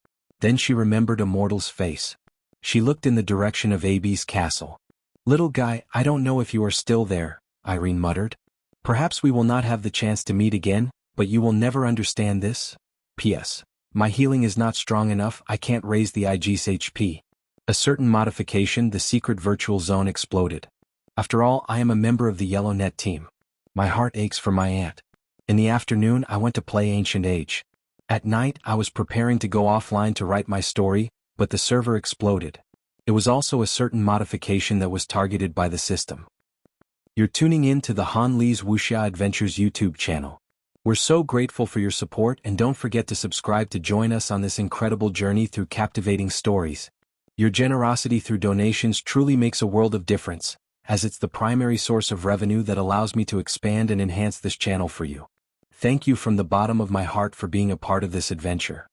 Then she remembered a mortal's face. She looked in the direction of Ab's castle. Little guy, I don't know if you are still there, Irene muttered. Perhaps we will not have the chance to meet again, but you will never understand this. P.S. My healing is not strong enough, I can't raise the IG's HP. A certain modification, the secret virtual zone exploded. After all, I am a member of the Yellow Net team. My heart aches for my aunt. In the afternoon, I went to play Ancient Age. At night, I was preparing to go offline to write my story, but the server exploded. It was also a certain modification that was targeted by the system. You're tuning in to the Han Lee's Wuxia Adventures YouTube channel. We're so grateful for your support, and don't forget to subscribe to join us on this incredible journey through captivating stories. Your generosity through donations truly makes a world of difference, as it's the primary source of revenue that allows me to expand and enhance this channel for you. Thank you from the bottom of my heart for being a part of this adventure.